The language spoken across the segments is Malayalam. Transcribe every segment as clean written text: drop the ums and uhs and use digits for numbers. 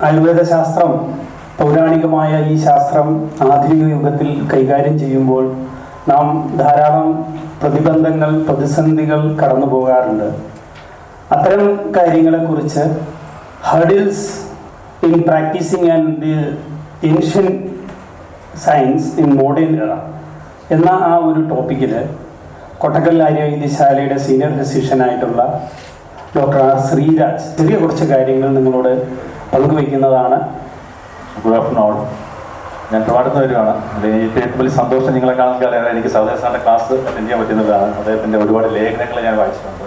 ആയുർവേദ ശാസ്ത്രം, പൗരാണികമായ ഈ ശാസ്ത്രം ആധുനിക യുഗത്തിൽ കൈകാര്യം ചെയ്യുമ്പോൾ നാം ധാരാളം പ്രതിബന്ധങ്ങൾ, പ്രതിസന്ധികൾ കടന്നു പോകാറുണ്ട്. അത്തരം കാര്യങ്ങളെക്കുറിച്ച് hurdles in practising and ancient science in modern era എന്ന ആ ഒരു ടോപ്പിക്കിൽ കൊട്ടക്കൽ ആര്യവൈദ്യശാലയുടെ സീനിയർ ഫിസിഷ്യനായിട്ടുള്ള ഡോക്ടർ ആർ ശ്രീരാജ് ചെറിയ കുറച്ച് കാര്യങ്ങൾ നിങ്ങളോട് പങ്കുവയ്ക്കുന്നതാണ്. Good afternoon. ഞാൻ ട്രിവാൻഡ്രത്ത് വരികയാണ്. ഏറ്റവും വലിയ സന്തോഷം നിങ്ങളെ കാണുകയാണ്. എനിക്ക് സഹോദരന്റെ ക്ലാസ് അറ്റൻഡ് ചെയ്യാൻ പറ്റുന്നതാണ്. അദ്ദേഹത്തിൻ്റെ ഒരുപാട് ലേഖനങ്ങൾ ഞാൻ വായിച്ചിട്ടുണ്ട്.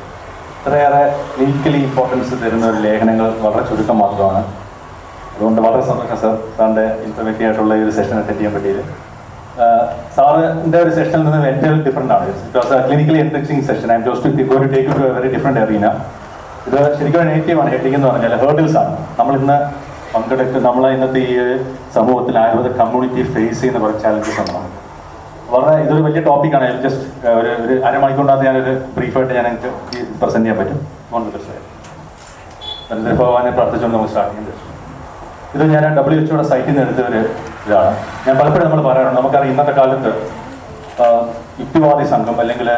ഇത്രയേറെ ലീഗലി ഇമ്പോർട്ടൻസ് തരുന്ന ഒരു ലേഖനങ്ങൾ വളരെ ചുരുക്കം മാത്രമാണ്. അതുകൊണ്ട് വളരെ സന്തോഷം സാറിൻ്റെ ഇൻഫർമേറ്റീവ് ആയിട്ടുള്ള ഈ ഒരു സെഷൻ അറ്റൻഡ് ചെയ്യാൻ പറ്റിയത്. സാറിൻ്റെ ഒരു സെഷനിൽ നിന്ന് എൻ്റെ ഡിഫറെൻ്റ് ആണ്. It was a clinically enriching session. I am just go to take to a very different arena. ഇത് ശരിക്കും ഒരു നെഗറ്റീവാണ്. ഹെഡിങ് എന്ന് പറഞ്ഞാൽ ഹേർഡിൽസ് ആണ്. നമ്മളിന്ന് നമ്മളെ ഇന്നത്തെ ഈ സമൂഹത്തിൽ ആയുർവേദ കമ്മ്യൂണിറ്റി ഫേസ് ചെയ്യുന്ന കുറച്ച് ചാലഞ്ചസ് ആണ്. വളരെ ഇതൊരു വലിയ ടോപ്പിക്കാണ്. ജസ്റ്റ് ഒരു അരമണിക്കൂറിനകത്ത് ഞാനൊരു ബ്രീഫായിട്ട് ഞാൻ എനിക്ക് പ്രസന്റ് ചെയ്യാൻ പറ്റും. ഭഗവാനെ പ്രാർത്ഥിച്ചുകൊണ്ട് നമുക്ക് സ്റ്റാർട്ട് ചെയ്യാൻ പറ്റും. ഇത് ഞാൻ WHO സൈറ്റിൽ നിന്ന് എടുത്ത ഒരു ഇതാണ്. ഞാൻ പലപ്പോഴും നമ്മൾ പറയാറുണ്ട്, നമുക്കറിയാം ഇന്നത്തെ കാലത്ത് യുക്തിവാദി സംഘം അല്ലെങ്കിൽ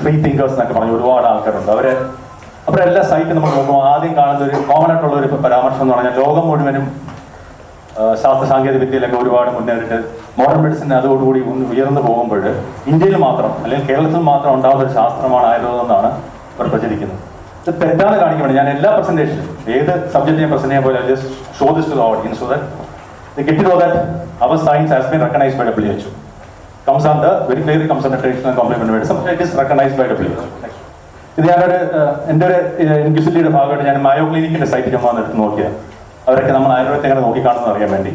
ഫ്രീ തിങ്കേഴ്സ് എന്നൊക്കെ പറഞ്ഞ ഒരുപാട് ആൾക്കാരുണ്ട്. അവരുടെ എല്ലാ സൈറ്റും നമ്മൾ നോക്കുമ്പോൾ ആദ്യം കാണുന്ന ഒരു കോമൺ ആയിട്ടുള്ള ഒരു പരാമർശം എന്ന് പറഞ്ഞാൽ ലോകം മുഴുവനും ശാസ്ത്ര സാങ്കേതിക വിദ്യയിലൊക്കെ ഒരുപാട് മുന്നേറിയിട്ട് മോഡേൺ മെഡിസിൻ അതോടുകൂടി ഉയർന്നു പോകുമ്പോൾ ഇന്ത്യയിൽ മാത്രം അല്ലെങ്കിൽ കേരളത്തിൽ മാത്രം ഉണ്ടാകുന്ന ഒരു ശാസ്ത്രമാണ് ആയുർവേദം എന്നാണ് അവർ പ്രചരിക്കുന്നത്. ഇത് തെറ്റാണ് കാണിക്കുന്നത്. ഞാൻ എല്ലാ പ്രസന്റേഷനും ഏത് സബ്ജക്റ്റ് ഞാൻ പ്രസന്റ് ചെയ്യാൻ പോലെ just show this to the audience so that they get to know that our science has been recognized by WHO. Comes under very clearly comes under traditional and complementary medicine. It is recognized by WHO. ഇത് ഞാനൊരു എൻ്റെ ഒരു ഇൻക്യൂസിറ്റിയുടെ ഭാഗമായിട്ട് ഞാൻ മയോ ക്ലിനിക്കിന്റെ സൈറ്റിൽ എടുത്ത് നോക്കിയാൽ അവരൊക്കെ നമ്മൾ ആയുർവേദത്തെ എങ്ങനെ നോക്കിക്കാണെന്ന് അറിയാൻ വേണ്ടി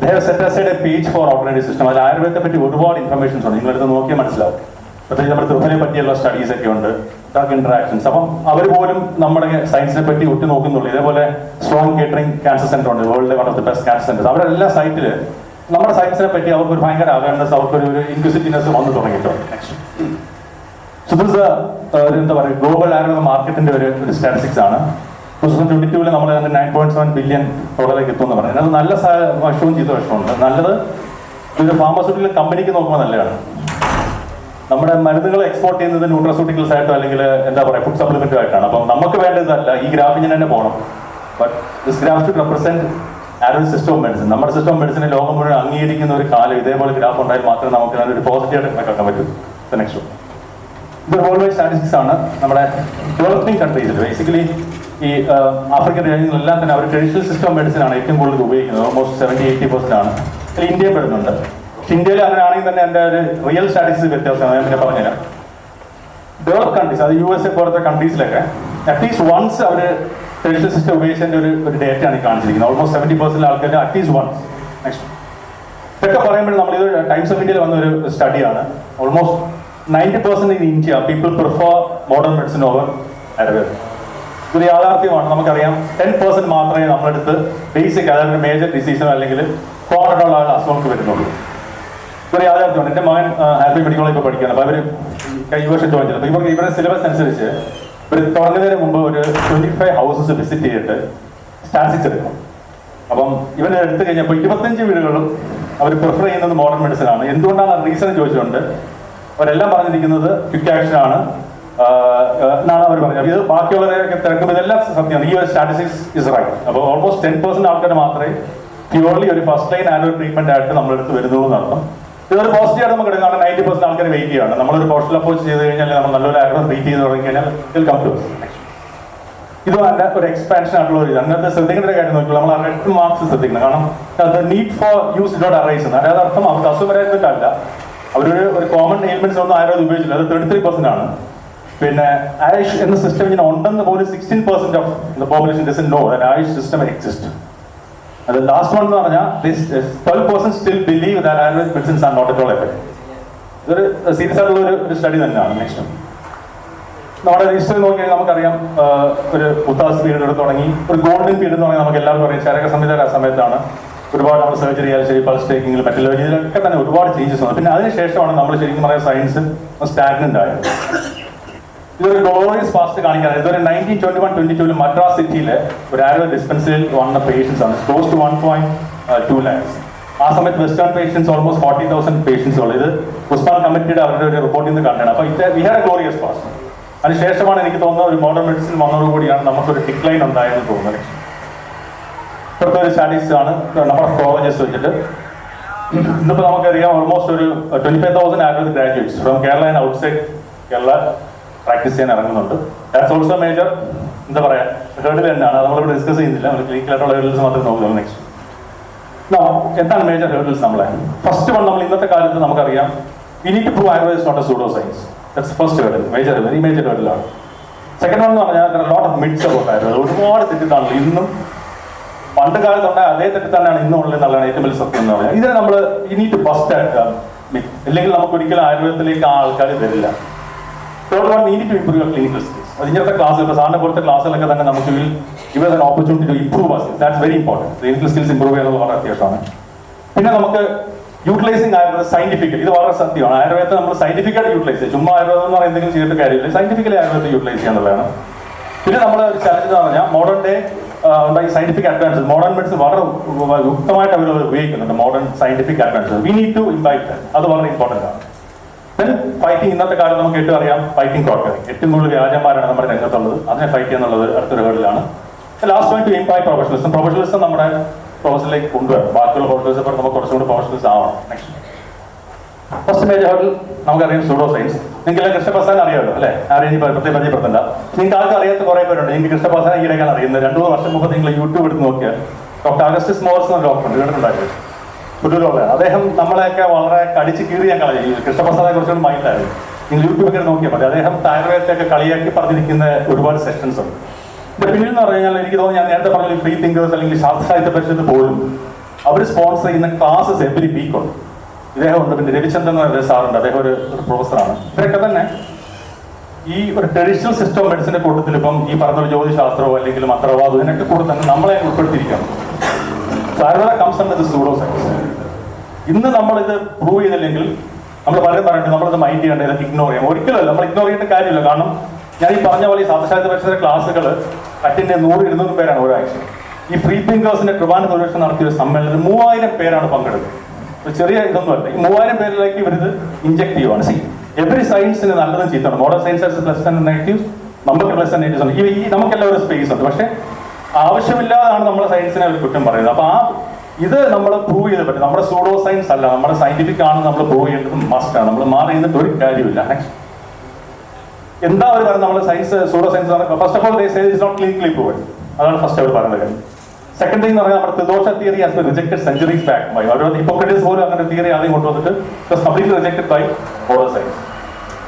they have set aside a page for alternative system. അതിൽ ആയുർവേദത്തെ പറ്റി ഒരുപാട് ഇൻഫർമേഷൻസ് ഉണ്ട്. നിങ്ങളെടുത്ത് നോക്കിയാൽ മനസ്സിലാവും. പ്രത്യേകിച്ച് നമ്മുടെ ത്രിഫലയെ പറ്റിയുള്ള സ്റ്റഡീസ് ഒക്കെ ഉണ്ട്, ഡ്രഗ് ഇന്ററാക്ഷൻസ്. അപ്പം അവർ പോലും നമ്മുടെ സയൻസിനെ പറ്റി ഒറ്റ നോക്കുന്നുള്ളൂ. ഇതേപോലെ സ്ട്രോങ് കേറ്ററിംഗ് ക്യാൻസർ സെന്റർ ഉണ്ട്, വേൾഡിലെ one of the best cancer centre. അവരെല്ലാ സൈറ്റിൽ നമ്മുടെ സയൻസിനെ പറ്റി അവർക്ക് ഒരു ഭയങ്കര അവയർനെസ്, അവർക്കൊരു ഇൻക്യൂസിറ്റീവ്നെസ് വന്നു തുടങ്ങിയിട്ടുണ്ട്. സോ ദിസ് എന്താ പറയുക, ഗ്ലോബൽ ആയുർവേദ മാർക്കറ്റിന്റെ ഒരു സ്റ്റാറ്റിസ്റ്റിക്സ് ആണ്. 2022 നമ്മൾ $9.7 ബില്യൺ എത്തുമെന്ന് പറയുന്നത്. അത് നല്ല വശവും ചീത്ത വശമുണ്ട്. നല്ലത് ഒരു ഫാർമസ്യൂട്ടിക്കൽ കമ്പനിക്ക് നോക്കുമ്പോൾ നല്ലതാണ്. നമ്മുടെ മരുന്നുകൾ എക്സ്പോർട്ട് ചെയ്യുന്നത് ന്യൂട്രാസ്യൂട്ടിക്കൽസ് ആയിട്ടോ അല്ലെങ്കിൽ എന്താ പറയുക ഫുഡ് സപ്ലിമെന്റും ആയിട്ടാണ്. അപ്പം നമുക്ക് വേണ്ടതല്ല ഈ ഗ്രാഫിന് തന്നെ പോകണം. But this graph should represent Ayurveda system of medicine. നമ്മുടെ സിസ്റ്റം ഓഫ് മെഡിസിനെ ലോകം മുഴുവൻ അംഗീകരിക്കുന്ന ഒരു കാലം ഇതേപോലെ ഗ്രാഫ് ഉണ്ടായാൽ മാത്രമേ നമുക്ക് നല്ലൊരു പോസിറ്റീവ് കണക്കാക്കാൻ പറ്റൂ. നെക്സ്റ്റ് ഇത് വേൾഡ് വൈഡ് സ്റ്റാറ്റിസ്റ്റിക്സ് ആണ്. നമ്മുടെ ഡെവലപ്പിംഗ് കൺട്രീസിൽ ബേസിക്കലി ഈ ആഫ്രിക്കൻ രാജ്യങ്ങളെല്ലാം തന്നെ അവർ ട്രഡീഷണൽ സിസ്റ്റം ഓഫ് മെഡിസിൻ ആണ് ഏറ്റവും കൂടുതൽ ഉപയോഗിക്കുന്നത്. ഓൾമോസ്റ്റ് 70-80% ആണ്. ഇന്ത്യയും പെടുന്നുണ്ട്. പക്ഷെ ഇന്ത്യയിൽ അങ്ങനെ ആണെങ്കിൽ തന്നെ എൻ്റെ ഒരു റിയൽ സ്റ്റാറ്റിസ്റ്റിക്സ് വ്യത്യാസമാണ്. ഞാൻ പിന്നെ പറഞ്ഞുതരാം. ഡെവലപ്പ് കൺട്രീസ്, അത് USA പോലത്തെ കൺട്രീസിലൊക്കെ അറ്റ്ലീസ്റ്റ് വൺസ് അവർ ട്രഡീഷണൽ സിസ്റ്റം ഉപയോഗിച്ചതിൻ്റെ ഒരു ഡേറ്റയാണ് ഈ കാണിച്ചിരിക്കുന്നത്. ഓൾമോസ്റ്റ് 70% ആൾക്കാർ അറ്റ്ലീസ്റ്റ് വൺസ്. നെക്സ്റ്റ് ഇതൊക്കെ പറയുമ്പോൾ നമ്മളിത് ടൈംസ് ഓഫ് ഇന്ത്യയിൽ വന്ന ഒരു സ്റ്റഡിയാണ്. Almost 90% in India people prefer modern medicine over Ayurvedam. ഒരു യാഥാർത്ഥ്യമാണ്. നമുക്കറിയാം 10% മാത്രമേ നമ്മളെടുത്ത് ബേസിക് അതായത് മേജർ ഡിസീസോ അല്ലെങ്കിൽ കോമണായിട്ടുള്ള അസുഖങ്ങൾക്ക് വരുന്നുള്ളൂ. ഒരു യാഥാർത്ഥ്യമാണ്. എൻ്റെ മകൻ ഹാപ്പി മെഡിക്കൽ കോളേജ് ഇപ്പോൾ പഠിക്കുകയാണ്. അപ്പോൾ അവർ ഈ വർഷം ജോയിൻ ചെയ്തത്. അപ്പോൾ ഇവരുടെ സിലബസ് അനുസരിച്ച് ഇവർ തുടങ്ങുന്നതിന് മുമ്പ് ഒരു 25 ഹൗസസ് വിസിറ്റ് ചെയ്തിട്ട് സ്റ്റാറ്റിസ്റ്റിക്സ് എടുക്കണം. അപ്പം ഇവർ എടുത്തു കഴിഞ്ഞപ്പോൾ 25 വീടുകളും അവർ പ്രിഫർ ചെയ്യുന്നത് മോഡേൺ മെഡിസിൻ ആണ്. എന്തുകൊണ്ടാണ് റീസൺ ചോദിച്ചുകൊണ്ട് അവരെല്ലാം പറഞ്ഞിരിക്കുന്നത് ക്വിക്ക് ആക്ഷൻ ആണ് എന്നാണ് അവർ പറഞ്ഞത്. ഇത് ബാക്കിയുള്ളവരെയൊക്കെ തിരക്കുമ്പോൾ ഇതെല്ലാം സത്യമാണ്. ഈ ഒരു സ്റ്റാറ്റിസ്റ്റിക്സ് ഇസ് റൈറ്റ്. അപ്പോൾ ഓൾമോസ്റ്റ് 10% ആൾക്കാർ മാത്രമേ പ്യൂർലി ഒരു ഫസ്റ്റ് ലൈൻ ആയുർവേദ ട്രീറ്റ്മെന്റ് ആയിട്ട് നമ്മളെടുത്ത് വരുന്നുള്ളൂ എന്നർത്ഥം. ഇതൊരു പോസിറ്റീവ് ആയിട്ട് നമുക്ക് എടുക്കാം. 90% ആൾക്കാർ വെയിറ്റ് ചെയ്യാണ്. നമ്മളൊരു പോസ്റ്റൽ അപ്രോച്ച് ചെയ്ത് കഴിഞ്ഞാൽ നമ്മൾ നല്ലൊരു ആയുർവേദം ട്രീറ്റ് ചെയ്ത് തുടങ്ങി കഴിഞ്ഞാൽ ഇതിൽ കം ടു ഇത് അതിന്റെ ഒരു എക്സ്പാൻഷൻ ആയിട്ടുള്ള ഒരു ഇത്. അങ്ങനത്തെ ശ്രദ്ധിക്കേണ്ട ഒരു കാര്യം നോക്കിയാൽ നമ്മൾ 8 മാർക്സ് ശ്രദ്ധിക്കണം. കാരണം need for use dot arise എന്ന്. അതായത് അർത്ഥം അവർക്ക് അസുഖം വരാതിട്ടല്ല, അവരൊരു കോമൺ എയിൽമെന്റ്സ് ഒന്നും ആയുർവേദം ഉപയോഗിച്ചില്ല. അത് 33% ആണ്. പിന്നെ ആയുഷ് എന്ന സിസ്റ്റം ഇങ്ങനെ ഉണ്ടെന്ന് പോലും 16% of the population doesn't know that AYUSH system exist. അത് ലാസ്റ്റ് വൺ എന്ന് പറഞ്ഞാൽ 12% still believe that Ayurveda medicines are not at all effective. ഇതൊരു സീരിയസ് ആയിട്ടുള്ള ഒരു സ്റ്റഡി തന്നെയാണ്. നെക്സ്റ്റ് നമ്മുടെ രജിസ്റ്റർ നോക്കിയാൽ നമുക്കറിയാം ഒരു ഉത്താസ് പീരീഡ് തുടങ്ങി ഒരു ഗോൾഡൻ പീരീഡ് എന്ന് പറഞ്ഞാൽ നമുക്ക് എല്ലാവർക്കും അറിയാം. ചരക സംവിധാന സമയത്താണ് ഒരുപാട് നമ്മൾ സർജറി ആയാലും ശരി, പൾസ് ടേക്കിങ്ങിൽ മറ്റുള്ള ഇതിലൊക്കെ തന്നെ ഒരുപാട് ചേഞ്ചസ് വന്നു. പിന്നെ അതിനുശേഷമാണ് നമ്മൾ ശരിക്കും പറയാൻ സയൻസ് സ്റ്റാഗ്നന്റ് ആയത്. ഇതൊരു ഗ്ലോറിയസ് പാസ്റ്റ് കാണിക്കാനാണ്. ഇതൊരു 1921-22 മദ്രാസ് സിറ്റിയിലെ ഒരു ആയുർവേദ ഡിസ്പെൻസറിയിൽ വന്ന പേഷ്യൻസ് ആണ്. Close to 1.2 lakhs. ആ സമയത്ത് വെസ്റ്റേൺ പേഷ്യൻസ് ഓൾമോസ്റ്റ് 40,000 പേഷ്യൻസ് ഉള്ളത്. ഇത് ഉസ്മാൻ കമ്മിറ്റിയുടെ അവരുടെ ഒരു റിപ്പോർട്ടിൽ നിന്ന് കണ്ടാണ്. അപ്പോൾ we had A glorious past. അതിനുശേഷമാണ് എനിക്ക് തോന്നുന്നത് ഒരു മോഡേൺ മെഡിസിൻ വന്നതോടുകൂടിയാണ് നമുക്കൊരു ഡിക്ലൈൻ ഉണ്ടായെന്ന് തോന്നുന്നത്. ഇപ്പോഴത്തെ ഒരു സ്റ്റാറ്റിസ്റ്റിക്സ് ആണ് നമ്പർ ഓഫ് കോളേജസ് വെച്ചിട്ട്. ഇന്നിപ്പോൾ നമുക്കറിയാം ഓൾമോസ്റ്റ് ഒരു 25,000 ayurvedic graduates from Kerala and outside Kerala practice ചെയ്യാൻ ഇറങ്ങുന്നുണ്ട്. ദാറ്റ്സ് ഓൾസോ മേജർ എന്താ പറയുക ഹേർഡിൽ തന്നെയാണ്. അത് നമ്മളിവിടെ ഡിസ്കസ് ചെയ്യുന്നില്ല. നമ്മൾ ക്ലിനിക്കലായിട്ടുള്ള ഹേർഡിൽസ് മാത്രമേ നോക്കുന്നുള്ളൂ. നെക്സ്റ്റ് എന്താണ് മേജർ ഹേർഡിൽസ്? നമ്മളെ ഫസ്റ്റ് വൺ നമ്മൾ ഇന്നത്തെ കാലത്ത് നമുക്കറിയാം we need to prove Ayurveda is not a pseudo science. That's first hurdle, major very major ഹേർഡിലാണ്. സെക്കൻഡ് വൺ എന്ന് പറഞ്ഞാൽ ലോട്ട് ഓഫ് മിഡ്സ് അബൌട്ട് ആയുർവേദം. ഒരുപാട് തെറ്റിദ്ധാരണകൾ ഇന്നും പണ്ട് കാലത്തുണ്ടായ അതേ തെറ്റ് തന്നെയാണ് ഇന്നും ഉള്ളത് എന്നുള്ളതാണ് ഏറ്റവും വലിയ സത്യം എന്ന് പറയുന്നത്. ഇതിനെ നമ്മൾ വി നീഡ് ടു ബസ്റ്റ് ഇല്ലെങ്കിൽ നമുക്ക് ഒരിക്കലും ആയുർവേദത്തിലേക്ക് ആ ആൾക്കാർ വരില്ല. Third one need to improve your clinical skills. അത് ഇങ്ങനത്തെ ക്ലാസ്സുകൾ ഇപ്പോൾ സാറിനെ പോലത്തെ ക്ലാസ്സുകളൊക്കെ തന്നെ നമുക്ക് give an opportunity to improve our skills. That's very important. Clinical skills improve ചെയ്യുന്നത് വളരെ അത്യാവശ്യമാണ്. പിന്നെ നമുക്ക് യൂട്ടിലൈസിങ് ആയുർവേദം സയന്റിഫിക്കൽ, ഇത് വളരെ സത്യമാണ്. ആയുർവേദത്തെ നമ്മൾ സയന്റിഫിക്കായിട്ട് യൂട്ടിലൈസ് ചെയ്യും. ചുമ്മാ ആയുർവേദം എന്ന് പറയുന്നത് എന്തെങ്കിലും ചെയ്തിട്ട് കാര്യമില്ല. സയന്റിഫിക്കലി ആയുർവേദത്തെ യൂട്ടിലൈസ് ചെയ്യാന്നുള്ളതാണ്. പിന്നെ നമ്മൾ ഒരു ചലഞ്ച് എന്ന് പറഞ്ഞാൽ modern day scientific advances, modern medicine വളരെ യുക്തമായിട്ട് അവർ ഉപയോഗിക്കുന്നുണ്ട്. Modern scientific advances we need to imbibe that. അത് വളരെ ഇമ്പോർട്ടൻ്റ് ആണ്. Then fighting. ഇന്നത്തെ കാലത്ത് നമുക്ക് ഏറ്റവും അറിയാം ഫൈറ്റിംഗ് കോർക്കർ. ഏറ്റവും കൂടുതൽ വ്യാജന്മാരാണ് നമ്മുടെ രംഗത്തുള്ളത്. അതിനെ ഫൈറ്റ് ചെയ്യുന്നുള്ളത് അടുത്തൊരു ഹേർഡിലാണ്. Last point to impact professionalism. Professionalism നമ്മുടെ പ്രൊഫഷനിലേക്ക് കൊണ്ടുവരണം. ബാക്കിയുള്ള പ്രൊഫഷണൽസ് നമുക്ക് കുറച്ചും കൂടി പ്രൊഫഷണൽസ് ആവണം. നെക്സ്റ്റ് ഫസ്റ്റ് മേജർ ഹേർഡിൽ നമുക്കറിയാം സൂഡോ സയൻസ്. നിങ്ങൾക്ക് കൃഷ്ണപ്രസാദ് അറിയാമല്ലോ അല്ലേ? ആരെയും പ്രത്യേകം പരിചയപ്പെടുത്തണ്ട. നിങ്ങൾക്ക് ആർക്കും അറിയാത്ത കുറേ പേരുണ്ട്. നിങ്ങൾക്ക് കൃഷ്ണപ്രസാദ് ഈയിടെയാണ് അറിയുന്നത്. 2-3 വർഷം മുമ്പ് നിങ്ങൾ യൂട്യൂബ് എടുത്ത് നോക്കിയാൽ ഡോക്ടർ അഗസ്റ്റിസ് മോറിസ് എന്ന ഡോക്ടറുണ്ട്, കേട്ടിട്ടുണ്ടായിരുന്നു. പുല്ലൂരുള്ള അദ്ദേഹം നമ്മളെയൊക്കെ വളരെ കടിച്ച് കീറിയാൻ കളയും. കൃഷ്ണപ്രസാദെ കുറിച്ചൊരു മൈൻഡായിരുന്നു. നിങ്ങൾ യൂട്യൂബൊക്കെ നോക്കിയാൽ മതി. അദ്ദേഹം ആയുർവേദത്തെയൊക്കെ കളിയാക്കി പറഞ്ഞിരിക്കുന്ന ഒരുപാട് സെഷൻസ് ഉണ്ട്. ഇതിന്റെ പിന്നിൽ എന്ന് പറഞ്ഞു കഴിഞ്ഞാൽ എനിക്ക് തോന്നുന്നു ഞാൻ നേരത്തെ പറഞ്ഞ ഫ്രീ തിങ്കേഴ്സ് അല്ലെങ്കിൽ ശാസ്ത്ര സാഹിത്യ പരിഷത്ത് പോലും അവർ സ്പോൺസർ ചെയ്യുന്ന ക്ലാസ്സസ് എവരി വീക്ക് ഉണ്ട്. ഇദ്ദേഹം ഉണ്ട്. പിന്നെ രവിചന്ദ്രൻ എന്ന സാറുണ്ട്, അദ്ദേഹം ഒരു പ്രൊഫസറാണ്. ഇവരൊക്കെ തന്നെ ഈ ഒരു ട്രഡീഷണൽ സിസ്റ്റം ഓഫ് മെഡിസിന്റെ കൂട്ടത്തിൽ ഇപ്പം ഈ പറഞ്ഞ ജ്യോതിശാസ്ത്രമോ അല്ലെങ്കിൽ മന്ത്രവാദം ഇതിനൊക്കെ കൂടെ തന്നെ നമ്മളെ ഉൾപ്പെടുത്തിയിരിക്കണം. Ayurveda comes under the pseudo science. ഇന്ന് നമ്മളിത് പ്രൂവ് ചെയ്തില്ലെങ്കിൽ നമ്മൾ പലരും പറയുന്നത് നമ്മളിത് മൈൻഡ് ചെയ്യേണ്ടത്, ഇതൊക്കെ ഇഗ്നോർ ചെയ്യാം. ഒരിക്കലും നമ്മൾ ഇഗ്നോർ ചെയ്യേണ്ട കാര്യമില്ല. കാരണം ഞാൻ ഈ പറഞ്ഞ പോലെ ഈ സാഹിത്യ പരിഷത്തിന്റെ ക്ലാസ്സുകൾ അറ്റൻഡ് 100-200 പേരാണ് ഒരാഴ്ച. ഈ ഫ്രീ തിങ്കേഴ്സിന്റെ ട്രിവാൻഡ്രം ഒരു വർഷം നടത്തിയ ഒരു സമ്മേളനത്തിൽ 3000 പേരാണ് പങ്കെടുക്കുന്നത്. ഒരു ചെറിയ ഇതൊന്നുമല്ല. ഈ 3000 പേരിലേക്ക് ഇവരിത് ഇഞ്ചെക്ട് ചെയ്യുവാണ്. സി എവറി സയൻസിന് നല്ലതും ചീത്തമാണ്. Modern science plus and negatives, നമുക്ക് പ്ലസ് ആൻഡ് നെഗറ്റീവ്സ് ഉണ്ട്. ഈ നമുക്കെല്ലാം ഒരു സ്പേസ് ഉണ്ട്. പക്ഷെ ആവശ്യമില്ലാതാണ് നമ്മൾ സയൻസിനെ ഒരു കുറ്റം പറയുന്നത്. അപ്പൊ ഇത് നമ്മൾ പ്രൂവ് ചെയ്ത് പറ്റും. നമ്മുടെ സൂഡോ സയൻസ് അല്ല, നമ്മുടെ സയന്റിഫിക് ആണ് നമ്മൾ പ്രൂവ് ചെയ്യേണ്ടത് മസ്റ്റ് ആണ്. നമ്മൾ മാറി ചെയ്തിട്ട് ഒരു കാര്യമില്ല. എന്താ അവർ പറയുന്നത്? നമ്മൾ science pseudo science first of all is not clinically proved. അതാണ് ഫസ്റ്റ് അവർ പറയുന്നത് കാര്യം. സെക്കൻഡ് തിങ് എന്ന് പറഞ്ഞാൽ നമ്മുടെ tridosha theory has been rejected centuries back by Hippocrates പോലും അങ്ങനെ തിയറി ആദ്യം കൊണ്ടുവന്നിട്ട് completely rejected by modern science.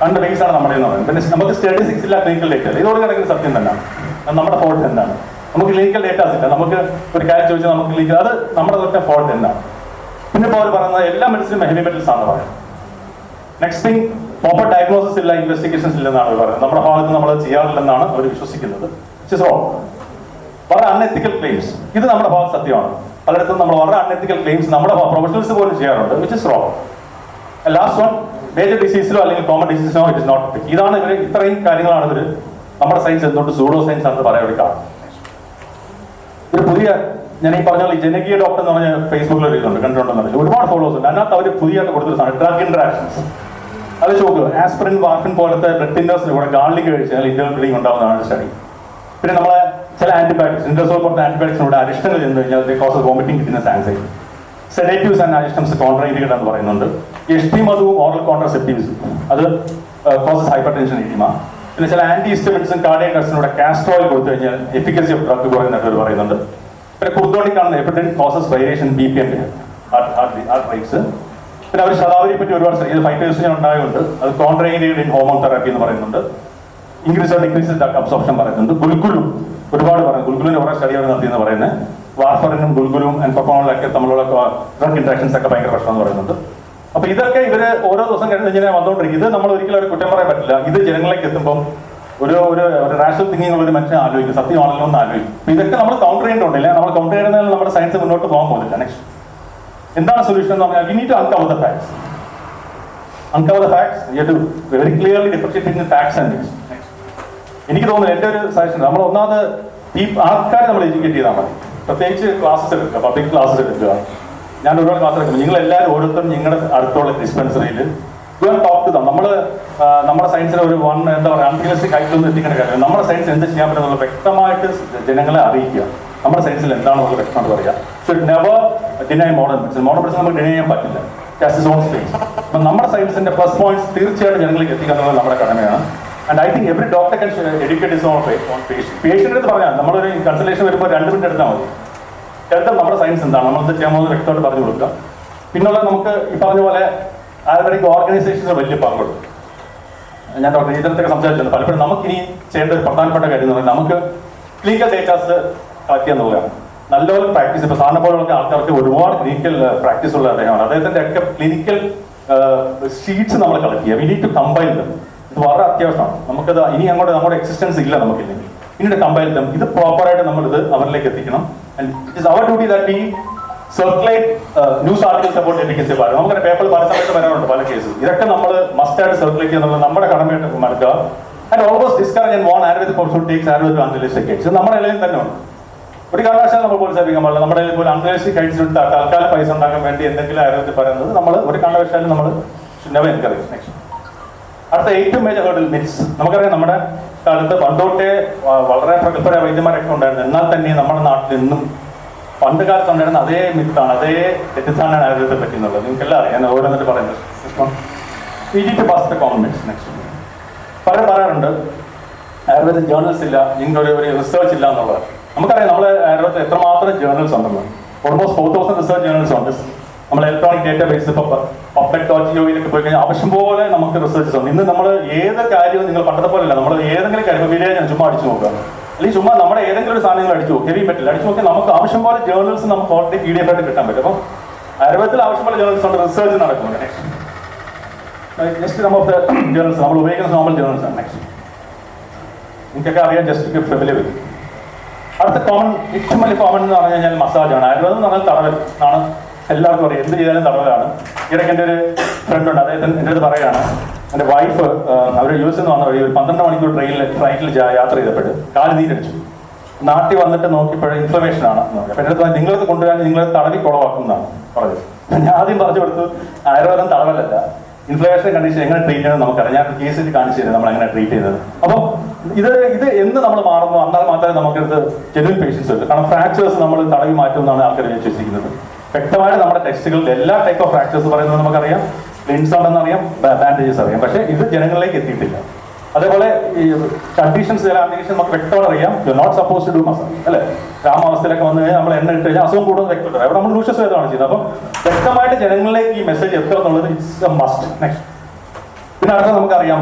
അതിന്റെ ബേസ് ആണ് നമ്മുടെ എന്ന് പറയുന്നത്. പിന്നെ നമുക്ക് സ്റ്റാറ്റിസ്റ്റിക്സ് ഇല്ല, ക്ലിനിക്കൽ ഡേറ്റ ഇല്ല. ഇതോട് കിടക്കുന്ന സത്യം തന്നെയാണ്. നമ്മുടെ ഫോൾട്ട് എന്താണ്? നമുക്ക് ക്ലിനിക്കൽ ഡേറ്റാസ് ഇല്ല. നമുക്ക് ഒരു കാര്യം ചോദിച്ചാൽ നമുക്ക് ക്ലിനിക്കൽ അത് നമ്മുടെ തൊട്ട ഫോൾട്ട് എന്താണ്? പിന്നെ ഇപ്പോൾ അവർ പറയുന്നത് എല്ലാ മെഡിസിനും ഹെവി മെറ്റൽസ് ആണെന്ന് പറയുന്നത്. നെക്സ്റ്റ് തിങ് പ്രോപ്പർ ഡയഗ്നോസിസ് ഇല്ല, ഇൻവെസ്റ്റിഗേഷൻസ് ഇല്ലെന്നാണ് അവർ പറയുന്നത്. നമ്മുടെ ഭാഗത്ത് നമ്മൾ ചെയ്യാറില്ലെന്നാണ് അവർ വിശ്വസിക്കുന്നത്. വളരെ അൺഎത്തിക്കൽ ക്ലെയിംസ്. ഇത് നമ്മുടെ ഭാഗത്ത് സത്യമാണ്. പലയിടത്തും നമ്മൾ വളരെ അൺഎത്തിക്കൽ ക്ലെയിംസ് നമ്മുടെ പ്രൊഫഷണൽസ് പോലും ചെയ്യാറുണ്ട്, which is wrong. Last one major ഡിസീസിലോ അല്ലെങ്കിൽ കോമൺ ഡിസീസിനോ ഇറ്റ് ഇസ് നോട്ട്. ഇതാണ് ഇവർ ഇത്രയും കാര്യങ്ങളാണ് ഇവർ നമ്മുടെ സയൻസ് എന്തുകൊണ്ട് സൂഡോ സയൻസ് ആണെന്ന് പറയാൻ വേണ്ടി കാണും. ഒരു പുതിയ ഞാൻ ഈ പറഞ്ഞ പോലെ ജനകീയ ഡോക്ടർ എന്ന് പറഞ്ഞ ഫേസ്ബുക്കിൽ ഒരു ഇതുണ്ട്, കണ്ടിട്ടുണ്ടെന്ന് ഒരുപാട് ഫോളോവേഴ്സ് ഉണ്ട്. അതിനകത്ത് അവർ പുതിയതായിട്ട് കൊടുത്തൊരു സാധനം ഡ്രഗ് ഇന്ററാക്ഷൻസ്. അത് ചോദിക്കുക ആസ്പിറിൻ വാർഫിൻ പോലത്തെ ബ്ലഡ് തിന്നേഴ്സിന് കൂടെ ഗാർലിക് കഴിച്ചാൽ ഇന്റർനൽ ബ്ലീഡിംഗ് ഉണ്ടാവുന്നതാണ് സ്റ്റഡി. പിന്നെ നമ്മളെ ചില ആന്റിബയോട്ടിക്സ് ഇൻഡസോൾ പോലത്തെ ആന്റിബയോട്ടിക്സിനോട് അഡിഷണൽ ചെന്ന് കഴിഞ്ഞാൽ കോസ് വോമിറ്റിംഗ് കിട്ടുന്ന anxiety. Sedatives and additions contraindicated എന്ന് പറയുന്നുണ്ട്. എസ്റ്റിമതും ഓറൽ കോൺട്രാസെപ്റ്റീവ്സും അത് കോസസ് ഹൈപ്പർ ടെൻഷൻ എഡിമ. പിന്നെ ചില ആന്റി ഹിസ്റ്റമിൻസും കാർഡിയക് അറസ്റ്റിനൂടെ കാസ്ട്രോയിൽ കൊടുത്തു കഴിഞ്ഞാൽ എഫിക്കസി ഓഫ് ഡ്രഗ് കുറയുന്നതായിട്ട് അവർ പറയുന്നുണ്ട്. പിന്നെ കുർത്തോണി കാണുന്ന എപ്പിഡൻ കോസസ് വൈറേഷൻ BPM ഹാർട്ട് റേറ്റ്സ്. പിന്നെ അവർ ശതാവരിയെ പറ്റി ഒരുപാട് ഇത് ഫൈറ്റേഴ്സ് ഞാൻ ഉണ്ടായതുകൊണ്ട് അത് കോൺട്രാഇൻഡിക്കേറ്റഡ് ഇൻ ഹോമോൺ തെറാപ്പി എന്ന് പറയുന്നുണ്ട്. ഇൻക്രീസ് ഡ്രഗ് അബ്സോർപ്ഷൻ പറയുന്നുണ്ട്. ഗുൽഗുലും ഒരുപാട് പറയുന്നത്. ഗുൽഗുലിന് കുറേ സ്റ്റഡി അവർ നടത്തിയെന്ന് പറയുന്നത്. വാർഫറിനും ഗുൽഗുലും ആൻഡ് പ്രൊപ്പോണലൊക്കെ തമ്മിലുള്ള ഡ്രഗ് ഇന്ററാക്ഷൻസ് ഒക്കെ ഭയങ്കര പ്രശ്നമെന്ന് പറയുന്നുണ്ട്. അപ്പൊ ഇതൊക്കെ ഇവര് ഓരോ ദിവസം കഴിഞ്ഞ് ഇങ്ങനെ വന്നുകൊണ്ടിരിക്കും. ഇത് നമ്മൾ ഒരിക്കലും ഒരു കുറ്റം പറയാൻ പറ്റില്ല. ഇത് ജനങ്ങളിലേക്ക് എത്തുമ്പോൾ ഒരു റാഷണൽ തിങ്കിങ് ഉള്ള ഒരു മനുഷ്യൻ ആലോചിക്കും, സത്യമാണല്ലോ എന്ന് ആലോചിക്കും. ഇതൊക്കെ നമ്മൾ കൗണ്ടർ ചെയ്യേണ്ടതുണ്ടല്ലേ? നമ്മൾ കൗണ്ടർ ചെയ്യുന്നതിൽ നമ്മുടെ സയൻസ് മുന്നോട്ട് പോകാൻ പോകുന്നില്ല. നെക്സ്റ്റ് എന്താണ് സൊല്യൂഷൻ എന്ന് പറഞ്ഞാൽ we need to uncover the facts. Uncover the facts. You have to very clearly differentiate between the facts and myths. Next. എനിക്ക് തോന്നുന്നു എൻ്റെ ഒരു സജഷൻ, നമ്മൾ ഒന്നാമത് ഈ ആൾക്കാരെ നമ്മൾ എഡ്യൂക്കേറ്റ് ചെയ്താൽ മതി. പ്രത്യേകിച്ച് ക്ലാസ്സസ് എടുക്കുക, പബ്ലിക് ക്ലാസ്സസ് എടുക്കുക. ഞാൻ ഒരുപാട് ക്ലാസ് എടുക്കുമ്പോൾ നിങ്ങൾ എല്ലാവരും ഓരോരുത്തരും നിങ്ങളുടെ അടുത്തുള്ള ഡിസ്പെൻസറിയിൽ ടോക്ക് ടു ദം. നമ്മുടെ സയൻസിൽ ഒരു എന്താ പറയുക, അൺറിയലിസ്റ്റിക് ആയിട്ടൊന്നും എത്തിക്കേണ്ട കാര്യം. നമ്മുടെ സയൻസ് എന്ത് ചെയ്യാൻ പറ്റുന്നത് വ്യക്തമായിട്ട് ജനങ്ങളെ അറിയിക്കുക. നമ്മുടെ സയൻസിൽ എന്താണെന്നുള്ളത് വ്യക്തമായിട്ട് പറയുക. Should never deny modern medicine. Modern medicine നമുക്ക് ഡിനൈ ചെയ്യാൻ പറ്റില്ല. Is on space. അപ്പം നമ്മുടെ സയൻസിന്റെ പ്ലസ് പോയിന്റ്സ് തീർച്ചയായിട്ടും ജനങ്ങളിലേക്ക് എത്തിക്കുക എന്നുള്ളത് നമ്മുടെ കടമയാണ്. And I think every doctor can educate his own patient. പേഷ്യൻ്റെ അടുത്ത് പറഞ്ഞാൽ നമ്മളൊരു കൺസൾട്ടേഷൻ വരുമ്പോൾ 2 മിനിറ്റ് എടുത്താൽ മതി. ചിലപ്പോൾ നമ്മുടെ സയൻസ് എന്താണ്, നമ്മളത് ചെയ്യാൻ പോകുന്നത് വ്യക്തമായിട്ട് പറഞ്ഞു കൊടുക്കുക. പിന്നുള്ള നമുക്ക് ഈ പറഞ്ഞ പോലെ ആയുർവേദിക് ഓർഗനൈസേഷൻസ് വലിയ പങ്കുണ്ട്. ഞാൻ ഡോക്ടർ ഇതിനകത്തൊക്കെ സംസാരിച്ചിട്ടുണ്ട്. പലപ്പോഴും നമുക്കിനി ചെയ്യേണ്ട ഒരു പ്രധാനപ്പെട്ട കാര്യം എന്ന് പറഞ്ഞാൽ നമുക്ക് ക്ലിനിക്കൽ ഡേറ്റാസ് കളക്ട് ചെയ്യുന്നതാണ്. നല്ലപോലെ പ്രാക്ടീസ്. ഇപ്പോൾ സാറിനെ പോലുള്ള ആൾക്കാർക്ക് ഒരുപാട് ക്ലിനിക്കൽ പ്രാക്ടീസ് ഉള്ള അദ്ദേഹമാണ്. അദ്ദേഹത്തിന്റെ ഒക്കെ ക്ലിനിക്കൽ ഷീറ്റ്സ് നമ്മൾ കളക്ട് ചെയ്യുക. We need to compile them. ഇത് വളരെ അത്യാവശ്യമാണ്. നമുക്കത് ഇനി അങ്ങോട്ട് നമ്മുടെ എക്സിസ്റ്റൻസ് ഇല്ല നമുക്കില്ലെങ്കിൽ. പിന്നീട് കമ്പൈൽ ദം. ഇത് പ്രോപ്പറായിട്ട് നമ്മളിത് അവരിലേക്ക് എത്തിക്കണം. And it is our duty that we circulate news articles about efficacy. നമുക്കറിയാം പേപ്പറിൽ പല സമയത്ത് വരാറുണ്ട് പല കേസും. ഇതൊക്കെ നമ്മൾ മസ്റ്റായിട്ട് സർക്കുലേറ്റ് ചെയ്യുന്നത് നമ്മുടെ കടമയായിട്ട് മനക്കുക. And almost discourage and warn Ayurvedic professional takes Ayurvedic unrealistic case. ഇത് നമ്മുടെ ഇടയിൽ തന്നെ ഉണ്ട്. ഒരു കാരണവശാലും നമ്മൾ പ്രോത്സാഹിപ്പിക്കാൻ പാടില്ല. നമ്മുടെ ഒരു അൺറിയലിസ്റ്റിക് കഴിച്ചിട്ട് തൽക്കാലം പൈസ ഉണ്ടാക്കാൻ വേണ്ടി എന്തെങ്കിലും ആയുർവേദത്തിൽ പറയുന്നത് നമ്മൾ ഒരു കാരണവശാലും നമ്മൾ നെവർ എൻകറേജ്. നെക്സ്റ്റ് അടുത്ത ഏറ്റവും മേജർ ഹേർഡിൽ മിത്സ്. നമുക്കറിയാം നമ്മുടെ കാലത്ത് പണ്ടോട്ടേ വളരെ പ്രഗത്ഭരായ വൈദ്യന്മാരൊക്കെ ഉണ്ടായിരുന്നു. എന്നാൽ തന്നെ നമ്മുടെ നാട്ടിൽ ഇന്നും പണ്ട് കാലത്ത് ഉണ്ടായിരുന്ന അതേ മിത്താണ്, അതേ തെറ്റിദ്ധാരണയാണ് ആയുർവേദത്തെ പറ്റി എന്നുള്ളത്. നിങ്ങൾക്കെല്ലാം അറിയാം. ഞാൻ ഓരോന്നിട്ട് പറയുന്നത് കോമൺ മിത്സ്. നെക്സ്റ്റ് പലരും പറയാറുണ്ട് ആയുർവേദ ജേർണൽസ് ഇല്ല, നിങ്ങളുടെ ഒരു റിസർച്ച് ഇല്ല എന്നുള്ളത്. നമുക്കറിയാം നമ്മളെ ആയുർവേദത്തിൽ എത്രമാത്രം ജേർണൽസ് ഉണ്ടെന്ന്. ഓൾമോസ്റ്റ് 4000 റിസർച്ച് ജേർണൽസ് ഉണ്ട്. നമ്മൾ ഇലക്ട്രോണിക് ഡേറ്റാ ബേസ് ഇപ്പോൾ PubMed.gov പോയി കഴിഞ്ഞാൽ ആവശ്യം പോലെ നമുക്ക് റിസർച്ചസ് ഉണ്ട്. ഇന്ന് നമ്മൾ ഏത് കാര്യവും നിങ്ങൾ പണ്ടത്തെ പോലെ അല്ല. നമ്മൾ ഏതെങ്കിലും കാര്യം വില്ലേജ് ചുമ്മാ അടിച്ചു നോക്കുക, അല്ലെങ്കിൽ ചുമ്മാ നമ്മുടെ ഏതെങ്കിലും ഒരു സാധനങ്ങൾ അടിച്ചു നോക്കുക, ഹെവി മെറ്റൽ അടിച്ചു നോക്കിയാൽ നമുക്ക് ആവശ്യം പോലെ ജേർണൽസ് നമുക്ക് ഓൾറെഡി PDF ആയിട്ട് കിട്ടാൻ പറ്റും. അപ്പം ആയുർവേദത്തിൽ ആവശ്യം പോലെ ജേർണൽസ് ഉണ്ട്, റിസർച്ച് നടക്കുന്നുണ്ട്. നെക്സ്റ്റ് നമ്മൾ ജേർണൽസ് നമ്മൾ ഉപയോഗിക്കുന്ന നോർമൽ ജേർണൽസ് ആണ്. നെക്സ്റ്റ് നിങ്ങൾക്കൊക്കെ അറിയാം, ജസ്റ്റ് ഫെമിലിയർ വിത്ത്. അടുത്ത കോമൺ, ഏറ്റവും വലിയ കോമൺ എന്ന് പറഞ്ഞു കഴിഞ്ഞാൽ മസാജാണ്. ആയുർവേദം എന്ന് പറഞ്ഞാൽ തടവൽ ആണ്. എല്ലാവർക്കും അറിയാം, എന്ത് ചെയ്താലും തടവലാണ്. ഇടയ്ക്ക് എൻ്റെ ഒരു ഫ്രണ്ട് ഉണ്ട്, അദ്ദേഹത്തിന് എൻ്റെ അടുത്ത് പറയുകയാണ്, എൻ്റെ വൈഫ് അവർ US നിന്ന് വന്ന വഴി ഒരു 12 മണിക്കൂർ ഫ്ലൈറ്റിൽ യാത്ര ചെയ്തപ്പോൾ കാല് നീരടിച്ചു. നാട്ടിൽ വന്നിട്ട് നോക്കിയപ്പോഴും ഇൻഫ്ലമേഷൻ ആണ് എന്ന് പറഞ്ഞു. അപ്പം എൻ്റെ അടുത്ത് നിങ്ങൾക്ക് കൊണ്ടുവരാൻ നിങ്ങളെ തടവി കുളവാക്കുന്നതാണ് പറഞ്ഞത്. ഞാൻ ആദ്യം പറഞ്ഞു കൊടുത്തു, ആയുർവേദം തടവലല്ല, ഇൻഫ്ലമേഷൻ കണ്ടീഷൻ എങ്ങനെ ട്രീറ്റ് ചെയ്യുന്നത് നമുക്കറിയാം. ഞാൻ കേസിൽ കാണിച്ചു തരുന്നത് നമ്മൾ എങ്ങനെ ട്രീറ്റ് ചെയ്യുന്നത്. അപ്പോൾ ഇത് എന്ന് നമ്മൾ മാറുന്നു എന്നാൽ മാത്രമേ നമുക്കത് ജെന്യൂൻ പേഷ്യൻസ് ഉണ്ട്. കാരണം ഫ്രാക്ചേഴ്സ് നമ്മൾ തടവി മാറ്റുമെന്നാണ് ആൾക്കാർ വിശ്വസിക്കുന്നത്. വ്യക്തമായിട്ട് നമ്മുടെ ടെക്സ്റ്റുകളിൽ എല്ലാ ടൈപ്പ് ഓഫ് ഫ്രാക്ചേഴ്സ് പറയുന്നത് നമുക്കറിയാം. പ്ലിൻസ് ഉണ്ടെന്ന് അറിയാം, ബാൻഡേജസ് അറിയാം. പക്ഷേ ഇത് ജനങ്ങളിലേക്ക് എത്തിയിട്ടില്ല. അതേപോലെ ഈ കണ്ടീഷൻസ്, ചില കണ്ടീഷൻ നമുക്ക് വ്യക്തമായിട്ട് അറിയാം. You not suppose to do massage അല്ലേ. ഗ്രാമാവസ്ഥയിലൊക്കെ വന്നു കഴിഞ്ഞാൽ നമ്മൾ എണ്ണ ഇട്ട് കഴിഞ്ഞാൽ അസുഖം കൂടുതൽ വ്യക്തമുണ്ട്. അവിടെ നമ്മൾ ലൂഷ്യസ് വേദമാണ് ചെയ്യുന്നത്. അപ്പം വ്യക്തമായിട്ട് ജനങ്ങളിലേക്ക് ഈ മെസ്സേജ് എത്തുക എന്നുള്ളത് ഇറ്റ്സ് എ മസ്റ്റ്. നെക്സ്റ്റ് പിന്നെ അടുത്ത നമുക്കറിയാം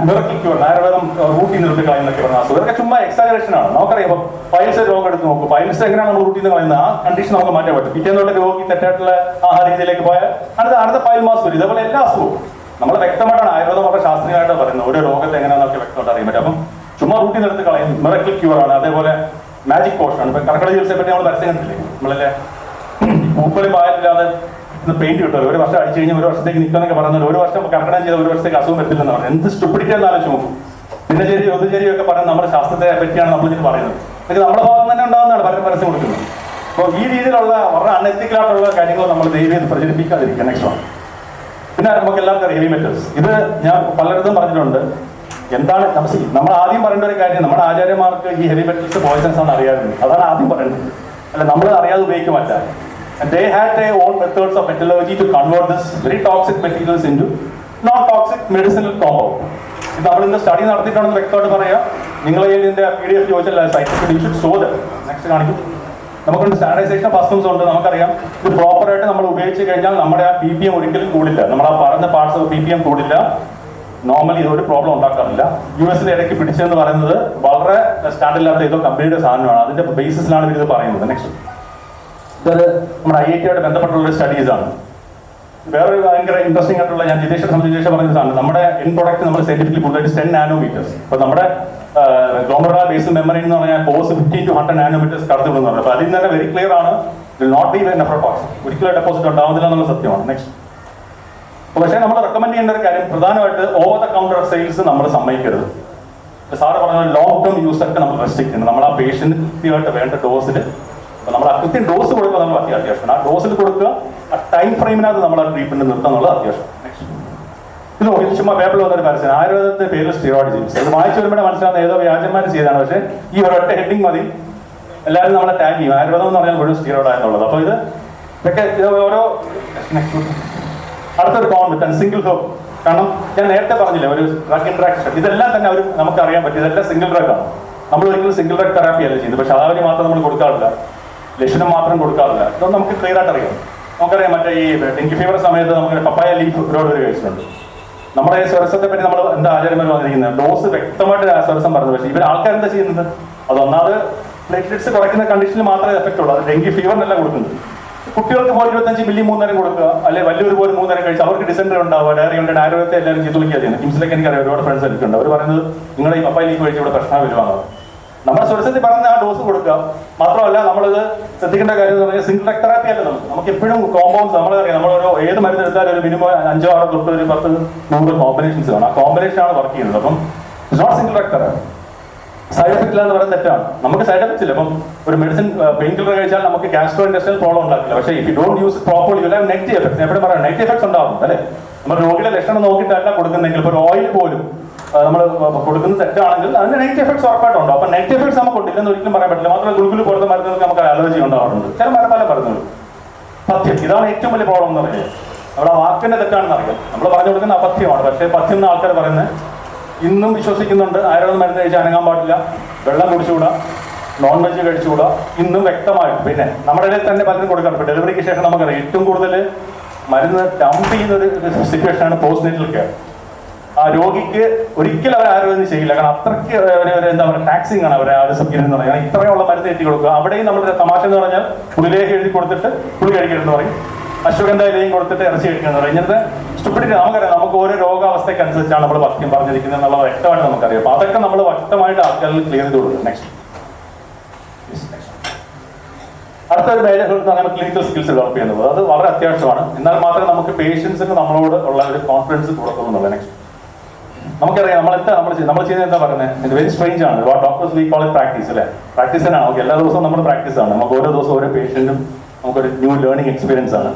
മിറക്കിൾ ക്യൂർ, ആയുർവേദം റൂട്ടീൻ നിർത്തി കളയുന്നൊക്കെ പറഞ്ഞ അസുഖം. ഇതൊക്കെ ചുമ്മാ എക്സാജറേഷൻ ആണ്. നമുക്കറിയാം ഇപ്പോൾ പൈൽസ് രോഗം എടുത്ത് നോക്കും. പൈൽസ് എങ്ങനെയാണ് നമ്മൾ റൂട്ടീൻ കളയുന്നത്, ആ കണ്ടീഷൻ നമുക്ക് മാറ്റാൻ പറ്റും. പിറ്റേന്നുള്ള രോഗി തെറ്റായിട്ടുള്ള ആഹാര രീതിയിലേക്ക് പോയാൽ അടുത്ത പൈൽ മാസ് വരും. ഇതേപോലെ എല്ലാ അസുഖവും നമ്മൾ വ്യക്തമായിട്ടാണ് ആയുർവേദം വളരെ ശാസ്ത്രീയമായിട്ട് പറയുന്നത്. ഓരോ രോഗത്തെ എങ്ങനെയാണെന്നൊക്കെ വ്യക്തമായിട്ട് അറിയാൻ പറ്റും. അപ്പം ചുമ്മാ റൂട്ടീൻ എടുത്ത് കളയും. മിറക്കിൾ ക്യൂർ ആണ്. അതേപോലെ മാജിക് പോഷൻ ആണ്. ഇപ്പം കർക്കിടക ചികിത്സയെ പറ്റി നമ്മൾ പരസ്യം കണ്ടില്ലേ, നമ്മളല്ലേ പൂക്കളി പായലില്ലാതെ പെയിന്റ് കിട്ടുമല്ലോ. ഒരു വർഷം അടിച്ചു കഴിഞ്ഞാൽ 1 വർഷത്തേക്ക് നിൽക്കുന്നൊക്കെ പറയുന്നത്. 1 വർഷം കർക്കിടകം ചെയ്ത 1 വർഷത്തേക്ക് അസുഖം വരത്തില്ലെന്ന് പറഞ്ഞു. എന്ത് സ്റ്റുപ്പിഡിറ്റി എന്ന് ആലോചിച്ച് നോക്കും. പിന്നെ ഒതുചേരിയൊക്കെ പറയുന്നത് നമ്മുടെ ശാസ്ത്രത്തെ പറ്റിയാണ് നമ്മളിത് പറയുന്നത്. ഇതൊക്കെ നമ്മുടെ ഭാഗത്ത് തന്നെ ഉണ്ടാകുന്നതാണ് പലരും പരസ്യം കൊടുക്കുന്നത്. അപ്പോൾ ഈ രീതിയിലുള്ള വളരെ അൺഎത്തിക്കലായിട്ടുള്ള കാര്യങ്ങൾ നമ്മൾ ദൈവം പ്രചരിപ്പിക്കാതിരിക്കുക. നെക്സ്റ്റ് ആണ്. പിന്നെ നമുക്ക് എല്ലാവർക്കും അറിയാം ഹെവി മെറ്റൽസ്. ഇത് ഞാൻ പലയിടത്തും പറഞ്ഞിട്ടുണ്ട്. എന്താണ് നമ്മൾ ആദ്യം പറയേണ്ട ഒരു കാര്യം, നമ്മുടെ ആചാര്യന്മാർക്ക് ഈ ഹെവി മെറ്റൽസ് പോയിസൺസ് ആണ് അറിയാറുണ്ട്. അതാണ് ആദ്യം പറയുന്നത്. അല്ല നമ്മൾ അറിയാതെ ഉപയോഗിക്കാൻ പറ്റാ. And they had their own methods of metallurgy to convert this very toxic materials into non-toxic medicinal compound. ഇത് നമ്മൾ ഇന്ന് സ്റ്റഡി നടത്തിയിട്ടുണ്ടെന്ന് വ്യക്തമായിട്ട് പറയാം. നിങ്ങൾ ഇതിന്റെ PDF ചോദിച്ചാൽ സൈറ്റിൽ you should show that. Next കാണിക്കും. നമുക്കുണ്ട് സ്റ്റാൻഡർഡൈസേഷൻ ഓഫ് കസ്റ്റംസ് ഉണ്ട്. നമുക്കറിയാം ഇത് പ്രോപ്പറായിട്ട് നമ്മൾ ഉപയോഗിച്ച് കഴിഞ്ഞാൽ നമ്മുടെ ആ PPM ഒരിക്കലും കൂടില്ല. നമ്മൾ ആ പറഞ്ഞ പാർട്സ് PPM കൂടില്ല. നോർമലി ഇതൊരു പ്രോബ്ലം ഉണ്ടാക്കാറില്ല. US ഇടയ്ക്ക് പിടിച്ചതെന്ന് പറയുന്നത് വളരെ സ്റ്റാൻഡേർഡ് ഇല്ലാത്ത ഏതോ കമ്പനിയുടെ സാധനമാണ്. അതിന്റെ ബേസിസിലാണ് ഇവർ ഇത് പറയുന്നത്. നെക്സ്റ്റ് ഇത് നമ്മുടെ IIT-യോട് ബന്ധപ്പെട്ടുള്ള സ്റ്റഡീസ് ആണ്. വേറൊരു ഭയങ്കര ഇൻട്രസ്റ്റിംഗ് ആയിട്ടുള്ള, ഞാൻ ജിതേഷിനെ സംബന്ധിച്ച് പറഞ്ഞ സാധനം, നമ്മുടെ എൻ പ്രോഡക്റ്റ് നമ്മൾ സയന്റിഫിക്കലി കൂടുതലായിട്ട് 10 നാനോമീറ്റേഴ്സ്. അപ്പോൾ നമ്മുടെ ഗ്ലോമറുലാർ ബേസിൽ മെമ്മറി എന്ന് പറഞ്ഞാൽ കോഴ്സ് 50 to 100 നാനോമീറ്റേഴ്സ് കടത്തിവിടുന്നുണ്ട്. അപ്പോൾ അതിൽ നിന്ന് തന്നെ വെരി ക്ലിയർ ആണ്, വിൽ നോട്ട് ബി നെഫ്രോടോക്സിക്. ഒരിക്കലും ഡെപ്പോസിറ്റ് ഉണ്ടാവുന്നില്ല എന്നുള്ള സത്യമാണ്. നെക്സ്റ്റ് പക്ഷേ നമ്മൾ റെക്കമെൻഡ് ചെയ്യേണ്ട ഒരു കാര്യം, പ്രധാനമായിട്ട് ഓവർ ദ കൗണ്ടർ സെയിൽസ് നമ്മൾ സമ്മതിക്കരുത്. സാറ് പറഞ്ഞ ലോങ് ടേം യൂസൊക്കെ നമ്മൾ റെസ്ട്രിക്ട് ചെയ്യണം. നമ്മൾ ആ പേഷ്യന്റ് കൃത്യമായിട്ട് വേണ്ട ഡോസിൽ, അപ്പോൾ നമ്മൾ കൃത്യം ഡോസ് കൊടുക്കുക നമ്മൾ അത്യാവശ്യമാണ്. ആ ഡോസിൽ കൊടുക്കുക, ആ ടൈം ഫ്രെയിമിനകത്ത് നമ്മൾ ആ ട്രീറ്റ്മെന്റ് നിർത്തുക എന്നുള്ളത് അത്യാവശ്യം. ഇത് നോക്കി ചുമ്മാ പേപ്പറിൽ വന്നൊരു പരസ്യം, ആയുർവേദത്തിന്റെ പേര് സ്റ്റിറോയിഡ് ജിംസ്. അത് വായിച്ചു വരുമ്പോഴേ മനസ്സിലാകുന്ന ഏതോ വ്യാജന്മാർ ചെയ്താണ്. പക്ഷേ ഈ ഒരൊറ്റ ഹെഡിങ് മതി, എല്ലാവരും നമ്മളെ ടാഗ് ചെയ്യും ആയുർവേദം എന്ന് പറഞ്ഞാൽ മുഴുവൻ സ്റ്റിറോയിഡ് ആയെന്നുള്ളത്. അപ്പോൾ ഇതൊക്കെ ഓരോ അടുത്തൊരു കോൺ സിംഗിൾ ഹോപ്പ്. കാരണം ഞാൻ നേരത്തെ പറഞ്ഞില്ല, ഒരു ഡ്രഗ് ഇന്ററാക്ഷൻ, ഇതെല്ലാം തന്നെ അവർ നമുക്കറിയാൻ പറ്റും. ഇതെല്ലാം സിംഗിൾ ഡ്രഗ് ആണ്. നമ്മൾ ഒരിക്കലും സിംഗിൾ ഡ്രഗ് തെറാപ്പി അല്ല ചെയ്യുന്നത്. പക്ഷെ അതാവരി മാത്രം നമ്മൾ കൊടുക്കാറില്ല, ലക്ഷണം മാത്രം കൊടുക്കാറില്ല. ഇതൊന്നും നമുക്ക് ക്ലിയർ ആയിട്ട് അറിയാം. നമുക്കറിയാം, മറ്റേ ഈ ഡെങ്കി ഫീവർ സമയത്ത് നമുക്ക് പപ്പായ ലീഫ് ഒരു കഴിച്ചിട്ടുണ്ട്. നമ്മുടെ സ്വരസത്തെ പറ്റി നമ്മൾ എന്താ ആചാര്യന്മാർ വന്നിരിക്കുന്നത്, ഡോസ് വ്യക്തമായിട്ട് സ്വരസം പറഞ്ഞു. പക്ഷേ ഇവർ ആൾക്കാരെന്താ ചെയ്യുന്നത്, അതൊന്നാമത് പ്ലേറ്റ്ലെറ്റ്സ് കുറയ്ക്കുന്ന കണ്ടീഷനിൽ മാത്രമേ എഫക്റ്റ് ഉള്ളൂ. അത് ഡെങ്കി ഫീവറിനല്ല കൊടുക്കുന്നത്. കുട്ടികൾക്ക് പോലെ 25 മില്ലി 3 നേരം കൊടുക്കുക, അല്ലെങ്കിൽ വലിയൊരു പോലെ 3 നേരം കഴിച്ച് അവർക്ക് ഡിസെൻട്രി ഉണ്ടാവുക, ഡയറി ഉണ്ട്. ആയുർവേദത്തെ എല്ലാവരും ചെയ്ത് വിളിക്കുക ചെയ്യുന്നത്. കിംസിലേക്ക് എനിക്കറിയാം ഒരുപാട് ഫ്രണ്ട്സ് എനിക്കുണ്ട്. അവർ പറയുന്നത് നിങ്ങൾ ഈ പപ്പായ ലീഫ് കഴിച്ച് ഇവിടെ പ്രശ്നം വരുവാണ്. നമ്മുടെ സ്വരസത്തിൽ പറഞ്ഞ ആ ഡോസ് കൊടുക്കുക. മാത്രമല്ല നമ്മളിത് ശ്രദ്ധിക്കേണ്ട കാര്യം എന്ന് പറഞ്ഞാൽ സിംഗിൾ ഡ്രഗ് തെറാപ്പി അല്ല. നമുക്ക് എപ്പോഴും കോമ്പൗണ്ട്സ് നമ്മളറിയാം. നമ്മളൊരു ഏത് മരുന്ന് എടുത്താലും ഒരു മിനിമം 5 6 തൊട്ട് ഒരു 10 100 കോമ്പിനേഷൻസ് വേണം. ആ കോമ്പിനേഷൻ ആണ് വർക്ക് ചെയ്യുന്നത്. അപ്പം it's not single drug therapy. Side effect ഇല്ല എന്ന് പറയുന്നത് തെറ്റാണ്. നമുക്ക് സൈഡ് എഫക്ട്സ് ഇല്ല. ഇപ്പം ഒരു മെഡിസിൻ പെയിൻ കില്ലർ കഴിച്ചാൽ നമുക്ക് ഗ്യാസ്ട്രോ ഇൻഡസ്ട്രിയൽ പ്രോബ്ലം ഉണ്ടാക്കില്ല. പക്ഷേ if you don't use properly you have negative effects. എപ്പോഴും പറയാം നെഗറ്റീവ് എഫക്ട്സ് ഉണ്ടാവും അല്ലേ. നമ്മൾ രോഗിയുടെ ലക്ഷണം നോക്കിയിട്ടല്ല കൊടുക്കുന്നെങ്കിൽ, ഇപ്പോൾ ഒരു ഓയിൽ പോലും നമ്മൾ കൊടുക്കുന്നത് തെറ്റാണെങ്കിൽ അതിന് നെഗറ്റീവ് എഫക്ട്സ് ഉറപ്പായിട്ടുണ്ടോ. അപ്പം നെഗറ്റീവ് എഫക്ട്സ് നമുക്ക് ഉണ്ടില്ലെന്ന് ഒരിക്കലും പറയാൻ പറ്റില്ല. മാത്രമല്ല ഗുൾഗുലു പോലത്തെ മരുന്നുകൾക്ക് നമുക്ക് അലർജി ഉണ്ടാവാറുണ്ട്. ചില പല മരുന്നുകൾ. പഥ്യം, ഇതാണ് ഏറ്റവും വലിയ പ്രോബ്ലം എന്ന് പറയുന്നത്. നമ്മുടെ വാക്കിന്റെ തെറ്റാണെന്ന് അറിയാം. നമ്മൾ പറഞ്ഞു കൊടുക്കുന്ന അപഥ്യമാണ്. പക്ഷേ പഥ്യം എന്ന ആൾക്കാർ പറയുന്നത് ഇന്നും വിശ്വസിക്കുന്നുണ്ട്. ആയുർവേദ മരുന്ന് കഴിച്ച് അനങ്ങാൻ പാടില്ല, വെള്ളം കുടിച്ചുകൂടാ, നോൺ വെജ് കഴിച്ചുകൂടാ, ഇന്നും വ്യക്തമായിട്ട്. പിന്നെ നമ്മുടെ ഇടയിൽ തന്നെ പലരും കൊടുക്കണം. ഇപ്പോൾ ഡെലിവറിക്ക് ശേഷം നമുക്കറിയാം ഏറ്റവും കൂടുതൽ മരുന്ന് ഡംപ് ചെയ്യുന്ന ഒരു സിറ്റുവേഷനാണ് പോസ്റ്റ് നേറ്റൽ കെയർ. ആ രോഗിക്ക് ഒരിക്കലും അവർ ആയുർവേദം ചെയ്യില്ല. കാരണം അത്രയ്ക്ക് എന്താ പറയുക ടാക്സിങ് ആണ് അവരെ ആരോഗ്യം എന്ന് പറയുന്നത്. ഇത്രയുള്ള മരുന്ന് എത്തി കൊടുക്കുക. അവിടെയും നമ്മുടെ തമാശ എന്ന് പറഞ്ഞാൽ പുളിലേക്ക് എഴുതി കൊടുത്തിട്ട് പുളി കഴിക്കരുതെന്ന് പറയും, അശ്വഗന്ധ ഇലയും കൊടുത്തിട്ട് ഇറച്ചി കഴിക്കണമെന്ന് പറയും. ഇങ്ങനത്തെ സ്റ്റുപ്പിഡിറ്റി നമുക്കറിയാം. നമുക്ക് ഓരോ രോഗാവസ്ഥയ്ക്ക് അനുസരിച്ചാണ് നമ്മൾ പഥ്യം പറഞ്ഞിരിക്കുന്നത് എന്നുള്ളത് വ്യക്തമായിട്ട് നമുക്കറിയാം. അപ്പൊ അതൊക്കെ നമ്മൾ വ്യക്തമായിട്ട് ആൾക്കാരിൽ ക്ലിയർ ചെയ്ത് കൊടുക്കും. നെക്സ്റ്റ് അടുത്തൊരു മേജർ ഹെൽത്ത് എന്ന് പറയുമ്പോൾ ക്ലിനിക്കൽ സ്കിൽസ് ഡെവലപ്പ് ചെയ്യുന്നത്. അത് വളരെ അത്യാവശ്യമാണ്. എന്നാൽ മാത്രമേ നമുക്ക് പേഷ്യൻസിന് നമ്മളോട് ഉള്ള ഒരു കോൺഫിഡൻസ് കൊടുക്കുള്ളൂ എന്നുള്ളത്. നെക്സ്റ്റ് നമുക്കറിയാം നമ്മൾ ചെയ്യുന്നത് എന്താ പറയുന്നത്, ഇത് വെരി സ്ട്രേഞ്ച് ആണ്. Doctors we call it practice അല്ലേ. പ്രാക്ടീസ് തന്നെയാണ്. നമുക്ക് എല്ലാ ദിവസവും നമ്മൾ പ്രാക്ടീസ് ആണ്. നമുക്ക് ഓരോ ദിവസം ഓരോ പേഷ്യന്റും നമുക്കൊരു ന്യൂ ലേണിംഗ് എക്സ്പീരിയൻസ് ആണ്.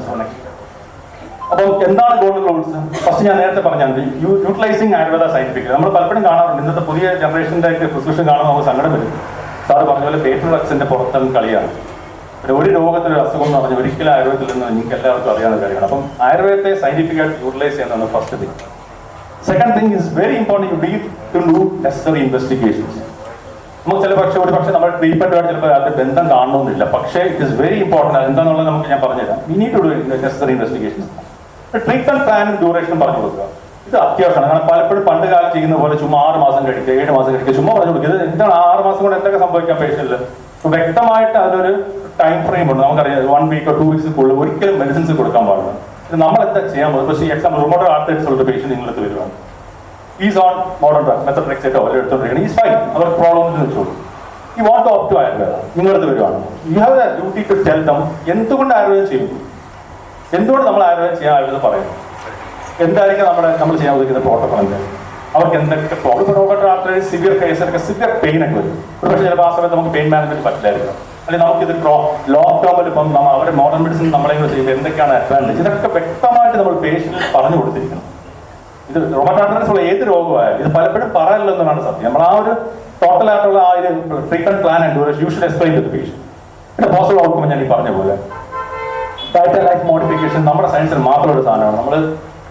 അപ്പം എന്താണ് ഗോൾഡൻ റൂൾസ്? ഫസ്റ്റ് ഞാൻ നേരത്തെ പറഞ്ഞാൽ യൂട്ടിലൈസിങ് ആയുർവേദ സയന്റിഫിക്. നമ്മൾ പലപ്പോഴും കാണാറുണ്ട്, ഇന്നത്തെ പുതിയ ജനറേഷൻ്റെ പ്രിസ്ക്രിപ്ഷൻ കാണുമ്പോൾ നമുക്ക് സങ്കടം വരും. സാറ് പറഞ്ഞ പോലെ പേറ്റൽ ഡ്രഗ്സിന്റെ പുറത്തും കളിയാണ്. പിന്നെ ഒരു രോഗത്തിനൊരു അസുഖം എന്ന് പറഞ്ഞാൽ ഒരിക്കലും ആയുർവേദത്തിൽ നിന്ന് നിങ്ങൾക്ക് എല്ലാവർക്കും അറിയാവുന്ന കാര്യമാണ്. അപ്പം ആയുർവേദത്തെ സയന്റിഫിക് ആയിട്ട് യൂട്ടിലൈസ് ചെയ്യുന്നതാണ് first thing. Second thing is very important, you need to do necessary investigations. നമുക്ക് ഒരു പക്ഷേ നമ്മുടെ ട്രീറ്റ്മെന്റുമായിട്ട് ചിലപ്പോൾ അതിന്റെ ബന്ധം കാണണമെന്നില്ല. പക്ഷേ ഇറ്റ് ഇസ് വെരി ഇമ്പോർട്ടൻറ്റ്. എന്താണെന്നുള്ളത് നമുക്ക് ഞാൻ പറഞ്ഞുതരാം. We need to do necessary investigations. Treatment പ്ലാനും ഡ്യൂറേഷനും പറഞ്ഞു കൊടുക്കുക. ഇത് അത്യാവശ്യമാണ്. കാരണം പലപ്പോഴും പണ്ട് കാലം ചെയ്യുന്ന പോലെ ചുമ്മാ 6 മാസം കഴിക്കുക, 7 മാസം കഴിക്കുക, ചുമ്മാ പറഞ്ഞു കൊടുക്കുക. ഇത് എന്താണ് 6 മാസം കൊണ്ട് എന്തൊക്കെ സംഭവിക്കാം പേഷ്യന്റിൽ? വ്യക്തമായിട്ട് അതിനൊരു ടൈം ഫ്രെയിം ഉണ്ട്. നമുക്കറിയാം 1 വീക്കോ 2 വീക്സിൽ ഒരിക്കലും മെഡിസിൻസ് കൊടുക്കാൻ പാടില്ല. ഇത് നമ്മൾ എന്താ ചെയ്യാൻ പോകുന്നത്? പക്ഷേ എക്സാമ്പിൾ റിമോട്ടർ ആർത്തൈറ്റിസ് ഉള്ള പേഷ്യന്റ് നിങ്ങളെടുത്ത് വരുവാണ്, ഈസ് ഓൺ മോഡേൺ ഡ്രഗ് മെത്തട്രെക്സേറ്റോ അവർ എടുത്തോണ്ടിരിക്കണം, ഈസ് ഫൈൻ, അവർ പ്രോബ്ലം വെച്ചോളൂ. He want opt to Ayurveda നിങ്ങളടുത്ത് വരുവാണ്. You have the duty to tell them എന്തുകൊണ്ട് ആയുർവേദം ചെയ്യുന്നു, എന്തുകൊണ്ട് നമ്മൾ ആയുർവേദം ചെയ്യാൻ ആയുർവേദം പറയുന്നു, എന്തായിരിക്കും നമ്മൾ ചെയ്യാൻ ഉദ്ദേശിക്കുന്ന പ്രോട്ടോകോൾ എന്തായാലും, അവർക്ക് എന്തൊക്കെ പ്രോബ്ലം. റോബോട്ട് ആർത്തൈറ്റിസ് സിവിയർ കേസിലൊക്കെ സിവിയർ പെയിൻ ഒക്കെ വരും. പക്ഷേ ചിലപ്പോൾ ആ സമയത്ത് നമുക്ക് പെയിൻ മാനേജ്മെന്റ് പറ്റില്ലായിരിക്കും. അല്ലെങ്കിൽ നമുക്കിത് ലോങ് ടേമിൽ ഇപ്പം അവരുടെ മോഡേൺ മെഡിസിൻ നമ്മളെ ചെയ്യുമ്പോൾ എന്തൊക്കെയാണ് അഡ്വാൻറ്റേജ്, ഇതൊക്കെ വ്യക്തമായിട്ട് നമ്മൾ പേഷ്യന്റിന് പറഞ്ഞു കൊടുത്തിരിക്കണം. ഇത് റോബോട്ട് ആർത്തൈറ്റിസ് ഉള്ള ഏത് രോഗമായാലും ഇത് പലപ്പോഴും പറയല്ലോ എന്നാണ് സത്യം. നമ്മൾ ആ ഒരു ടോട്ടലായിട്ടുള്ള ആ ഒരു treatment plan and you should explain to the patient. പിന്നെ പോസിബിൾ ഔട്ട്കം ഞാൻ ഈ പറഞ്ഞ പോലെ ഡയറ്റ് ലൈഫ് മോഡിഫിക്കേഷൻ നമ്മുടെ സയൻസിൽ മാത്രമുള്ള സാധനമാണ്. നമ്മൾ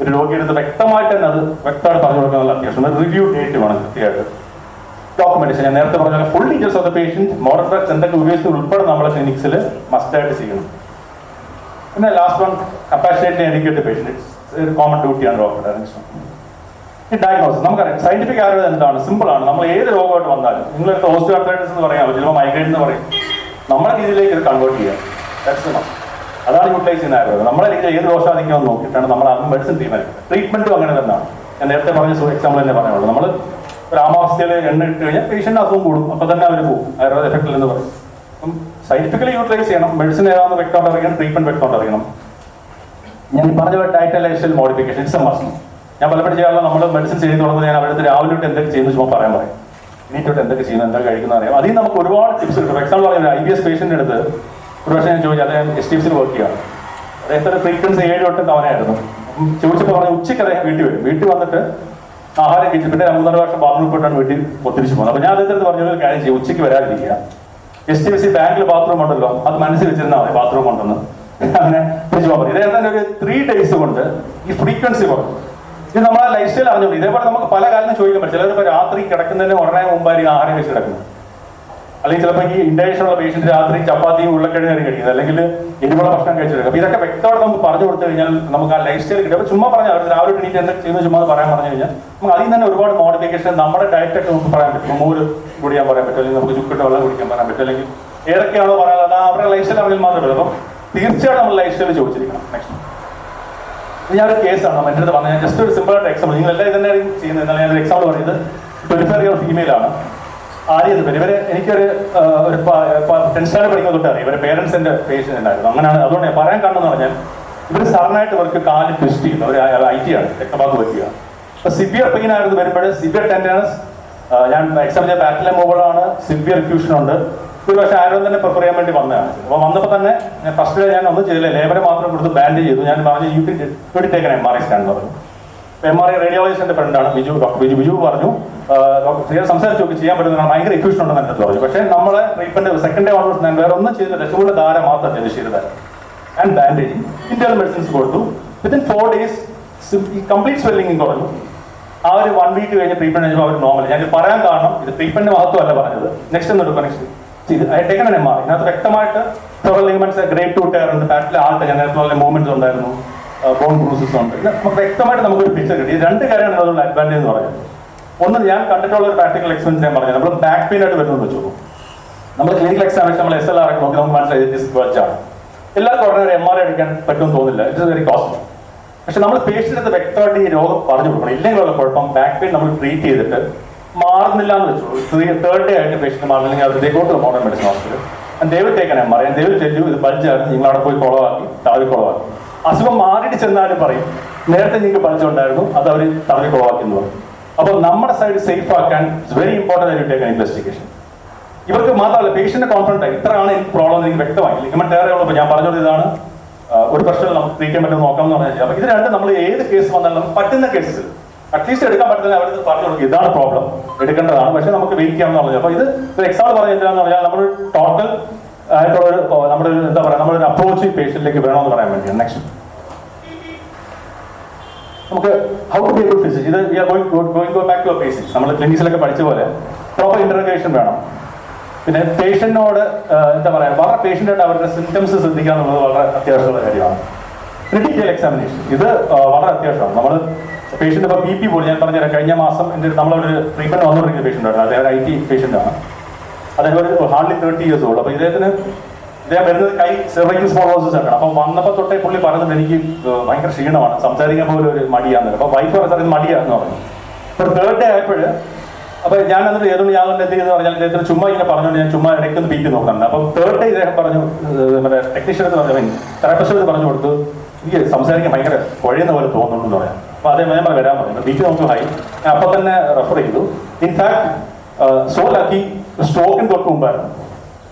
ഒരു രോഗിയെടുത്ത് വ്യക്തമായിട്ട് തന്നെ അത് വ്യക്തമായിട്ട് പറഞ്ഞു കൊടുക്കുന്നത് അത്യാവശ്യം. റിവ്യൂ ഡേറ്റ് വേണം കൃത്യമായിട്ട്. ഡോക്യുമെന്റേഷൻ ഞാൻ നേരത്തെ പറഞ്ഞ full details of the patient, modern drugs എന്തൊക്കെ ഉപയോഗിച്ച് ഉൾപ്പെടെ നമ്മളെ ക്ലിനിക്സിൽ മസ്റ്റായിട്ട് ചെയ്യണം. പിന്നെ last one capacitate educate patient, it's common ഡ്യൂട്ടിയാണ് ഡോക്ടറുടെ. ഈ ഡയഗ്നോസിസ് നമുക്കറിയാം. സയന്റിഫിക് ആയുർവേദം എന്താണ്? സിമ്പിൾ ആണ്. നമ്മൾ ഏത് രോഗമായിട്ട് വന്നാലും നിങ്ങളെടുത്ത് ഓസ്റ്റിയോആർത്രൈറ്റിസ് എന്ന് പറയാൻ പറ്റും, ചിലപ്പോൾ മൈഗ്രൈൻ എന്ന് പറയും, നമ്മുടെ രീതിയിലേക്ക് ഇത് കൺവേർട്ട് ചെയ്യുക. അതാണ് യൂട്ടിലൈസ് ചെയ്യുന്ന ആയുർവേദം. നമ്മുടെ രീതിയിൽ ഏത് ദോഷാധിക്യം നോക്കിയിട്ടാണ് നമ്മൾ അത് മെഡിസിൻ തീരുമാനിക്കുന്നത്. ട്രീറ്റ്മെന്റും അങ്ങനെ തന്നെയാണ്. ഞാൻ നേരത്തെ പറഞ്ഞ എക്സാമ്പിൾ തന്നെ പറഞ്ഞുള്ളൂ. നമ്മൾ ഒരു ആമാവസ്ഥയിൽ എണ്ണ ഇട്ട് കഴിഞ്ഞാൽ പേഷ്യന്റ് അസുഖം കൂടും, അപ്പോൾ തന്നെ അവർ പോകും, ആയുർവേദ എഫക്റ്റിൽ എന്ന് പറയും. അപ്പം സയന്റിഫിക്കലി യൂട്ടിലൈസ് ചെയ്യണം. മെഡിസിൻ ഏതാണെന്ന് വ്യക്തമായിട്ട് അറിയണം, ട്രീറ്റ്മെന്റ് വ്യക്തമായിട്ട് അറിയണം. ഞാൻ പറഞ്ഞ diet and life style modification it's A must. ഞാൻ പലപ്പോഴും ചെയ്യാറുള്ള നമ്മൾ മെഡിസിൻ ചെയ്ത് തുടങ്ങുമ്പോൾ ഞാൻ അവിടുത്തെ രാവിലെ തൊട്ട് എന്തൊക്കെ ചെയ്യുന്നു ചുമ്മാ പറയാൻ പറയും. നീറ്റോട്ട് എന്തൊക്കെ ചെയ്യുന്നത്, എന്തൊക്കെ കഴിക്കുന്നത് അറിയാം. അതിൽ നമുക്ക് ഒരുപാട് ടിപ്സ് കിട്ടും. ഫോർ എക്സാമ്പിൾ പറയുന്നത് IBS പേഷ്യൻ്റെ അടുത്ത് ഒരു പക്ഷേ ഞാൻ ചോദിച്ചു, അദ്ദേഹം STFCയിൽ വർക്ക് ചെയ്യുകയാണ്. അദ്ദേഹത്തിൻ്റെ ഫ്രീക്വൻസി 7-8 തവണയായിരുന്നു. ചോദിച്ചപ്പോൾ പറഞ്ഞു ഉച്ചയ്ക്ക് അദ്ദേഹം വീട്ടിൽ വന്നിട്ട് ആഹാരം കഴിച്ചു, പിന്നെ 3-4 വർഷം ബാത്റൂമിൽ പോയിട്ടാണ് വീട്ടിൽ ഒത്തിരിച്ചു പോകുന്നത്. അപ്പോൾ ഞാൻ അദ്ദേഹത്തിന് പറഞ്ഞൊരു കാര്യം ചെയ്യും, ഉച്ചയ്ക്ക് വരാതിരിക്കുക. STFC ബാങ്കിൽ ബാത്റൂം ഉണ്ടല്ലോ, അത് മനസ്സിൽ വെച്ചിരുന്നാൽ മതി ബാത്റൂം ഉണ്ടെന്ന്. അങ്ങനെ തിരിച്ചു പോകാൻ പറ്റും. ഇദ്ദേഹത്തിൻ്റെ ഒരു 3 days കൊണ്ട് ഈ ഫ്രീക്വൻസി കുറഞ്ഞു. ഇത് നമ്മളെ ലൈഫ് സ്റ്റൈൽ അറിഞ്ഞോളൂ. ഇതേപോലെ നമുക്ക് പല കാര്യങ്ങളും ചോദിക്കാൻ പറ്റും. ചിലപ്പോൾ രാത്രി കിടക്കുന്നതിന് ഉടനെ മുമ്പായിരിക്കും ആഹാരം കഴിച്ച് കിടക്കുന്നത്. അല്ലെങ്കിൽ ചിലപ്പോൾ ഈ ഇൻഡയഷനുള്ള പേഷ്യന്റ് രാത്രി ചപ്പാത്തിയും ഉരുളക്കിഴങ്ങ് കഴിക്കുന്നത്, അല്ലെങ്കിൽ എരിവുള്ള ഭക്ഷണം കഴിച്ചെടുക്കുക. അപ്പോൾ ഇതൊക്കെ വ്യക്തമായിട്ട് നമുക്ക് പറഞ്ഞു കൊടുത്തു കഴിഞ്ഞാൽ നമുക്ക് ആ ലൈഫ് സ്റ്റൈൽ കിട്ടും. അപ്പോൾ ചുമ്മാ പറഞ്ഞാൽ അവർ രാവിലെ എണീറ്റ് എന്തൊക്കെ ചെയ്യുന്നത് ചുമ്മാ പറയാൻ പറഞ്ഞു കഴിഞ്ഞാൽ നമുക്ക് അതിൽ തന്നെ ഒരുപാട് മോഡിഫിക്കേഷൻ നമ്മുടെ ഡയറ്റൊക്കെ നമുക്ക് പറയാൻ പറ്റും. മോര് കുടിക്കാൻ പറയാൻ പറ്റും, അല്ലെങ്കിൽ നമുക്ക് ചുക്കിട്ട് വെള്ളം കുടിക്കാൻ പറയാൻ പറ്റും, അല്ലെങ്കിൽ ഏതൊക്കെയാണോ പറയാനുള്ളത് അവരുടെ ലൈഫ് സ്റ്റൈൽ അറിയാൻ മാത്രമേ പറ്റും. അപ്പം തീർച്ചയായിട്ടും നമ്മൾ ലൈഫ് സ്റ്റൈൽ ചോദിച്ചിരിക്കണം. നെക്സ്റ്റ് ഞാനൊരു കേസാണ് എൻ്റെ അടുത്ത് പറഞ്ഞത്. ഞാൻ ജസ്റ്റ് ഒരു സിമ്പിൾ ആയിട്ട് എക്സാമ്പിൾ, നിങ്ങളെല്ലാം ഇതന്നെ ചെയ്യുന്നത്. എന്നാൽ ഞാനൊരു എക്സാമ്പിൾ പറയുന്നത് 24-year ഫീമെയിലാണ്. ആര്യ പേര്. ഇവര് എനിക്കൊരു 10th സ്റ്റാൻഡേർഡ് പഠിക്കുന്ന തൊട്ട് അറിയാം. ഇവരെ പേരൻസ് എൻ്റെ പേഷ്യൻ്റ് ഉണ്ടായിരുന്നു. അങ്ങനെയാണ്. അതുകൊണ്ട് ഞാൻ പറയാൻ കാണുമെന്ന് പറഞ്ഞാൽ ഇവർ സഡനായിട്ട് ഇവർക്ക് കാല് ട്വിസ്റ്റ് ചെയ്യുന്നു. അവർ IT ആണ്, രക്തഭാഗത്ത് വയ്ക്കുക. അപ്പോൾ സിവിയർ പെയിൻ ആയിരുന്നു വരുമ്പോൾ, സിവിയർ ടെൻഡനസ്. ഞാൻ എക്സാം ചെയ്ത ബാറ്റിലെ മുകളാണ്, സിവിയർ ഫ്യൂഷൻ ഉണ്ട്. ഒരു പക്ഷേ ആരും തന്നെ പ്രിഫർ ചെയ്യാൻ വേണ്ടി വന്നതാണ്. അപ്പോൾ വന്നപ്പോൾ തന്നെ ഫസ്റ്റ് ഞാൻ ഒന്നും ചെയ്തില്ല, ലേബറെ മാത്രം കൊടുത്ത് ബാൻഡേജ് ചെയ്തു. ഞാൻ പറഞ്ഞു ടേക്കൻ MRI സ്കാൻ എന്ന് പറഞ്ഞു. MRI റേഡിയോളജിസ്റ്റിന്റെ ഫ്രണ്ടാണ് ബിജു പറഞ്ഞു ഡോക്ടർ സംസാരിച്ച് നോക്കി ചെയ്യാൻ പറ്റുന്ന ഭയങ്കര എഫ്യൂഷൻ ഉണ്ടെന്ന് എൻ്റെ പറഞ്ഞു. പക്ഷേ നമ്മളെ ട്രീറ്റ്മെന്റ് സെക്കൻഡ് ഡേ ഓൺവേഴ്സ് ഞാൻ വേറെ ഒന്നും ചെയ്തില്ല, രസമുള്ള ധാര മാത്രം ചെയ്ത് ചെയ്തത് ആൻഡ് ബാൻഡേജിങ് ഇന്റേണൽ മെഡിസിൻസ് കൊടുത്തു. വിത്തിൻ 4 days കംപ്ലീറ്റ് സ്വെല്ലിംഗ് കുറഞ്ഞു. ആ ഒരു 1 week കഴിഞ്ഞ് ട്രീറ്റ്മെന്റ് കഴിഞ്ഞപ്പോൾ അവർ നോർമൽ. ഞാൻ പറയാൻ കാരണം ഇത് ട്രീറ്റ്മെന്റ് മഹത്വമല്ല പറഞ്ഞത്. നെക്സ്റ്റ് എന്ന് എടുക്കുക. Next taken MRI. ഇതിനകത്ത് വ്യക്തമായിട്ട് സെവറൽ ലിഗമെന്റ്സ് ഗ്രേഡ് 2 ടയർ ഉണ്ട്, ബാറ്റിലെ ആൾട്ട് ജനറേറ്ററിലെ മൂവ്മെന്റ്സ് ഉണ്ടായിരുന്നു, ബോൺ ബ്രൂസസ് ഉണ്ട്. നമുക്ക് വ്യക്തമായിട്ട് നമുക്കൊരു പിക്ചർ കിട്ടി. 2 കാര്യമാണ് അതുള്ള അഡ്വാൻറ്റേജ് എന്ന് പറയുന്നത്. ഒന്ന്, ഞാൻ കണ്ടിട്ടുള്ള ഒരു പ്രാക്ടിക്കൽ എക്സ്പീരിയൻസ് ഞാൻ പറഞ്ഞു. നമ്മൾ ബാക്ക് പെയിൻ ആയിട്ട് വരുന്നത് വെച്ചു, നമ്മൾ ക്ലിനിക്കൽ എക്സാമിനേഷൻ നമ്മൾ SLR ഒക്കെ നോക്കി നമുക്ക് മനസ്സിലായി ഡിസ്ക് ബൾജാണ്. എല്ലാവർക്കും ഉടനെ ഒരു MRI എടുക്കാൻ പറ്റുമെന്ന് തോന്നില്ല, ഇറ്റ്സ് വെരി കോസ്റ്റ്ലി. പക്ഷെ നമ്മൾ പേഷ്യന്റ് വ്യക്തമായിട്ട് ഈ രോഗം പറഞ്ഞു കൊടുക്കണം. ഇല്ലെങ്കിലുള്ള കുഴപ്പം ബാക്ക് പെയിൻ നമ്മൾ ട്രീറ്റ് ചെയ്തിട്ട് മാറുന്നില്ല എന്ന് വെച്ചു. 3rd day ആയിട്ട് പേഷ്യന്റ് മാറില്ലെങ്കിൽ അവർ got modern medicine hospital and they will take an MRI and they will tell you ഇത് ബൾജാണ്, നിങ്ങൾ അവിടെ പോയി കുളവാക്കി തടവി കുളവാക്കി. അസുഖം മാറിയിട്ട് ചെന്നാലും പറയും നേരത്തെ നിങ്ങൾക്ക് ബൾജുണ്ടായിരുന്നു, അത് അവർ തടവി കുളവാക്കി എന്ന് പറയും. അപ്പോൾ നമ്മുടെ സൈഡ് സേഫ് ആക്കാൻ ഇറ്റ്സ് വെരി ഇമ്പോർട്ടൻ്റ് ആയിട്ട് ടേക്ക് ഇൻവെസ്റ്റിഗേഷൻ. ഇവർക്ക് മാത്രമല്ല പേഷ്യന്റ് കോൺഫിഡൻ്റ് ആയി ഇത്രയാണ് എനിക്ക് പ്രോബ്ലം എനിക്ക് വ്യക്തമായി. ലിഗമെന്റ് ടയർ ഉള്ളപ്പോൾ ഞാൻ പറഞ്ഞത് ഇതാണ്, ഒരു പ്രശ്നം നമുക്ക് ട്രീറ്റ് ചെയ്യാൻ പറ്റുമെന്ന് നോക്കാം എന്ന് പറഞ്ഞാൽ. അപ്പോൾ ഇത് രണ്ടും നമ്മൾ ഏത് കേസ് വന്നാലും നമുക്ക് പറ്റുന്ന കേസിൽ അറ്റ്ലീസ്റ്റ് എടുക്കാൻ പറ്റുന്ന അവർ പറഞ്ഞു കൊടുക്കും ഇതാണ് പ്രോബ്ലം, എടുക്കേണ്ടതാണ്, പക്ഷെ നമുക്ക് വെയിറ്റ് ചെയ്യാമെന്ന് പറഞ്ഞത്. അപ്പോൾ ഇത് ഒരു എക്സാമ്പിൾ പറഞ്ഞാൽ എന്താണെന്ന് പറഞ്ഞാൽ നമ്മൾ ടോട്ടൽ ആയിട്ടുള്ള നമ്മുടെ എന്താ പറയുക നമ്മളൊരു അപ്രോച്ച് പേഷ്യന്റിലേക്ക് വേണമെന്ന് പറയാൻ വേണ്ടിയാണ്. നെക്സ്റ്റ് നമുക്ക് how to be able to physics. ഇത് we are going back to basics. നമ്മൾ ക്ലിനിക്സിലൊക്കെ പഠിച്ച പോലെ പ്രോപ്പർ ഇന്റർഗേഷൻ വേണം. പിന്നെ പേഷ്യന്റിനോട് എന്താ പറയുക വളരെ പേഷ്യൻ്റായിട്ട് അവരുടെ സിംറ്റംസ് ശ്രദ്ധിക്കുക എന്നുള്ളത് വളരെ അത്യാവശ്യമുള്ള കാര്യമാണ്. പിന്നെ ഡീറ്റെയിൽ എക്സാമിനേഷൻ ഇത് വളരെ അത്യാവശ്യമാണ്. നമ്മൾ പേഷ്യന്റ് ഇപ്പോൾ BP പോലും ഞാൻ പറഞ്ഞുതരാം. കഴിഞ്ഞ മാസം എൻ്റെ നമ്മളൊരു ട്രീറ്റ്മെന്റ് വന്നുകൊണ്ടിരിക്കുന്ന പേഷ്യൻ്റ് ആണ്. അദ്ദേഹം IT പേഷ്യൻ്റാണ്. അദ്ദേഹം ഒരു ഹാർഡ്ലി 30 years old. അപ്പോൾ ഇദ്ദേഹം വരുന്നത് കൈ സെർവൈക്കൽ സ്പോളോസിസ് ആണ്. അപ്പം വന്നപ്പോൾ തൊട്ടേ പുള്ളി പറഞ്ഞത് എനിക്ക് ഭയങ്കര ക്ഷീണമാണ്, സംസാരിക്കാൻ പോലും ഒരു മടിയാന്ന്. അപ്പോൾ വൈഫ് പറഞ്ഞത് മടിയാന്ന് പറഞ്ഞു. ഇപ്പോൾ 3rd day ആയപ്പോൾ അപ്പോൾ ഞാൻ എന്നിട്ട് ഏതൊന്നും ഞാൻ എന്ത് ചെയ്തെന്ന് പറഞ്ഞാൽ ഇദ്ദേഹത്തിന് ചുമ്മാ ഇങ്ങനെ പറഞ്ഞുകൊണ്ട് ഞാൻ ചുമ്മാ ഇടയ്ക്കൊന്ന് ബീറ്റ് നോക്കുന്നുണ്ട്. അപ്പം 3rd day ഇദ്ദേഹം പറഞ്ഞു, നമ്മുടെ ടെക്നീഷ്യൻ പറഞ്ഞു, തെറാപ്പിസ്റ്റ് പറഞ്ഞു കൊടുത്തു എനിക്ക് സംസാരിക്കാൻ ഭയങ്കര കുഴയുന്ന പോലെ തോന്നുന്നുണ്ടെന്ന് പറയാം. അപ്പോൾ അതേ ഞാൻ വരാൻ പറഞ്ഞു, ബീറ്റ് നോക്കി ഹൈ. ഞാൻ അപ്പോൾ തന്നെ റെഫർ ചെയ്തു. ഇൻഫാക്ട് സോ ലക്കി സ്ട്രോക്കിന് തൊട്ട് മുമ്പായിരുന്നു.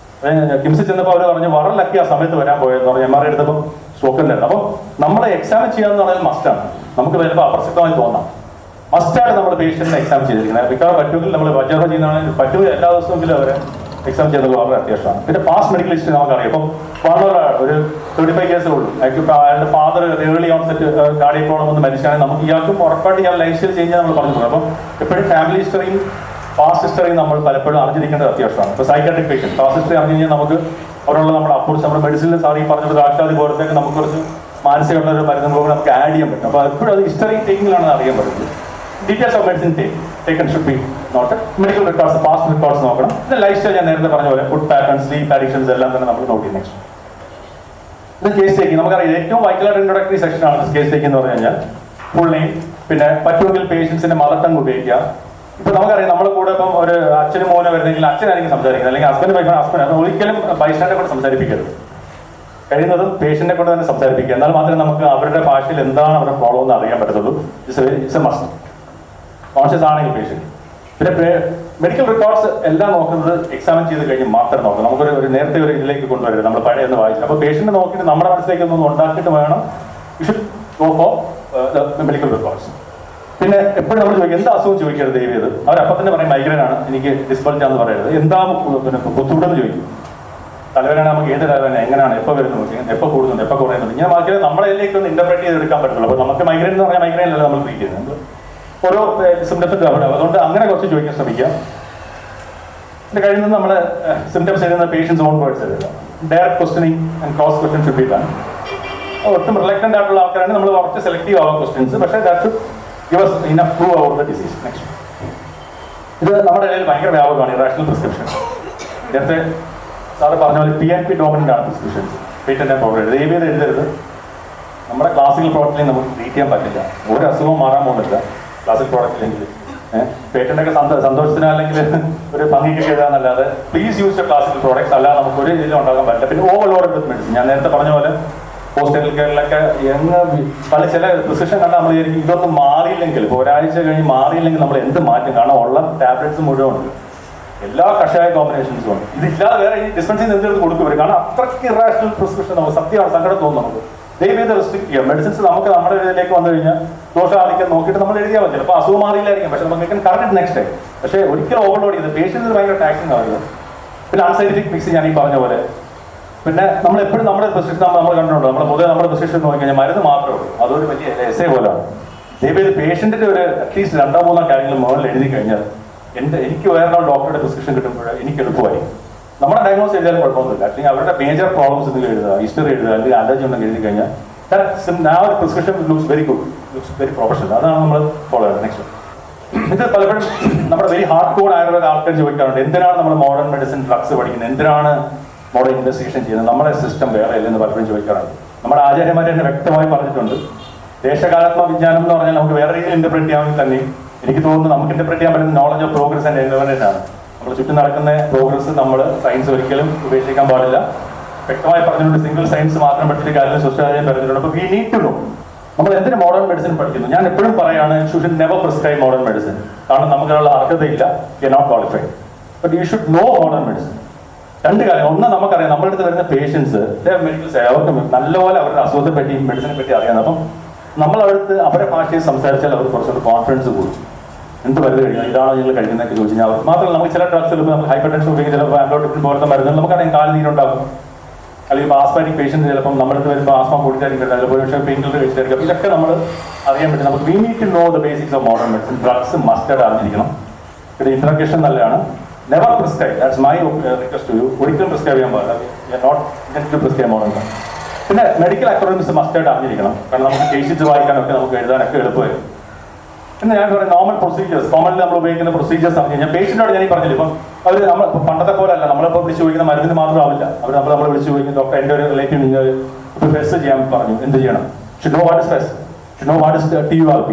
കിംസിൽ ചെന്നപ്പോൾ അവർ പറഞ്ഞു വളരെ ലക്കി ആ സമയത്ത് വരാൻ പോയെന്ന് പറഞ്ഞു. MRI എടുത്തപ്പോൾ സ്ട്രോക്കിൻ്റെ. അപ്പോൾ നമ്മൾ എക്സാം ചെയ്യാന്ന് പറഞ്ഞാൽ മസ്റ്റാണ്. നമുക്ക് ചിലപ്പോൾ അപ്രസക്തമായി തോന്നാം. മസ്റ്റായിട്ട് നമ്മൾ പേഷ്യന്റിനെ എക്സാം ചെയ്തിരിക്കുന്നത്. മിക്കവാറും പറ്റുമെങ്കിൽ നമ്മൾ വജാറോ ചെയ്യുന്നതാണെങ്കിൽ പറ്റുക എല്ലാ ദിവസമെങ്കിലും അവരെ എക്സാം ചെയ്യുന്നത് വളരെ അത്യാവശ്യമാണ്. പിന്നെ പാസ് മെഡിക്കൽ ഹിസ്റ്ററി നമുക്കറിയാം. ഇപ്പം ഒരു 35 years ഉള്ളൂ. അയാളുടെ father early onset cardiac problem ഒന്ന് മരിച്ചാണെങ്കിൽ നമുക്ക് ഇയാൾക്കും ഉറപ്പായിട്ട് ഇയാൾ ലൈഫ് സ്റ്റൈൽ ചേഞ്ച് നമ്മൾ പറഞ്ഞു. അപ്പം എപ്പോഴും ഫാമിലി ഹിസ്റ്ററിയും പാസ്റ്റ് ഹിസ്റ്ററിയും നമ്മൾ പലപ്പോഴും അറിഞ്ഞിരിക്കേണ്ടത് അത്യാവശ്യമാണ്. ഇപ്പോൾ സൈക്കാട്രിക് പേഷ്യൻറ്റ് പാസ്റ്റ് ഹിസ്റ്ററി അറിഞ്ഞു കഴിഞ്ഞാൽ നമുക്ക് അവരുള്ള നമ്മുടെ അപ്രോച്ച് നമ്മുടെ മെഡിസിനിൽ സാർ ഈ പറഞ്ഞത് ആൾക്കാർ പോലത്തേക്ക് നമുക്ക് കുറച്ച് മാനസികമുള്ള ഒരു മരുന്നുകളോട് നമുക്ക് ആഡ് ചെയ്യാൻ പറ്റും. അപ്പോൾ എപ്പോഴും അത് ഹിസ്റ്ററി ടേക്കിങ്ങിലാണ് അറിയാൻ പറ്റുന്നത്. Details of medicine taken should be note. Medical records past records നോക്കണം. പിന്നെ ലൈഫ് സ്റ്റൈൽ ഞാൻ നേരത്തെ പറഞ്ഞ പോലെ ഫുഡ് പാറ്റേൺസ് സ്ലീപ്പ് അഡിക്ഷൻസ് എല്ലാം തന്നെ നമ്മൾ നോക്കി. നെക്സ്റ്റ് ഇത് കേസ് ടേക്കിംഗ്. നമുക്കറിയാം ഏറ്റവും വൈറ്റലായിട്ട് ഇൻട്രോഡക്ടറി സെക്ഷനാണ് കേസ് ടേക്കിംഗ് എന്ന് പറഞ്ഞു കഴിഞ്ഞാൽ. ഫുൾ നെയിം, പിന്നെ പറ്റുമെങ്കിൽ പേഷ്യൻസിന്റെ മദർ ടങ് ഉപയോഗിക്കുക. ഇപ്പൊ നമുക്കറിയാം നമ്മുടെ കൂടെ ഇപ്പം ഒരു അച്ഛനും മോനോ വരുന്നെങ്കിൽ അച്ഛനായിരിക്കും സംസാരിക്കുന്നത്, അല്ലെങ്കിൽ ഹസ്ബൻഡ് വൈഫ് ഹസ്ബൻഡ്. അത് ഒരിക്കലും ബൈസ്റ്റാൻഡറെ കൊണ്ട് സംസാരിപ്പിക്കരുത്. കഴിയുന്നതും പേഷ്യന്റിനെ കൊണ്ട് തന്നെ സംസാരിപ്പിക്കുക. എന്നാൽ മാത്രമേ നമുക്ക് അവരുടെ ഭാഷയിൽ എന്താണ് അവരുടെ പ്രോബ്ലം എന്ന് അറിയാൻ പറ്റത്തുള്ളൂ. It's A must. കോൺഷ്യസ് ആണെങ്കിൽ പേഷ്യന്റ് പിന്നെ മെഡിക്കൽ റെക്കോർഡ്സ് എല്ലാം നോക്കുന്നത് എക്സാമിൻ ചെയ്ത് കഴിഞ്ഞ് മാത്രം നോക്കാം. നമുക്കൊരു നേരത്തെ ഒരു ഇതിലേക്ക് കൊണ്ടുവരരുത്, നമ്മൾ പഴയ ഒന്ന് വായിച്ചു. അപ്പോൾ പേഷ്യന്റ് നോക്കിയിട്ട് നമ്മുടെ മനസ്സിലേക്ക് ഒന്നും ഉണ്ടാക്കിയിട്ട് വേണം you should go for medical records. പിന്നെ എപ്പോഴും നമ്മൾ ചോദിക്കും എന്താ അസുഖം ചോദിക്കരുത് ദൈവം ഇത്. അവരപ്പം തന്നെ പറയും മൈഗ്രെയിൻ ആണ്, എനിക്ക് ഡിസ്ബൾജ് ആണെന്ന് പറയരുത്. എന്താ പിന്നെ ബുദ്ധിമുട്ടെന്ന് ചോദിക്കും. തലവേദന നമുക്ക് ഏത് തലവേദന എങ്ങനെയാണ്, എപ്പോൾ വരുന്നു, എപ്പോൾ കൂടുന്നുണ്ട്, എപ്പോൾ കുറയുന്നുണ്ട്, ഇങ്ങനെ മാത്രമേ നമ്മളെ ഇതിലേക്ക് ഒന്ന് ഇന്റർപ്രറ്റ് ചെയ്തെടുക്കാൻ പറ്റുള്ളൂ. അപ്പോൾ നമുക്ക് മൈഗ്രെയിൻ എന്ന് പറഞ്ഞാൽ മൈഗ്രെയിൻ അല്ല നമ്മൾ ട്രീറ്റ് ചെയ്യുന്നത്, ഓരോ സിംറ്റംസ് അവിടെ. അതുകൊണ്ട് അങ്ങനെ കുറച്ച് ചോദിക്കാൻ ശ്രമിക്കുക. പിന്നെ കഴിയുന്നത് നമ്മുടെ സിംറ്റംസ് എഴുതുന്ന പേഷ്യൻസ് ഓൺ വേർഡ്സ് എഴുതുക. Direct questioning and cross question should be done. ഒട്ടും റിലക്റ്റന്റ് ആയിട്ടുള്ള ആൾക്കാരാണ് നമ്മൾ കുറച്ച് സെലക്റ്റീവ് ആവാം ക്വസ്റ്റൻസ്, പക്ഷേ that should give us enough proof about the disease. Next, ഇത് നമ്മുടെ ഇടയിൽ ഭയങ്കര വ്യാപകമാണ് ഇറാഷണൽ പ്രിസ്ക്രിപ്ഷൻ. നേരത്തെ സാറ് പറഞ്ഞ പോലെ PNP ഡോമിനന്റ് ആണ് പ്രിസ്ക്രിപ്ഷൻസ്. പേറ്റന്റ് ആൻഡ് പ്രോപ്പർട്ടി ദയവ് ചെയ്ത് എഴുതരുത്. നമ്മുടെ ക്ലാസിക്കൽ പ്രോഡക്റ്റിൽ നമുക്ക് ട്രീറ്റ് ചെയ്യാൻ പറ്റില്ല, ഒരു അസുഖവും മാറാൻ പോകുന്നില്ല ക്ലാസിക്കൽ പ്രോഡക്റ്റിലെങ്കിൽ. പേറ്റന്റൊക്കെ സന്തോഷത്തിന് അല്ലെങ്കിൽ ഒരു ഭംഗിക്കൊക്കെ എഴുതാന്നല്ലാതെ please use the classical products, അല്ലാതെ നമുക്ക് ഒരു രീതിയിലും ഉണ്ടാക്കാൻ പറ്റില്ല. പിന്നെ ഓവർലോഡഡ് വിത്ത് മെഡിസിൻ, ഞാൻ നേരത്തെ പറഞ്ഞ പോലെ ഹോസ്പിറ്റൽ കെയറിലൊക്കെ പല ചില പ്രിസ്ക്രിപ്ഷൻ കണ്ടാൽ നമ്മൾ വിചാരിക്കും ഇതൊന്നും മാറിയില്ലെങ്കിൽ, ഇപ്പോൾ ഒരാഴ്ച കഴിഞ്ഞ് മാറിയില്ലെങ്കിൽ നമ്മൾ എന്ത് മാറ്റും, കാരണം ഉള്ള ടാബ്ലറ്റ്സ് മുഴുവൻ ഉണ്ട്, എല്ലാ കഷായ കോമ്പിനേഷൻസും ഉണ്ട്. ഇതില്ലാതെ വേറെ ഈ ഡിസ്പെൻസിൽ നിന്ന് എന്തെടുത്ത് കൊടുക്കും വരും, കാരണം അത്രയ്ക്ക് ഇറാഷണൽ പ്രിസ്ക്രിപ്ഷൻ നമുക്ക് സത്യമാണ്, സങ്കടം തോന്നും നമുക്ക്. ദയവ് ചെയ്ത് റെസ്ട്രിക്ട് ചെയ്യാം. മെഡിസിൻസ് നമുക്ക് നമ്മുടെ ഇതിലേക്ക് വന്നു കഴിഞ്ഞാൽ ദോഷാധിക്യം നോക്കിയിട്ട് നമ്മൾ എഴുതിയാൽ മതി. അപ്പോൾ അസുഖം മാറിയില്ലായിരിക്കും, പക്ഷെ നമുക്ക് കറക്റ്റ് നെക്സ്റ്റ് ടൈം. പക്ഷേ ഒരിക്കലും ഓവർലോഡ് ചെയ്ത് പേഷ്യൻസ് ഭയങ്കര ടാക്സിങ് ആവില്ല. പിന്നെ അൺസൈന്റിഫിക് മിക്സ് ഞാൻ ഈ പറഞ്ഞ പോലെ. പിന്നെ നമ്മൾ എപ്പോഴും നമ്മുടെ പ്രിസ്ക്രിപ്ഷൻ നമ്മൾ കണ്ടിട്ടുണ്ട്, നമ്മൾ പൊതുവെ നമ്മുടെ പ്രിസ്ക്രിപ്ഷൻ നോക്കിക്കഴിഞ്ഞാൽ മരുന്ന് മാത്രമേ ഉള്ളൂ, അതൊരു വലിയ എസ്സേ പോലെയാണ്. ദയവ് ചെയ്ത് പേഷ്യന്റിന്റെ ഒരു അറ്റ്ലീസ്റ്റ് 2-3 കാര്യങ്ങൾ മുകളിൽ എഴുതി കഴിഞ്ഞാൽ എനിക്ക് വേറെ ഡോക്ടറുടെ പ്രിസ്ക്രിപ്ഷൻ കിട്ടുമ്പോൾ എനിക്ക് എളുപ്പമായി. നമ്മുടെ ഡയഗ്നോസ് എഴുതിയാലും കുഴപ്പമൊന്നുമില്ല. അല്ലെങ്കിൽ അവരുടെ മേജർ പ്രോബ്ലംസ് എന്തെങ്കിലും എഴുതുക, ഹിസ്റ്ററി എഴുതുക, അല്ലെങ്കിൽ അലർജി ഉണ്ടെങ്കിൽ എഴുതി കഴിഞ്ഞാൽ ആ ഒരു prescription looks very good, looks very professional. അതാണ് നമ്മൾ ഫോളോ ചെയ്യുന്നത്. നെക്സ്റ്റ്, ഇത് പലപ്പോഴും നമ്മുടെ വെരി ഹാർഡ് കോഡ് ആയുർവേദ ആൾക്കാർ ചോദിക്കാറുണ്ട്, എന്തിനാണ് നമ്മൾ മോഡേൺ മെഡിസിൻ ഡ്രഗ്സ് പഠിക്കുന്നത്, എന്തിനാണ് മോഡേൺ ഇൻവെസ്റ്റിഗേഷൻ ചെയ്യുന്നത്, നമ്മുടെ സിസ്റ്റം വേറെ അല്ലെന്ന് പലപ്പോഴും ചോദിക്കാറുണ്ട്. നമ്മുടെ ആചാര്യന്മാർ തന്നെ വ്യക്തമായി പറഞ്ഞിട്ടുണ്ട്, ദേശകാലാത്മക വിജ്ഞാനം എന്ന് പറഞ്ഞാൽ നമുക്ക് വേറെ രീതിയിൽ ഇന്റർപ്രറ്റ് ചെയ്യാമെങ്കിൽ തന്നെ എനിക്ക് തോന്നുന്നു നമുക്ക് ഇന്റർപ്രറ്റ് ചെയ്യാൻ പറ്റുന്ന knowledge of progress and environment ആണ്. നമ്മൾ ചുറ്റും നടക്കുന്ന പ്രോഗ്രസ് നമ്മൾ സയൻസ് ഒരിക്കലും ഉപേക്ഷിക്കാൻ പാടില്ല. വ്യക്തമായി പറഞ്ഞിട്ടുണ്ട്, സിംഗിൾ സയൻസ് മാത്രം പഠിച്ചിട്ട് കാര്യം സുഷ്ടാചാര്യം പറഞ്ഞിട്ടുണ്ട്. അപ്പോൾ വി നീഡ് ടു നോ നമ്മൾ എന്തിന് മോഡേൺ മെഡിസിൻ പഠിക്കുന്നു. ഞാൻ എപ്പോഴും പറയാണ്, you should never prescribe modern medicine, കാരണം നമുക്കുള്ള അർഹതയില്ല, you are not qualified. But you should know modern medicine. രണ്ട് കാര്യം, ഒന്ന് നമുക്കറിയാം നമ്മുടെ അടുത്ത് വരുന്ന പേഷ്യൻസ് മെഡിക്കൽ അവർക്ക് നല്ലപോലെ അവരുടെ അസുഖത്തെ പറ്റി മെഡിസിനെ പറ്റി അറിയാം. അപ്പം നമ്മൾ അവർക്ക് അവരുടെ ഭാഷയിൽ സംസാരിച്ചാൽ അവർ കുറച്ചുകൂടി കോൺഫിഡൻസ് കൂടും. എന്ത് മരുന്ന് കഴിഞ്ഞാൽ ഇതാണോ നിങ്ങൾ കഴിക്കുന്നതൊക്കെ ചോദിച്ചു കഴിഞ്ഞാൽ അവർ മാത്രമല്ല, നമുക്ക് ചില ഡ്രഗ്സ് ചിലപ്പോൾ നമുക്ക് ഹൈപ്പർ ടെൻഷൻ ഉപയോഗിക്കും, ചിലപ്പോൾ ആൻഡോട്ടിൻ പോലത്തെ മരുന്നുകൾ നമുക്കറിയാം കാലുനീരുണ്ടാകും. അല്ലെങ്കിൽ ഇപ്പോൾ ആസ്മാറ്റിക് പേഷ്യൻറ്റ് ചിലപ്പം നമ്മുടെ അടുത്ത് വരുമ്പോൾ ആസ്മ കൂടിയിട്ടായിരിക്കും, ചിലപ്പോൾ പക്ഷേ പെയിൻ കില്ലർ കഴിച്ചിട്ടായിരിക്കും. ഇതൊക്കെ നമ്മൾ അറിയാൻ പറ്റും. നമുക്ക് we need to know the basics of modern medicine. Drugs മസ്റ്റഡ് അറിഞ്ഞിരിക്കണം. പിന്നെ ഇന്റർകേഷൻ നല്ലതാണ്. Never prescribe, that's my request to you. ഒരിക്കലും പ്രിസ്ക്രൈബ് ചെയ്യാൻ പാടില്ല. You are not intend to prescribe modern. പിന്നെ മെഡിക്കൽ അക്കോണമിക്സ് മസ്റ്റായിട്ട് അറിഞ്ഞിരിക്കണം, കാരണം നമുക്ക് കേസിച്ച് വായിക്കാനൊക്കെ നമുക്ക് എഴുതാനൊക്കെ എളുപ്പമായിരിക്കും. പിന്നെ ഞാൻ പറയാം നോർമൽ പ്രൊസീജിയേഴ്സ്, കോമൺലി നമ്മൾ ഉപയോഗിക്കുന്ന പ്രൊസീജിയേഴ്സ് അറിഞ്ഞു കഴിഞ്ഞാൽ പേഷ്യന്റിനോട് ഞാൻ പറഞ്ഞില്ല, ഇപ്പം അവർ നമ്മൾ പണ്ടത്തെ പോലെ അല്ല, നമ്മളിപ്പോൾ വിളിച്ച് ചോദിക്കുന്ന മരുന്നിന് മാത്രമാവില്ല. നമ്മൾ വിളിച്ച് ചോദിക്കുന്ന ഡോക്ടർ എൻ്റെ ഒരു റിലേറ്റീവ് ഇപ്പോൾ ഫെസ്റ്റ് ചെയ്യാൻ പറഞ്ഞു, എന്ത് ചെയ്യണം, should know what is fest, should know what is TURP.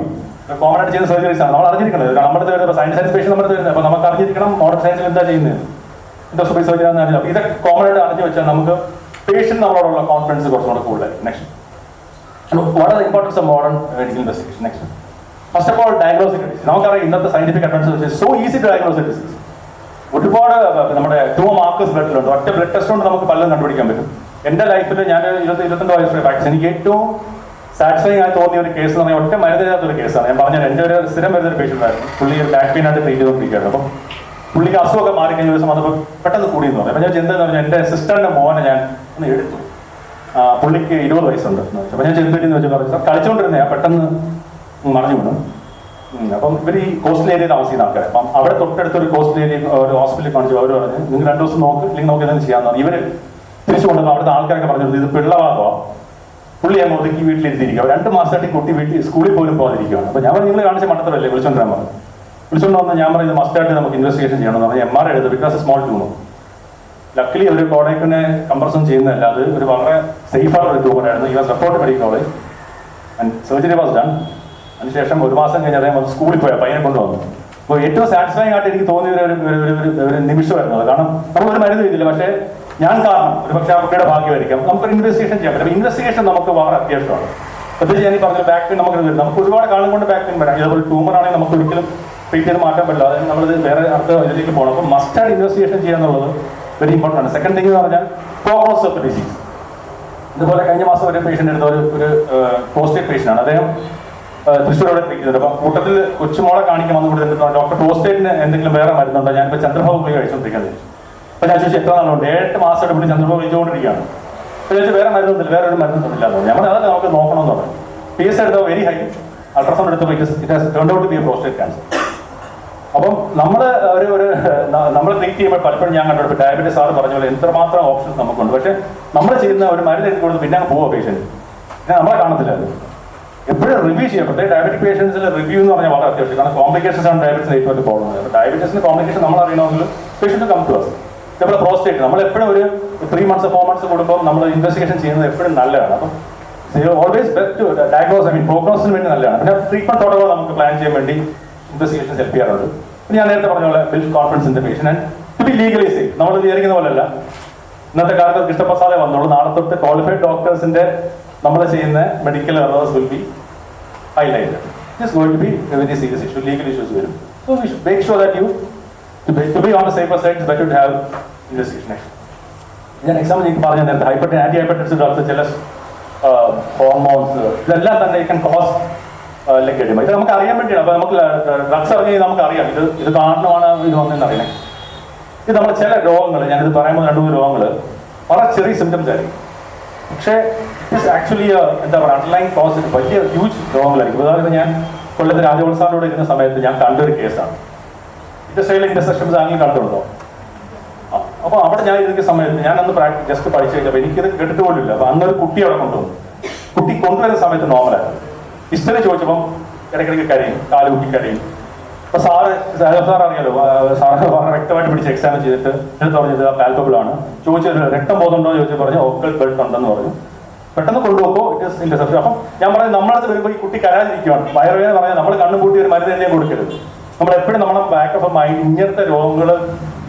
Common ആയിട്ട് ചെയ്യുന്ന സർജറീസ് ആണ് നമ്മൾ അറിഞ്ഞിരിക്കുന്നത്. നമ്മുടെ വരുന്നത് സയൻസ് പേഷ്യൻ നമ്മുടെ വരുന്നത്, അപ്പോൾ നമുക്ക് അറിഞ്ഞിരിക്കണം മോഡേൺ സയൻസിൽ എന്താ ചെയ്യുന്നത്, എൻഡോസ്കോപ്പി സർജറി ആണെന്ന് അറിയില്ല. അപ്പോൾ ഇതൊക്കെ കോമൺ ആയിട്ട് അറിഞ്ഞു വെച്ചാൽ നമുക്ക് പേഷ്യന്റ് നമ്മളോടുള്ള കോൺഫിഡൻസ് കുറച്ചുകൂടെ കൂടുതലായി. Next, what are the importance of modern medical investigation. Next, first of all diagnostic disease. നമുക്കറിയാം ഇന്നത്തെ scientific advance so easy to diagnose disease. ഒരുപാട് നമ്മുടെ 2 മാർക്കേഴ്സ് ബ്ലഡിലുണ്ട്. ഒറ്റ ബ്ലഡ് ടെസ്റ്റ് കൊണ്ട് നമുക്ക് പലതും കണ്ടുപിടിക്കാൻ പറ്റും. എൻ്റെ ലൈഫിൽ ഞാൻ 22 വയസ്സുള്ള പ്രാക്ടീസ്, എനിക്ക് ഏറ്റവും സാറ്റിസ്ഫൈങ് ആയി തോന്നിയ ഒരു കേസ് എന്ന് പറഞ്ഞാൽ ഒറ്റ മരുന്നില്ലാത്തൊരു കേസാണ്. ഞാൻ പറഞ്ഞാൽ എൻ്റെ ഒരു സ്ഥിരം വരുന്നൊരു പേഷ്യൻ്റ് ആയിരുന്നു. പുള്ളി ഒരു ബാക്ക് പെയിൻ ആയിട്ട് ട്രീറ്റ് ചെയ്തുകൊണ്ടിരിക്കുകയാണ്. അപ്പം പുള്ളിക്ക് അസുഖമൊക്കെ മാറിക്കഴിഞ്ഞ ദിവസം വന്നപ്പോൾ പെട്ടെന്ന് കൂടിയെന്ന് പറഞ്ഞു. അപ്പോൾ ഞാൻ എന്താണെന്ന് പറഞ്ഞാൽ എൻ്റെ സിസ്റ്ററിൻ്റെ മോനെ ഞാൻ ഒന്ന് എടുത്തു. പുള്ളിക്ക് 20 വയസ്സുണ്ട്. അപ്പോൾ ഞാൻ ചെറുപ്പറ്റിന്ന് വെച്ച് പറഞ്ഞു, സാർ കളിച്ചുകൊണ്ടിരുന്നേ പെട്ടെന്ന് മറിഞ്ഞു വീണു. അപ്പം ഇവർ ഈ കോസ്റ്റൽ ഏരിയയിൽ താമസിക്കുന്ന ആൾക്കാർ. അപ്പം അവിടെ തൊട്ടടുത്തൊരു കോസ്റ്റൽ ഏരിയ ഒരു ഹോസ്പിറ്റലിൽ കാണിച്ചു. അവർ പറഞ്ഞു, നിങ്ങൾ 2 ദിവസം നോക്ക്, അല്ലെങ്കിൽ നമുക്ക് എന്തെങ്കിലും ചെയ്യാമെന്ന് പറഞ്ഞു. ഇവർ തിരിച്ചു കൊണ്ടുവന്നു. അവിടുത്തെ ആൾക്കാരൊക്കെ പറഞ്ഞു, ഇത് പിള്ളവാദമാണ്, പുള്ളി ഞാൻ ഒതുക്കി വീട്ടിലിരുത്തിയിരിക്കുക. 2 മാസമായിട്ട് കുട്ടി വീട്ടിൽ സ്കൂളിൽ പോലും പോകാതിരിക്കുകയാണ്. അപ്പോൾ ഞാൻ പറഞ്ഞു, നിങ്ങൾ കാണിച്ച മട്ടത്തരല്ലേ, വിളിച്ചോണ്ടിരാൻ പറഞ്ഞു. വിളിച്ചോണ്ട് വന്ന് ഞാൻ പറയുന്നത് മസ്റ്റായിട്ട് നമുക്ക് ഇൻവെസ്റ്റിഗേഷൻ ചെയ്യണമെന്ന് പറഞ്ഞാൽ MR എടുത്ത്, because a small tumour. Luckily അവർ കോടേക്കിനെ കംപ്രഷൻ ചെയ്യുന്നതല്ല, അത് ഒരു വളരെ സേഫായിട്ടുള്ള ഒരു ട്യൂമറായിരുന്നു. He was report medical college and surgery was done. അതിനുശേഷം 1 മാസം കഴിഞ്ഞ് അദ്ദേഹം സ്കൂളിൽ പോയാൽ പയ്യനെ കൊണ്ടുവന്നു. അപ്പോൾ ഏറ്റവും സാറ്റിസ്ഫൈങ് ആയിട്ട് എനിക്ക് തോന്നിയ ഒരു നിമിഷമായിരുന്നു അത്. കാരണം നമ്മളൊരു മരുന്ന് ചെയ്തില്ല, പക്ഷേ ഞാൻ കാരണം ഒരു പക്ഷേ ആ കുട്ടിയുടെ ഭാഗ്യമായിരിക്കാം നമുക്കൊരു ഇൻവെസ്റ്റിഗേഷൻ ചെയ്യാൻ പറ്റും. ഇൻവെസ്റ്റിഗേഷൻ നമുക്ക് വളരെ അത്യാവശ്യമാണ്. പ്രത്യേകിച്ച് ഞാൻ ഈ പറഞ്ഞ ബാക്ക് പെയിൻ നമുക്ക് ഒരുപാട് കാലം കൊണ്ട് ബാക്ക് പെയിൻ വരാം. ഇതേപോലെ ട്യൂമർ ആണെങ്കിൽ നമുക്ക് ഒരിക്കലും ട്രീറ്റ് ചെയ്ത് മാറ്റാൻ പറ്റില്ല. അതായത് നമ്മളിത് വേറെ അടുത്ത ഇതിലേക്ക് പോകണം. അപ്പോൾ മസ്റ്റായിട്ട് ഇൻവെസ്റ്റിഗേഷൻ ചെയ്യാന്നുള്ളത് വെരി ഇമ്പോർട്ടൻ്റ് ആണ്. സെക്കൻഡ് തിങ് എന്ന് പറഞ്ഞാൽ പ്രോഗ്നോസിസ് ഓഫ് ദ ഡിസീസ്. ഇതുപോലെ കഴിഞ്ഞ മാസം ഒരു പേഷ്യൻ്റ് എടുത്ത ഒരു പ്രോസ്റ്റേറ്റ് പേഷ്യൻ്റ് ആണ്. അദ്ദേഹം തൃശ്ശൂരോടെ ട്രീറ്റ് ചെയ്തിട്ട് അപ്പം കൂട്ടത്തിൽ കൊച്ചുമോളെ കാണിക്കാൻ വന്നു കൊടുത്തിട്ട് ഡോക്ടർ പ്രോസ്റ്റേറ്റിന് എന്തെങ്കിലും വേറെ മരുന്നുണ്ടോ? ഞാനിപ്പോൾ ചന്ദ്രഭാബു ഗുളിക കഴിച്ചുകൊണ്ടിരിക്കുന്നത്. അപ്പോൾ ഞാൻ ചോദിച്ചു എത്ര നാളുണ്ട്? 7 മാസമായിട്ട് ഇവിടെ ചന്ദ്രഭാബു കഴിച്ചുകൊണ്ടിരിക്കുകയാണ്. അപ്പോൾ ചോദിച്ചാൽ വേറെ മരുന്നൊന്നുമില്ല, വേറെ ഒരു മരുന്നൊന്നുമില്ല എന്ന് പറഞ്ഞു. അതൊക്കെ നമുക്ക് നോക്കണമെന്ന് പറഞ്ഞു. PS എടുത്താൽ വെരി ഹൈ, അൾട്രാസൗണ്ട് എടുത്തപ്പോൾ it has turned out to be a prostate cancer. അപ്പം നമ്മൾ നമ്മൾ ട്രീറ്റ് ചെയ്യുമ്പോൾ പലപ്പോഴും ഞാൻ കണ്ടു ഡയബറ്റീസ് സാറ് പറഞ്ഞ പോലെ എത്രമാത്രം ഓപ്ഷൻസ് നമുക്കുണ്ട്. പക്ഷേ നമ്മൾ ചെയ്യുന്ന ഒരു മരുന്ന് എടുത്ത് കൊടുത്ത് പിന്നെ അങ്ങ് പോവുക പേഷ്യൻറ്റ്, പിന്നെ നമ്മളെ കാണത്തില്ല. അത് എപ്പോഴും റിവ്യൂ ചെയ്യാം. പ്രത്യേക ഡയബറ്റിക് പേഷ്യൻസിൽ റിവ്യൂ എന്ന് പറഞ്ഞാൽ വളരെ അത്യാവശ്യം. കാരണം കോംപ്ലിക്കേഷൻസ് ആണ് ഡയബറ്റീസ് ഏറ്റവും വലിയ പ്രോബ്ലം. അപ്പോൾ ഡയബറ്റീസിന് കോംപ്ലിക്കേഷൻ നമ്മൾ അറിയണമെങ്കിൽ പേഷ്യൻറ്റ് കം ടു അസ്. ഇതേപോലെ പ്രോസ്റ്റേറ്റ് നമ്മൾ എപ്പോഴും ഒരു 3 months 4 months കൂടുമ്പോൾ നമ്മൾ ഇൻവെസ്റ്റിഗേഷൻ ചെയ്യുന്നത് എപ്പോഴും നല്ലതാണ്. അപ്പം ഓൾവേസ് ബെസ്റ്റ് ഡയഗ്നോസ് പ്രോഗ്നോസിന് വേണ്ടി നല്ലതാണ്. പിന്നെ ട്രീറ്റ്മെന്റ് പ്രോട്ടോകോൾ നമുക്ക് പ്ലാൻ ചെയ്യാൻ വേണ്ടി ഇൻവെസ്റ്റിഗേഷൻസ് ഹെൽപ്പ് ചെയ്യാറുണ്ട്. പിന്നെ ഞാൻ നേരത്തെ പറഞ്ഞ പോലെ build confidence in the patient and to be legally safe. നമ്മൾ വിചാരിക്കുന്ന പോലെയല്ല. ഇന്നത്തെ കാലത്ത് കൃഷ്ണപ്രസാദേ വന്നുള്ളൂ. നാളെ തൊട്ട് ക്വാളിഫൈഡ് ഡോക്ടേഴ്സിന്റെ നമ്മൾ ചെയ്യുന്ന medical errors will be highlighted. This is going to be a very serious issue. Legal issues will. So we should make sure that to be on the safer side, it's better to have investigation action. ഞാൻ എക്സാമ്പിൾ എനിക്ക് പറഞ്ഞു നേരത്തെ ആന്റി ഹൈപ്പർടെൻസിവ് ഡ്രഗ്സ്, ചില ഹോർമോൺസ്, ഇതെല്ലാം തന്നെ can cause leg edema. ഇത് നമുക്ക് അറിയാൻ വേണ്ടിയാണ്. അപ്പോൾ നമുക്ക് ഡ്രഗ്സ് ഇറങ്ങി നമുക്ക് അറിയാം ഇത് കാരണമാണ് ഇത് വന്നതെന്ന് അറിയണേ. ഇത് നമ്മുടെ ചില രോഗങ്ങൾ, ഞാനിത് പറയുമ്പോൾ 2-3 രോഗങ്ങൾ വളരെ ചെറിയ സിംറ്റംസ് ആയിരിക്കും. പക്ഷേ ആക്ച്വലി എന്താ പറയുക അണ്ടർലൈൻ കോസ് വലിയ ഹ്യൂജ് രോഗങ്ങളായിരിക്കും. ഉദാഹരണത്തിന് ഞാൻ കൊല്ലത്ത് രാജഗോപാൽ സാറിനോട് ഇരുന്ന സമയത്ത് ഞാൻ കണ്ടൊരു കേസാണ്. ഇൻഡസ്ട്രിയൽ ഇന്റർസെക്ഷൻസ് ആണെങ്കിലും കണ്ടുണ്ടോ? അപ്പോൾ അവിടെ ഞാൻ ഇരിക്കുന്ന സമയത്ത് ഞാനന്ന് ജസ്റ്റ് പഠിച്ചു കഴിഞ്ഞപ്പോൾ എനിക്കിത് കേട്ടിട്ട് പോലുമില്ല. അപ്പോൾ അന്നൊരു കുട്ടി അവിടെ കൊണ്ടുവന്നു. കുട്ടി കൊണ്ടുവരുന്ന സമയത്ത് നോർമലായിരുന്നു. ഹിസ്റ്ററി ചോദിച്ചപ്പം ഇടയ്ക്കിടയ്ക്ക് കരയും, കാല് കുട്ടി കരയും. അപ്പോൾ സാറ് അറിയാലോ, സാറ് വളരെ വ്യക്തമായിട്ട് പിടിച്ച് എക്സാമിൻ ചെയ്തിട്ട് എടുത്ത് പറഞ്ഞത് പാൽപ്പബിൾ ആണ്. ചോദിച്ചത് രക്തം പോകുന്നുണ്ടോ എന്ന് ചോദിച്ചു, പറഞ്ഞു ഓക്കൽ ബ്ലഡ് ഉണ്ടെന്ന് പറഞ്ഞു. പെട്ടെന്ന് കൊണ്ടുപോകുമ്പോൾ ഇറ്റ് ഇസ് ഇന്റർസെപ്ഷൻ. അപ്പം ഞാൻ പറഞ്ഞത് നമ്മളത് വരുമ്പോൾ ഈ കുട്ടി കരാതിരിക്കുകയാണ്. വയറുവേദന പറഞ്ഞാൽ നമ്മൾ കണ്ണും കൂട്ടി ഒരു മരുന്ന് തന്നെയും കൊടുക്കരുത്. നമ്മൾ എപ്പോഴും നമ്മുടെ ബാക്ക് ഓഫ് മൈൻഡ് ഇങ്ങനത്തെ രോഗങ്ങൾ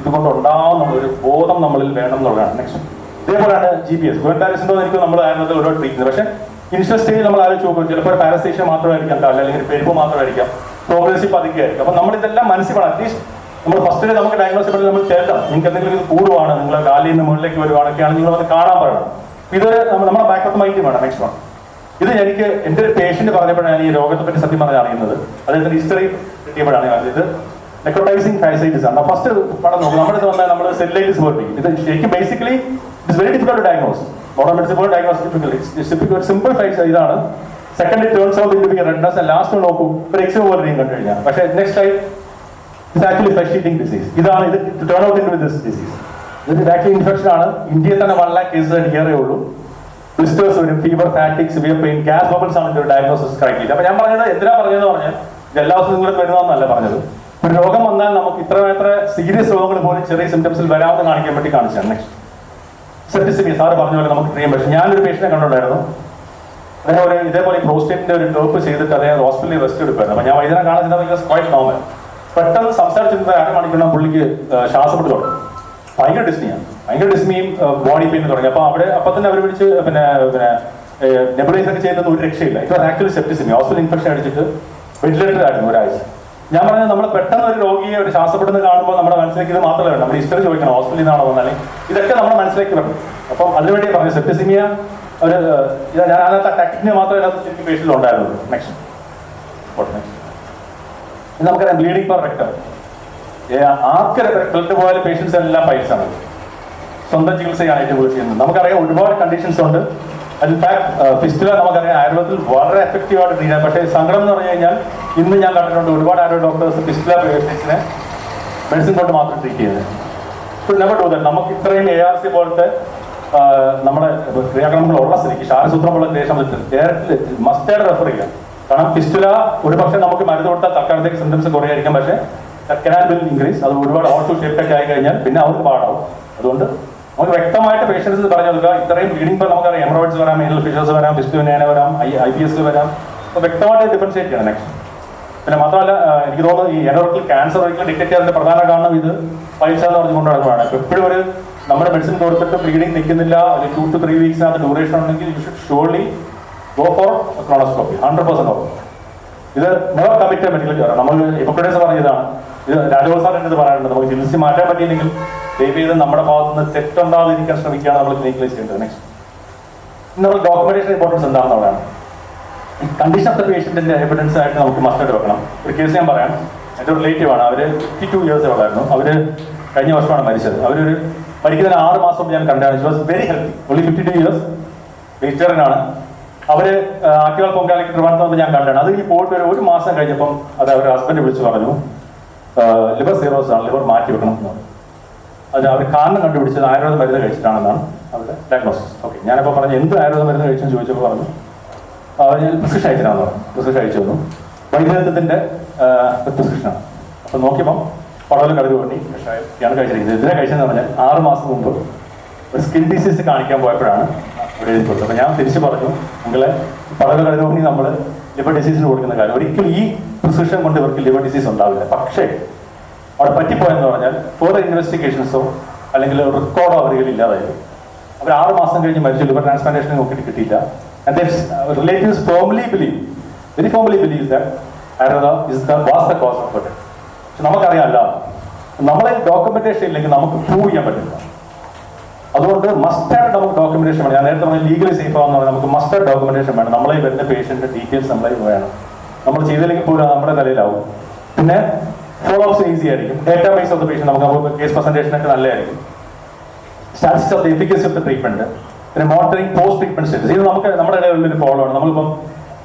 ഇതുകൊണ്ട് ഉണ്ടാവുന്ന ഒരു ബോധം നമ്മളിൽ വേണം എന്നുള്ളതാണ്. നെക്സ്റ്റ് ഇതേപോലെയാണ് GPS ഗുവൻപാരിസിൻ്റെ എനിക്ക് നമ്മൾ ആയുർവേദത്തിൽ ഓരോ ട്രീറ്റ്മെന്റ്. പക്ഷേ ഇനിഷ്യൽ സ്റ്റേജിൽ നമ്മൾ ആലോചിച്ച് നോക്കും, ചിലപ്പോൾ പാരസ്റ്റേഷൻ മാത്രമായിരിക്കാം, അല്ലെങ്കിൽ പെരുപ്പ് മാത്രമായിരിക്കാം, പ്രോഗ്രസീവ് പതുക്കെയായിരിക്കും. അപ്പം നമ്മളിതെല്ലാം മനസ്സിലാണ്. അറ്റ്ലീസ്റ്റ് നമ്മൾ ഫസ്റ്റ് നമുക്ക് ഡയഗ്നോസ് ചെയ്യണമെങ്കിൽ നമ്മൾ കേൾക്കാം. നിങ്ങൾക്ക് എന്തെങ്കിലും ഇത് കൂടുവാണ്, നിങ്ങളുടെ കാലിൽ നിന്ന് മുകളിലേക്ക് വരുവാണൊക്കെയാണ് നിങ്ങൾ അത് കാണാൻ പറയണം. ഇത് നമ്മുടെ ബാക്ക് ഓഫ് മൈൻഡ് വേണം. നെക്സ്റ്റ് വൺ, ഇത് എനിക്ക് എൻ്റെ ഒരു പേഷ്യന്റ് പറഞ്ഞപ്പോഴാണ് ഞാൻ ഈ രോഗത്തെ പറ്റി സത്യം പറഞ്ഞ് അറിയുന്നത്. അദ്ദേഹത്തിന് ഹിസ്റ്ററി കിട്ടിയപ്പോഴാണ് ഇത് നെക്രോട്ടൈസിങ് ഫൈസൈറ്റിസ് ആണ്. ഫസ്റ്റ് പടം നോക്കും. നമ്മുടെ ഇത് വന്നാൽ നമ്മൾ സെല്ലുലൈറ്റിസ് പോലെ ഇത് ശരിക്കും basically it's very difficult to diagnose. Modern medicine പോലെ ഡയഗ്നോസ് ഡിഫിക്കൽട്ട്. ഒരു സിമ്പിൾ ഫൈസ് ഇതാണ്. Second it turns out into be redness. Last നോക്കൂ ഒരു എക്സ്റേ പോലെ കണ്ടു കഴിഞ്ഞാൽ. പക്ഷേ next time it's actually flesh eating disease. ഇതാണ് ഇത് turn out into this disease. ഇത് ബാക്ടീരിയൽ ഇൻഫെക്ഷൻ ആണ്. ഇന്ത്യയിൽ തന്നെ 1 lakh കേസസ് ഇയറേ ഉള്ളൂ. ബ്ലിസ്റ്റേഴ്സ് വരും, fever, ഫാറ്റിക്, severe pain, gas bubbles ആണ് ഒരു ഡയഗ്നോസിസ് ക്രൈറ്റീരിയ. അപ്പോൾ ഞാൻ പറഞ്ഞത് എന്തിനാ പറഞ്ഞതെന്ന് പറഞ്ഞാൽ എല്ലാ ദിവസവും നിങ്ങൾക്ക് വരുന്നതെന്നല്ല പറഞ്ഞത്. ഒരു രോഗം വന്നാൽ നമുക്ക് ഇത്ര സീരിയസ് രോഗങ്ങൾ പോലും ചെറിയ സിംറ്റംസിൽ വരാമെന്ന് കാണിക്കാൻ വേണ്ടി കാണിച്ചാണ്. നെക്സ്റ്റ് സെപ്റ്റിസിമി സാറ് പറഞ്ഞ പോലെ നമുക്ക് ട്രീറ്റ്. പക്ഷേ ഞാനൊരു പേഷ്യനെ കണ്ടുണ്ടായിരുന്നു. അദ്ദേഹം ഒരു ഇതേപോലെ പ്രോസ്റ്റേറ്റിന്റെ ഒരു ടോപ്പ് ചെയ്തിട്ട് അദ്ദേഹം ഹോസ്പിറ്റലിൽ റെസ്റ്റ് എടുക്കുമായിരുന്നു. അപ്പോൾ ഞാൻ വൈദ്യുതി കാണുന്നത് ക്വൈറ്റ് നോർമൽ. പെട്ടെന്ന് സംസാരിച്ചിരുന്ന 2 മണിക്കൂർ പുള്ളിക്ക് ശ്വാസപ്പെട്ട് തുടങ്ങി. ഭയങ്കര ഡിസ്നിയും ബോഡി പെയിൻ തുടങ്ങി. അപ്പോൾ തന്നെ അവർ വിളിച്ച് പിന്നെ നെബുലൈസ് ഒക്കെ ചെയ്യുന്നത് ഒരു രക്ഷയില്ല. ഇത് ആക്ച്വലി സെപ്റ്റിസിമി, ഹോസ്പിറ്റൽ ഇൻഫെക്ഷൻ അടിച്ചിട്ട് വെന്റിലേറ്റർ ആയിരുന്നു ഒരാഴ്ച. ഞാൻ പറഞ്ഞത് നമ്മൾ പെട്ടെന്ന് ഒരു രോഗിയെ ഒരു ശ്വാസപ്പെടുന്നത് കാണുമ്പോൾ നമ്മുടെ മനസ്സിലേക്ക് ഇത് മാത്രമല്ല വേണം, നമ്മൾ ഹിസ്റ്ററി ചോദിക്കണം ഹോസ്പിറ്റലിൽ നിന്നാണോ വന്നാലും ഇതൊക്കെ നമ്മുടെ മനസ്സിലേക്ക് വരണം. അപ്പം അതിനുവേണ്ടി പറഞ്ഞു സെപ്റ്റിസിമിയ ഒരു ഞാൻ അതിനകത്ത് ടെക്നിക്ക് മാത്രമേ അതിനകത്ത് പേഷ്യൻ്റിൽ ഉണ്ടായിരുന്നുള്ളൂ. നെക്സ്റ്റ് നമുക്കറിയാം ബ്ലീഡിംഗ് പെർ റെക്ടം. ആർക്കര ബ്ലഡ് പോയാലും പേഷ്യൻസ് എല്ലാം പൈൽസാണ്. സ്വന്തം ചികിത്സയാണ് ഏറ്റവും കൂടുതൽ ചെയ്യുന്നത്. നമുക്കറിയാം ഒരുപാട് കണ്ടീഷൻസ് ഉണ്ട്. ഇൻഫാക്ട് ഫിസ്റ്റുല നമുക്കറിയാം ആയുർവേദത്തിൽ വളരെ എഫക്റ്റീവായിട്ട് ട്രീറ്റ് ചെയ്യാം. പക്ഷേ സങ്കടം എന്ന് പറഞ്ഞു കഴിഞ്ഞാൽ ഇന്ന് ഞാൻ കണ്ടിട്ടുണ്ട് ഒരുപാട് ആയുർവേദ ഡോക്ടേഴ്സ് ഫിസ്റ്റുല പേഷ്യൻസിനെ മെഡിസിൻ കൊണ്ട് മാത്രം ട്രീറ്റ് ചെയ്യുന്നത്. Never do that. നമുക്ക് ഇത്രയും ARC പോലത്തെ നമ്മുടെ ക്രിയാക്രമങ്ങളുള്ള സ്ഥിതിക്ക് ശാരസൂത്രം പോലുള്ള ദേശം ഡയറക്റ്റ് മസ്റ്റായിട്ട് റെഫർ ചെയ്യാം. കാരണം ഫിസ്റ്റുല ഒരു പക്ഷേ നമുക്ക് മരുന്ന് കൊടുത്താൽ തൽക്കാലത്തേക്ക് സിംറ്റംസ് കുറയായിരിക്കും. പക്ഷേ കനാൽ ബിൽ ഇൻക്രീസ്, അത് ഒരുപാട് ഓട്ടോ ഷേപ്പൊക്കെ ആയി കഴിഞ്ഞാൽ പിന്നെ അവർക്ക് പാടാവും. അതുകൊണ്ട് നമുക്ക് വ്യക്തമായിട്ട് പേഷ്യൻസ് പറഞ്ഞു കൊടുക്കുക. ഇത്രയും ബ്ലീഡിംഗ് ഇപ്പോൾ നമുക്കറിയാം എമറോയിഡ്സ് വരാം, മെയിനൽ ഫിഷേഴ്സ് വരാം, ഫിസ്റ്റുവിനെ വരാം, IBS വരാം. അപ്പോൾ വ്യക്തമായിട്ട് ഡിഫറൻഷിയേറ്റ് ചെയ്യണം. നെക്സ്റ്റ് പിന്നെ മാത്രമല്ല എനിക്ക് തോന്നുന്നു ഈ എനോറക്കിൽ ക്യാൻസർ ഒരിക്കലും ഡിറ്റക്ട് ചെയ്യാൻ പ്രധാന കാരണം ഇത് പൈസ എന്ന് പറഞ്ഞുകൊണ്ട് നടക്കുന്നതാണ്. എപ്പോഴും ഒരു നമ്മുടെ മെഡിസിൻ കൊടുത്തിട്ട് ബ്ലീഡിംഗ് നിൽക്കുന്നില്ല, ഒരു 2 to 3 weeks ഡ്യൂറേഷൻ ഉണ്ടെങ്കിൽ you should surely go for colonoscopy 100% of. ഇത് നെവർ കമ്മിറ്റ് മെഡിക്കൽ കെയർ. നമ്മൾ ഹിപ്പോക്രട്ടീസ് പറഞ്ഞതാണ്. ഇത് രാജഗോപാൽ സാർ എന്നത് പറയാറുണ്ട്, നമുക്ക് ചികിത്സ മാറ്റാൻ പറ്റിയില്ലെങ്കിൽ ദയവ് ചെയ്ത് നമ്മുടെ ഭാഗത്ത് നിന്ന് തെറ്റുണ്ടാകാതിരിക്കാൻ ശ്രമിക്കുകയാണ് നമ്മൾ ക്ലിനിക്കലൈസ് ചെയ്യേണ്ടത്. നെക്സ്റ്റ് നമ്മൾ ഡോക്യുമെന്റേഷൻ ഇമ്പോർട്ടൻസ് എന്താണെന്നുള്ളതാണ്. ഈ കണ്ടീഷൻ ഓഫ് ദ പേഷ്യന്റിന്റെ എവിഡൻസ് ആയിട്ട് നമുക്ക് മസ്റ്റായിട്ട് വെക്കണം. ഒരു കേസ് ഞാൻ പറയാം. എൻ്റെ റിലേറ്റീവ് ആണ്. അവര് 52 years ഉള്ളായിരുന്നു. അവര് കഴിഞ്ഞ വർഷമാണ് മരിച്ചത്. അവരൊരു മരിക്കുന്നതിന് 6 മാസം ഞാൻ കണ്ടാണ്. She was very healthy, only 52 years, vegetarian. അവര് ആറ്റുകാൽ പൊങ്കാലയ്ക്ക് ട്രിവാൻഡ്രത്ത് ഞാൻ കണ്ടാണ്. അത് ഈ പോയിട്ട് ഒരു മാസം കഴിഞ്ഞപ്പം അത് അവർ ഹസ്ബൻഡ് വിളിച്ചു പറഞ്ഞു, ലിവർ സീറോസ് ആണ്, ലിവർ മാറ്റി വെക്കണം എന്ന് പറഞ്ഞു. അത് അവർ കാരണം കണ്ടുപിടിച്ചത് ആയുർവേദ മരുന്ന് കഴിച്ചിട്ടാണെന്നാണ് അവരുടെ ഡയഗ്നോസിസ്. ഓക്കെ, ഞാനിപ്പോൾ പറഞ്ഞു എന്ത് ആയുർവേദ മരുന്ന് കഴിച്ചെന്ന് ചോദിച്ചപ്പോൾ പറഞ്ഞു ഞാൻ പ്രിസ്ക്രിപ്ഷൻ അയച്ചിട്ടാണെന്ന് പറഞ്ഞു. പ്രിസ്ക്രിപ്ഷൻ അയച്ചു തന്നു. വൈദ്യുതത്തിന്റെ പ്രിസ്ക്രിപ്ഷനാണ്. അപ്പൊ നോക്കിയപ്പം പടവല കടുക് വേണ്ടി കഷായം കഴിച്ചിരിക്കുന്നത്. ഇതിനെ കഴിച്ചതെന്ന് പറഞ്ഞാൽ 6 മാസം മുമ്പ് ഒരു സ്കിൻ ഡിസീസ് കാണിക്കാൻ പോയപ്പോഴാണ് ഇവിടെ എഴുതി കൊടുത്തത്. അപ്പൊ ഞാൻ തിരിച്ചു പറഞ്ഞു, നിങ്ങളെ പടവല കടുക് വേണ്ടി നമ്മൾ ലിവർ ഡിസീസിന് കൊടുക്കുന്ന കാര്യം ഒരിക്കലും ഈ പ്രിസ്ക്രിപ്ഷൻ കൊണ്ട് ഇവർക്ക് ലിവർ ഡിസീസ് ഉണ്ടാവില്ല. പക്ഷേ അവിടെ പറ്റിപ്പോയെന്ന് പറഞ്ഞാൽ ഫർദർ ഇൻവെസ്റ്റിഗേഷൻസോ അല്ലെങ്കിൽ റെക്കോർഡോ അവരിൽ ഇല്ലാതായിരുന്നു. അവർ 6 മാസം കഴിഞ്ഞ് മരിച്ചു. ലിവർ ട്രാൻസ്പ്ലാന്റേഷൻ നോക്കിയിട്ട് കിട്ടിയില്ല. And their relatives firmly believe, very firmly believe that Ayurveda was the cause of death. പക്ഷെ നമുക്കറിയാമല്ല, നമ്മളെ ഡോക്യുമെന്റേഷൻ ഇല്ലെങ്കിൽ നമുക്ക് പ്രൂവ് ചെയ്യാൻ പറ്റില്ല. അതുകൊണ്ട് മസ്റ്റായിട്ട് നമുക്ക് ഡോക്യുമെന്റേഷൻ വേണം. ഞാൻ നേരത്തെ പറഞ്ഞാൽ ലീഗലി സേഫ് ആണെന്ന് പറഞ്ഞാൽ നമുക്ക് മസ്റ്റായിട്ട് ഡോക്യുമെന്റേഷൻ വേണം. നമ്മളെ വരുന്ന പേഷ്യന്റ് ഡീറ്റെയിൽസ് നമ്മളെ വേണം. നമ്മൾ ചെയ്തില്ലെങ്കിൽ പോലും നമ്മുടെ തലയിലാവും. പിന്നെ ഫോളോ അപ്സ് ഈസി ആയിരിക്കും. ഡേറ്റാബേസ് ഓഫ് ദ പേഷ്യന്റ് നമുക്ക് കേസ് പ്രസന്റേഷൻ ഒക്കെ നല്ലതായിരിക്കും. Statistics of the efficacy of the treatment, പിന്നെ മോണിറ്ററിംഗ് പോസ്റ്റ് ട്രീറ്റ്മെന്റ് സ്റ്റേറ്റസ്. ഇത് നമുക്ക് നമ്മുടെ ഇടയിലൊരു പ്രോബ്ലം ആണ്. നമ്മളിപ്പം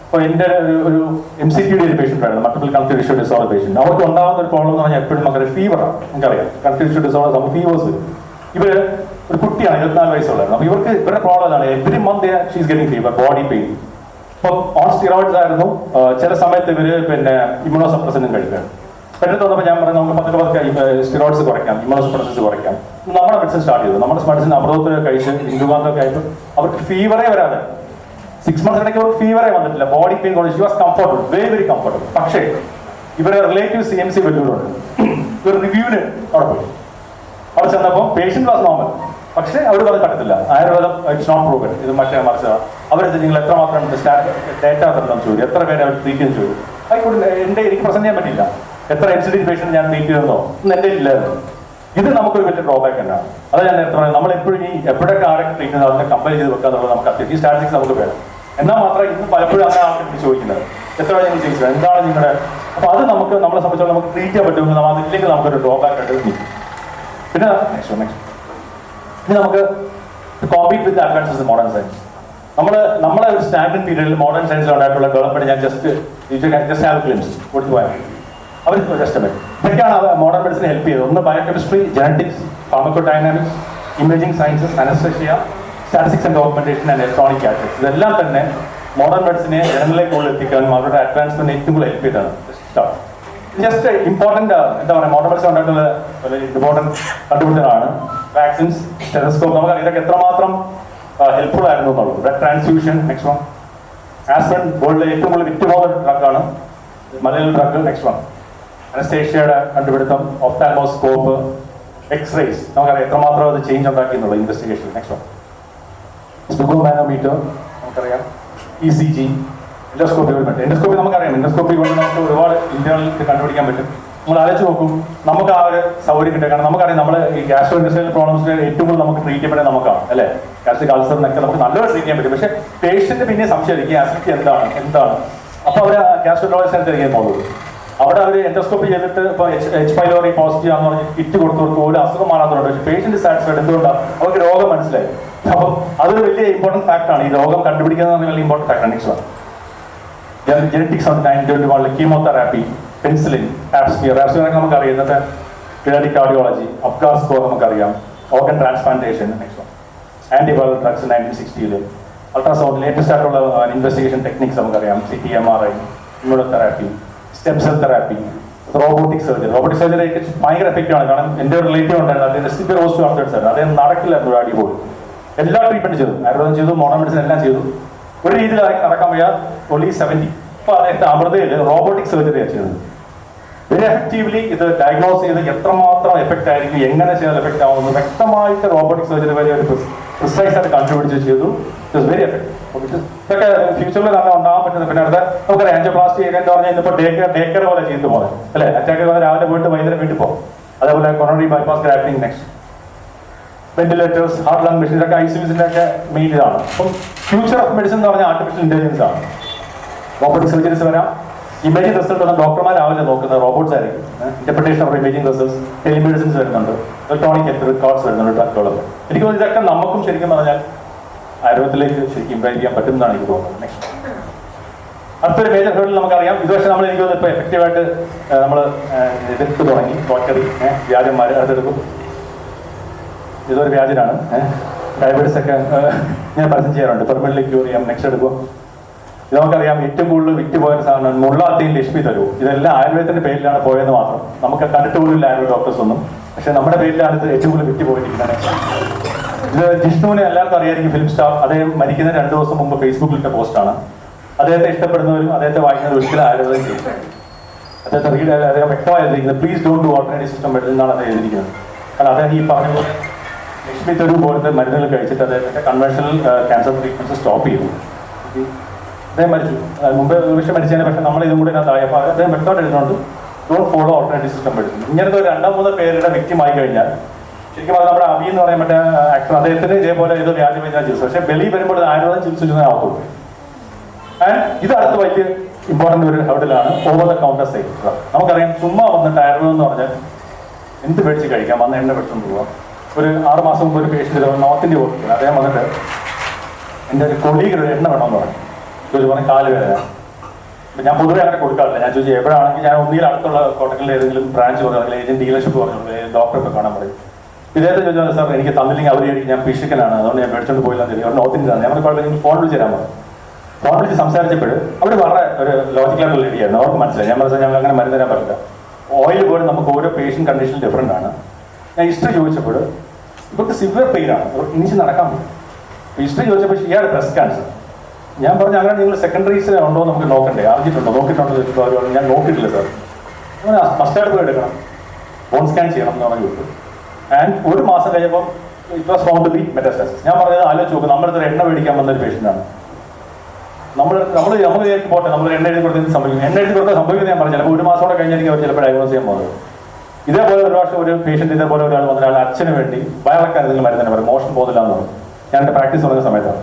ഇപ്പോൾ എൻ്റെ ഒരു MCQD ഒരു പേഷ്യൻ്റ് ആയിരുന്നു, multiple confusion issue disorder patient. അവർക്ക് ഉണ്ടാകുന്ന ഒരു പ്രോബ്ലം എന്ന് പറഞ്ഞാൽ എപ്പോഴും നമുക്കറിയാം ഫീവറാണ്. നമുക്കറിയാം കൺഫ്യൂഷൻ ഇഷ്യൂ ഡിസോർഡർ നമുക്ക് ഫീവേഴ്സ് വരും. ഇവര് ഒരു കുട്ടിയാണ്, 24 വയസ്സുള്ളായിരുന്നു. അപ്പോൾ ഇവരുടെ പ്രോബ്ലം ആണ് every month she's getting fever, body pain. ഇപ്പോൾ ഓൺ സ്റ്റിറോയിഡ്സ് ആയിരുന്നു. ചില സമയത്ത് ഇവര് പിന്നെ ഇമ്മ്യൂണോ സപ്രസന്റും കഴിക്കുകയാണ്. പെട്ടെന്ന് തോന്നുമ്പോൾ ഞാൻ പറഞ്ഞു നമുക്ക് പതുക്കെ സ്റ്റിറോയിഡ്സ് കുറയ്ക്കാം, ഇമ്മ്യൂണോ സപ്രസൻസ് കുറയ്ക്കാം. നമ്മുടെ മെഡിസിൻ സ്റ്റാർട്ട് ചെയ്തു. നമ്മുടെ മെഡിസിൻ അമൃതത്തൊക്കെ കഴിച്ച് ഇന്ദുകാന്തൊക്കെ ആയിട്ട് അവർക്ക് ഫീവറേ വരാതെ 6 months ഇടയ്ക്ക് അവർക്ക് ഫീവറേ വന്നിട്ടില്ല. ബോഡി പെയിൻ കൊണ്ട് she was comfortable, very very comfortable. പക്ഷേ ഇവരെ റിലേറ്റീവ് CMC വെല്ലൂരുണ്ട്. ഇവർ റിവ്യൂവിന് അവിടെ പോയി. അവിടെ ചെന്നപ്പോൾ പേഷ്യന്റ് വാസ് നോർമൽ. പക്ഷേ അവർ പറഞ്ഞ് പറ്റത്തില്ല, ആയുർവേദം ഇറ്റ്സ് നോട്ട് പ്രൂവൻ, ഇത് മറ്റേ മറിച്ചതാണ്. അവരെന്ത് നിങ്ങൾ എത്രമാത്രം ഡേറ്റ തരണം ചോദിച്ചു, എത്ര പേരെ അവർ ട്രീറ്റ് ചെയ്യാൻ ചോദിച്ചു. ആയിക്കോട്ടെ, എനിക്ക് പ്രസന്റ് ചെയ്യാൻ പറ്റില്ല. എത്ര NCD പേഷ്യന്റ് ഞാൻ ട്രീറ്റ് ചെയ്തെന്നോ ഒന്നും എൻ്റെ ഇല്ലായിരുന്നു. ഇത് നമുക്കൊരു വലിയ ഡ്രോബാക്ക് തന്നെയാണ്. അത് ഞാൻ നേരത്തെ പറയാം, നമ്മൾ എപ്പോഴും ഈ എപ്പോഴൊക്കെ ആരെ ട്രീറ്റ് ചെയ്യുന്നത് അതിനെ കമ്പയർ ചെയ്ത് വെക്കുക എന്നുള്ളത് നമുക്ക് അത്യാവശ്യം ഈ സ്റ്റാറ്റിസ്റ്റിക്സ് നമുക്ക് വേണം. എന്നാൽ മാത്രമേ ഇന്ന് പലപ്പോഴും അങ്ങനെ ആൾക്കാർ ചോദിക്കുന്നത് എത്ര നിങ്ങൾ ചികിത്സ എന്താണ് നിങ്ങളുടെ. അപ്പോൾ അത് നമുക്ക് നമ്മളെ സംബന്ധിച്ചോളം നമുക്ക് ട്രീറ്റ് ചെയ്യാൻ പറ്റുമെങ്കിൽ നമ്മൾ അതില്ലെങ്കിൽ നമുക്കൊരു ഡ്രോബാക്ക് ആയിട്ട് നിൽക്കും. പിന്നെ ഇനി നമുക്ക് compete with advances in modern science. നമ്മളെ ഒരു സ്റ്റാൻഡേർഡ് പീരീഡിൽ മോഡേൺ സയൻസിൽ ഉണ്ടായിട്ടുള്ള ഡെവലപ്മെന്റ് ഞാൻ ജസ്റ്റ് ഹാവ് ക്ലിംസ് കൊടുത്തു പോയാൽ അവർ എസ്റ്റിമേറ്റ് ഇതൊക്കെയാണ് മോഡേൺ മെഡിസിനെ ഹെൽപ്പ് ചെയ്തത്. ഒന്ന് biochemistry, genetics, pharmacodynamics, imaging sciences, anaesthesia, statistics and documentation and electronic gadgets. ഇതെല്ലാം തന്നെ മോഡേൺ മെഡിസിനെ ജനങ്ങളിലേക്ക് കൂടുതൽ എത്തിക്കാനും അവരുടെ അഡ്വാൻസ്മെന്റ് ഏറ്റവും കൂടുതൽ ഹെൽപ്പ് ചെയ്തതാണ്. ജസ്റ്റ് ഇമ്പോർട്ടന്റ് എന്താ പറയുക, മോഡേൺ മെഡിസിൻ ഉണ്ടായിട്ടുള്ള ഇമ്പോർട്ടന്റ് കണ്ടുപിടുത്തങ്ങളാണ് വാക്സിൻസ്, ടെലസ്കോപ്പ്. നമുക്കറിയാം ഇതൊക്കെ എത്രമാത്രം ഹെൽപ്ഫുൾ ആയിരുന്നു എന്നുള്ളത്. Blood transfusion, next one aspirin, വേൾഡിലെ ഏറ്റവും കൂടുതൽ വിറ്റുപോകുന്ന ഡ്രഗാണ്, മലയാളം ഡ്രഗ്. നെക്സ്റ്റ് വൺ അനസ്തേഷ്യയുടെ കണ്ടുപിടുത്തം, ഒഫ്താൽമോസ്കോപ്പ്, എക്സ്റേസ്. നമുക്കറിയാം എത്രമാത്രം അത് ചേഞ്ച് ഉണ്ടാക്കി എന്നുള്ള ഇൻവെസ്റ്റിഗേഷൻ. നെക്സ്റ്റ് വൺ സ്പെഗോമാനോമീറ്റർ, നമുക്കറിയാം ECG, എൻഡോസ്കോപ്പി. എൻഡോസ്കോപ്പി നമുക്കറിയാം, എൻഡോസ്കോപ്പി കൊണ്ട് നമുക്ക് ഒരുപാട് ഇന്ത്യകളിൽ കണ്ടുപിടിക്കാൻ പറ്റും. നമ്മൾ ആലോചിച്ച് നോക്കും, നമുക്ക് ആ ഒരു സൗകര്യം കിട്ടുക. കാരണം നമുക്കറിയാം നമ്മൾ ഈ ഗ്യാസ്ട്രോ ഇൻഡസ്ട്രിയൽ പ്രോബ്ലംസിന് ഏറ്റവും കൂടുതൽ നമുക്ക് ട്രീറ്റ് ചെയ്യപ്പെടുന്നത് നമുക്കാണ്, അല്ലേ? ഗ്യാസ്ട്രിക് അൾസറിനൊക്കെ നമുക്ക് നല്ലപോലെ ട്രീറ്റ് ചെയ്യാൻ പറ്റും. പക്ഷേ പേഷ്യന്റ് പിന്നെ സംശയമായിരിക്കും ആസിഡിറ്റി എന്താണ്. അപ്പോൾ അവർ ഗ്യാസ്ട്രോൻട്രോളജിസ്റ്റ് തിരികെ പോകുന്നത്. അവിടെ അവർ എൻഡോസ്കോപ്പി ചെയ്തിട്ട് ഇപ്പോൾ H. pylori പോസിറ്റീവ് ആണെന്ന് പറഞ്ഞ് കിറ്റ് കൊടുത്തവർക്ക് ഒരു അസുഖം മാറാത്തതുകൊണ്ട് പക്ഷേ പേഷ്യന്റ് സാറ്റിസ്ഫൈഡ്. എന്തുകൊണ്ടാണ്? അവർക്ക് രോഗം മനസ്സിലായി. അപ്പം അതൊരു വലിയ ഇമ്പോർട്ടൻറ്റ് ഫാക്ടറാണ്. ഈ രോഗം കണ്ടുപിടിക്കുന്നത് വലിയ ഇമ്പോർട്ടൻറ്റ് ഫാക്ടറാണ്. Next one genetics of 1921 chemotherapy, penicillin, റാപ്സ്പിയറൊക്കെ നമുക്കറിയാം. ഇന്നത്തെ പീഡിയാട്രിക് കാർഡിയോളജി, അപ്ഗാർ സ്കോർ നമുക്കറിയാം, organ transplantation. Next one antiviral drugs 1960 ultrasound latest ആയിട്ടുള്ള ഇൻവെസ്റ്റിഗേഷൻ ടെക്നിക്സ് നമുക്കറിയാം. CT, MRI, immunotherapy, stem cell therapy, robotic surgery. Robotic surgery ഭയങ്കര എഫക്റ്റീവ് ആണ്. കാരണം എൻ്റെ ഒരു റിലേറ്റീവ് ഉണ്ടായിരുന്നു, അതിന്റെ സിവിയർ ഓസ്റ്റിയോആർത്രൈറ്റിസ് ആയിരുന്നു. അദ്ദേഹം നടക്കില്ലായിരുന്നു, അടി പോലും. എല്ലാ ട്രീറ്റ്മെന്റ് ചെയ്തു, ആയുർവേദം ചെയ്തു, മോഡേൺ മെഡിസിൻ എല്ലാം ചെയ്തു. ഒരു രീതിയിൽ നടക്കാൻ വയ്യ, only 70. ഇപ്പൊ അദ്ദേഹത്തെ അമൃതയിൽ റോബോട്ടിക് സർജറിയാണ് ചെയ്തത്. വെരി എഫക്റ്റീവ്ലി ഇത് ഡയഗ്നോസ് ചെയ്ത് എത്രമാത്രം എഫക്റ്റ് ആയിരിക്കും, എങ്ങനെ ചെയ്താൽ എഫക്റ്റ് ആവുന്നു വ്യക്തമായിട്ട് റോബോട്ടിക് സർജറി വരെ ഒരു പ്രിസൈസ് ആയിട്ട് കണ്ടുപിടിച്ച് ചെയ്തു. It was very effective. ഇതൊക്കെ ഫ്യൂച്ചറിൽ നല്ല ഉണ്ടാകാൻ പറ്റുന്നത്. പിന്നെ അടുത്ത നമുക്കറിയാം ആൻജിയോപ്ലാസ്റ്റി എന്ന് പറഞ്ഞാൽ ഇന്നിപ്പോൾ ഡേ കെയർ പോലെ ചെയ്തു പോകുന്നത് അല്ലേ. അറ്റാക്ക് വന്ന് രാവിലെ പോയിട്ട് വൈകുന്നേരം വീട്ടിൽ പോകും. അതേപോലെ coronary bypass grafting next ventilators, heart lung machine, ഇതൊക്കെ ICUസിന്റെ ഒക്കെ മെയിൻ ഇതാണ്. അപ്പം ഫ്യൂച്ചർ ഓഫ് മെഡിസിൻ എന്ന് പറഞ്ഞാൽ ആർട്ടിഫിഷ്യൽ ഇന്റലിജൻസ് ആണ്. റോബോട്ടിക് സർജറീസ് വരാം. ഇമേജിംഗ് റിസൾട്ട് ഒന്നും ഡോക്ടർമാരാവില്ല നോക്കുന്നത്, റോബോട്ട്സ് ആയിരിക്കും. ഇന്റർപ്രിട്ടേഷൻ ഓഫ് ഇമേജിംഗ് റിസൾട്ട്സ്, ടെലിമെഡിസിൻസ് വരുന്നുണ്ട്, ഇലക്ട്രോണിക് ഹെൽത്ത് റെക്കോർഡ്സ് വരുന്നുണ്ട്, ട്രക്കുകളും. എനിക്ക് തോന്നുന്നു ഇതൊക്കെ നമുക്കും ശരിക്കും പറഞ്ഞാൽ ആയുർവേദത്തിലേക്ക് ശരിക്കും ഇംപ്രൈവ് ചെയ്യാൻ പറ്റുമെന്നാണ് എനിക്ക് തോന്നുന്നത്. നെക്സ്റ്റ് അടുത്തൊരു മേജർ ഹേർഡിൽ നമുക്കറിയാം. ഇത് പക്ഷേ നമ്മൾ എനിക്ക് തോന്നുന്നു ഇപ്പോൾ എഫക്റ്റീവായിട്ട് നമ്മൾ എതിർത്ത് തുടങ്ങി. തോറ്ററി വ്യാജന്മാർ അതെടുക്കും. ഇതൊരു വ്യാജനാണ്. ഡയബറ്റീസ് ഒക്കെ ഞാൻ പരസ്യം ചെയ്യാറുണ്ട്. പെർമനന്റ് ക്യൂർ ചെയ്യാം. നെക്സ്റ്റ് എടുക്കും. ഇത് നമുക്കറിയാം ഏറ്റവും കൂടുതൽ വിറ്റ് പോയ സാധനം മുള്ളാത്തിയും ലക്ഷ്മി തരൂ. ഇതെല്ലാം ആയുർവേദത്തിന്റെ പേരിലാണ് പോയെന്ന് മാത്രം. നമുക്ക് കണ്ടിട്ട് പോലും ആയുർവേദ ഡോക്ടേഴ്സ് ഒന്നും. പക്ഷെ നമ്മുടെ പേരിലാണ് ഇത് ഏറ്റവും കൂടുതൽ വിറ്റ് പോയിരിക്കുന്നത്. ഇത് ജിഷ്ണുവിനെ എല്ലാവർക്കും അറിയായിരിക്കും, ഫിലിം സ്റ്റാർ. അദ്ദേഹം മരിക്കുന്ന 2 ദിവസം മുമ്പ് ഫേസ്ബുക്കിലിട്ട പോസ്റ്റാണ്. അദ്ദേഹത്തെ ഇഷ്ടപ്പെടുന്നവരും അദ്ദേഹത്തെ വായിക്കുന്നവരും ഒരിക്കലും ആയുർവേദം ചെയ്യും. അദ്ദേഹത്തെ അദ്ദേഹം വ്യക്തമായി എഴുതിയിരിക്കുന്നത് please don't do alternative system medicine എന്നാണ് അദ്ദേഹം എഴുതിയിരിക്കുന്നത്. കാരണം അദ്ദേഹം ഈ പറഞ്ഞ പോലെ ലക്ഷ്മി തരൂ പോലത്തെ മരുന്നുകൾ കഴിച്ചിട്ട് അദ്ദേഹത്തിന്റെ കൺവെൻഷണൽ ക്യാൻസർ ട്രീറ്റ്മെന്റ്സ് സ്റ്റോപ്പ് ചെയ്തു. അദ്ദേഹം മരിച്ചു. മുമ്പ് പക്ഷെ മരിച്ചതിന് പക്ഷേ നമ്മൾ ഇതും കൂടി ഇതിനകത്തായി. അപ്പോൾ അദ്ദേഹം വ്യക്തമായിട്ട് എഴുതുന്നുണ്ട് don't follow alternative system medicine. ഇങ്ങനത്തെ ഒരു 2-3 പേരുടെ വ്യക്തിമായി കഴിഞ്ഞാൽ ശരിക്കും അത് നമ്മുടെ അബി എന്ന് പറയാൻ മറ്റേ ആക്ടർ, അദ്ദേഹത്തിന് ഇതേപോലെ ഏതോ വ്യാജമരുന്ന് ചികിത്സ. പക്ഷേ വെളിയിൽ വരുമ്പോൾ ആയുർവേദം ചികിത്സിക്കുന്നേ ആവത്തുള്ളൂ. ആൻഡ് ഇത് അടുത്ത വലിയ ഇമ്പോർട്ടൻ്റ് ഒരു ഹെർഡിലാണ് ഓവർ ദ കൗണ്ടർ സൈഡ്. നമുക്കറിയാം ചുമ്മാ വന്നിട്ട് ആയുർവേദം എന്ന് പറഞ്ഞാൽ എന്ത് മേടിച്ച് കഴിക്കാം, വന്ന് എണ്ണ മേടിച്ചുകൊണ്ട് പോവാം. ഒരു 6 മാസം മുമ്പ് ഒരു പേഷ്യൻ്റ് നോർത്ത് ഇന്ത്യ കൊടുക്കുന്നത്. അദ്ദേഹം വന്നിട്ട് എൻ്റെ ഒരു കൊളീഗ് ഒരു എണ്ണ വേണമെന്ന് പറഞ്ഞു. ഒരു പറഞ്ഞ കാല് വേദന. ഞാൻ പൊതുവെ അങ്ങനെ കൊടുക്കാറില്ല. ഞാൻ ചോദിച്ചു എവിടെയാണെങ്കിൽ ഞാൻ ഒന്നിൽ അടുത്തുള്ള കോട്ടക്കലിൽ ഏതെങ്കിലും ബ്രാഞ്ച് പറഞ്ഞു, അല്ലെങ്കിൽ ഏജന്റ് ഡീലർഷിപ്പ് പറഞ്ഞു, ഡോക്ടറെ കാണാൻ പറയും. ഇദ്ദേഹത്തെ ചോദിച്ചാൽ സാർ എനിക്ക് തന്നില്ലെങ്കിൽ അവരെയായിരിക്കും, ഞാൻ പിശുക്കനാണ്, അതുകൊണ്ട് ഞാൻ മേടിച്ചോണ്ട് പോയില്ല. അവർ നോർത്ത് ഇന്ത്യ ഞാൻ കുഴപ്പമില്ല, ഫോൺ വിളിച്ച് തരാൻ പറഞ്ഞു. ഫോൺ വിളിച്ച് സംസാരിച്ചപ്പോൾ അവർ വളരെ ഒരു ലോജിക്കലായിട്ടുള്ള റെഡിയായിരുന്നു. അവർക്ക് മനസ്സിലായി. ഞാൻ പറഞ്ഞാൽ ഞങ്ങൾ അങ്ങനെ മരുന്ന് തരാൻ പറ്റില്ല. ഓയിൽ പോലും നമുക്ക് ഓരോ പേഷ്യൻ്റ് കണ്ടീഷൻ ഡിഫറൻ്റ് ആണ്. ഞാൻ ഹിസ്റ്ററി ചോദിച്ചപ്പോൾ ഇവർക്ക് സിവിയർ പെയിൻ ആണ്, ഇനിച്ച് നടക്കാൻ പറ്റും. ഹിസ്റ്ററി ചോദിച്ചപ്പോൾ ഇയാൾ ബ്രസ്റ്റ് ക്യാൻസർ. ഞാൻ പറഞ്ഞു അങ്ങനെ നിങ്ങൾ സെക്കൻഡറീസ് ഉണ്ടോ നമുക്ക് നോക്കണ്ടേ, അറിഞ്ഞിട്ടുണ്ടോ, നോക്കിയിട്ടുണ്ടോ ചോദിച്ചപ്പോൾ ഞാൻ നോക്കിയിട്ടില്ല സാർ. അങ്ങനെ മസ്റ്റായിട്ട് പോയി എടുക്കണം, ബോൺ സ്കാൻ ചെയ്യണം എന്ന് പറഞ്ഞു വിട്ടു. ആൻഡ് 1 മാസം കഴിഞ്ഞപ്പോൾ it was found to be metastasis. ഞാൻ പറഞ്ഞത് ആലോചിച്ച് നോക്കും, നമ്മുടെ അടുത്ത് എണ്ണ മേടിക്കാൻ വന്നൊരു പേഷ്യൻ്റാണ്. നമ്മൾ പോട്ടെ, നമ്മൾ എണ്ണ എഴുതി കൊടുത്തത് സംഭവിക്കും. എണ്ണ എഴുതി കൊടുത്താൽ സംഭവിക്കുന്നത് ഞാൻ പറഞ്ഞു. ചിലപ്പോൾ 1 മാസം കൂടെ കഴിഞ്ഞായിരിക്കും അവർ ചിലപ്പോൾ ഡയഗ്നോസ് ചെയ്യാൻ പോകുന്നത്. ഇതേപോലെ ഒരു പ്രാവശ്യം ഒരു പേഷ്യൻ്റ് ഇതേപോലെ ഒരാൾ വന്ന ഒരാൾ അച്ഛന് വേണ്ടി വയറക്കാൻ എന്തെങ്കിലും മരുന്ന് പറയും, മോഷൻ പോകുന്നില്ല എന്നാണ്. ഞാൻ എൻ്റെ പ്രാക്ടീസ് തുടങ്ങിയ സമയത്താണ്.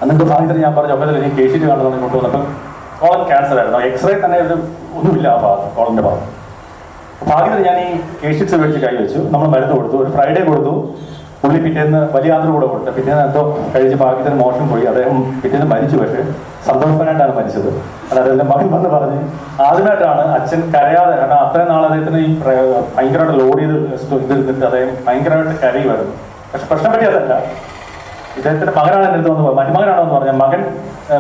എന്നിട്ട് ഭാഗത്തിന് ഞാൻ പറഞ്ഞു ഒക്കത്തില്ല, എനിക്ക് കേസിറ്റ് കാണുന്നത് കൊണ്ടുവന്നപ്പോൾ കോളൻ ക്യാൻസർ ആയിരുന്നു. എക്സ്റേ തന്നെ ഒരു ഒന്നുമില്ല ആ ഭാഗത്ത്, കോളൻ്റെ ഭാഗം. ഭാഗ്യത്തിന് ഞാൻ ഈ കേസിറ്റ്സ് മേടിച്ച് കൈവച്ചു. നമ്മൾ മരുന്ന് കൊടുത്തു, ഒരു ഫ്രൈഡേ കൊടുത്തു. പുള്ളി പിറ്റേന്ന് വലിയ ആന്തർ കൂടെ കൊടുത്തു. പിറ്റേന്ന് എന്തോ കഴിച്ച് ഭാഗ്യത്തിന് മോശം പോയി. അദ്ദേഹം പിറ്റേന്ന് മരിച്ചു. പക്ഷേ സന്തോഷവാനായിട്ടാണ് മരിച്ചത്. അതായത് എൻ്റെ മകൻ വന്ന് പറഞ്ഞ് ആദ്യമായിട്ടാണ് അച്ഛൻ കരയാതെ, കാരണം അത്രയും നാൾ അദ്ദേഹത്തിന് ഈ ഭയങ്കരമായിട്ട് ലോഡ് ചെയ്ത് ഇതിരുന്നിട്ട് അദ്ദേഹം ഭയങ്കരമായിട്ട് കരയുമായിരുന്നു. പക്ഷെ പ്രശ്നം പറ്റി അതല്ല, ഇദ്ദേഹത്തിന്റെ മകനാണ് എൻ്റെ അടുത്ത് വന്ന് മരുമകനാണെന്ന് പറഞ്ഞാൽ മകൻ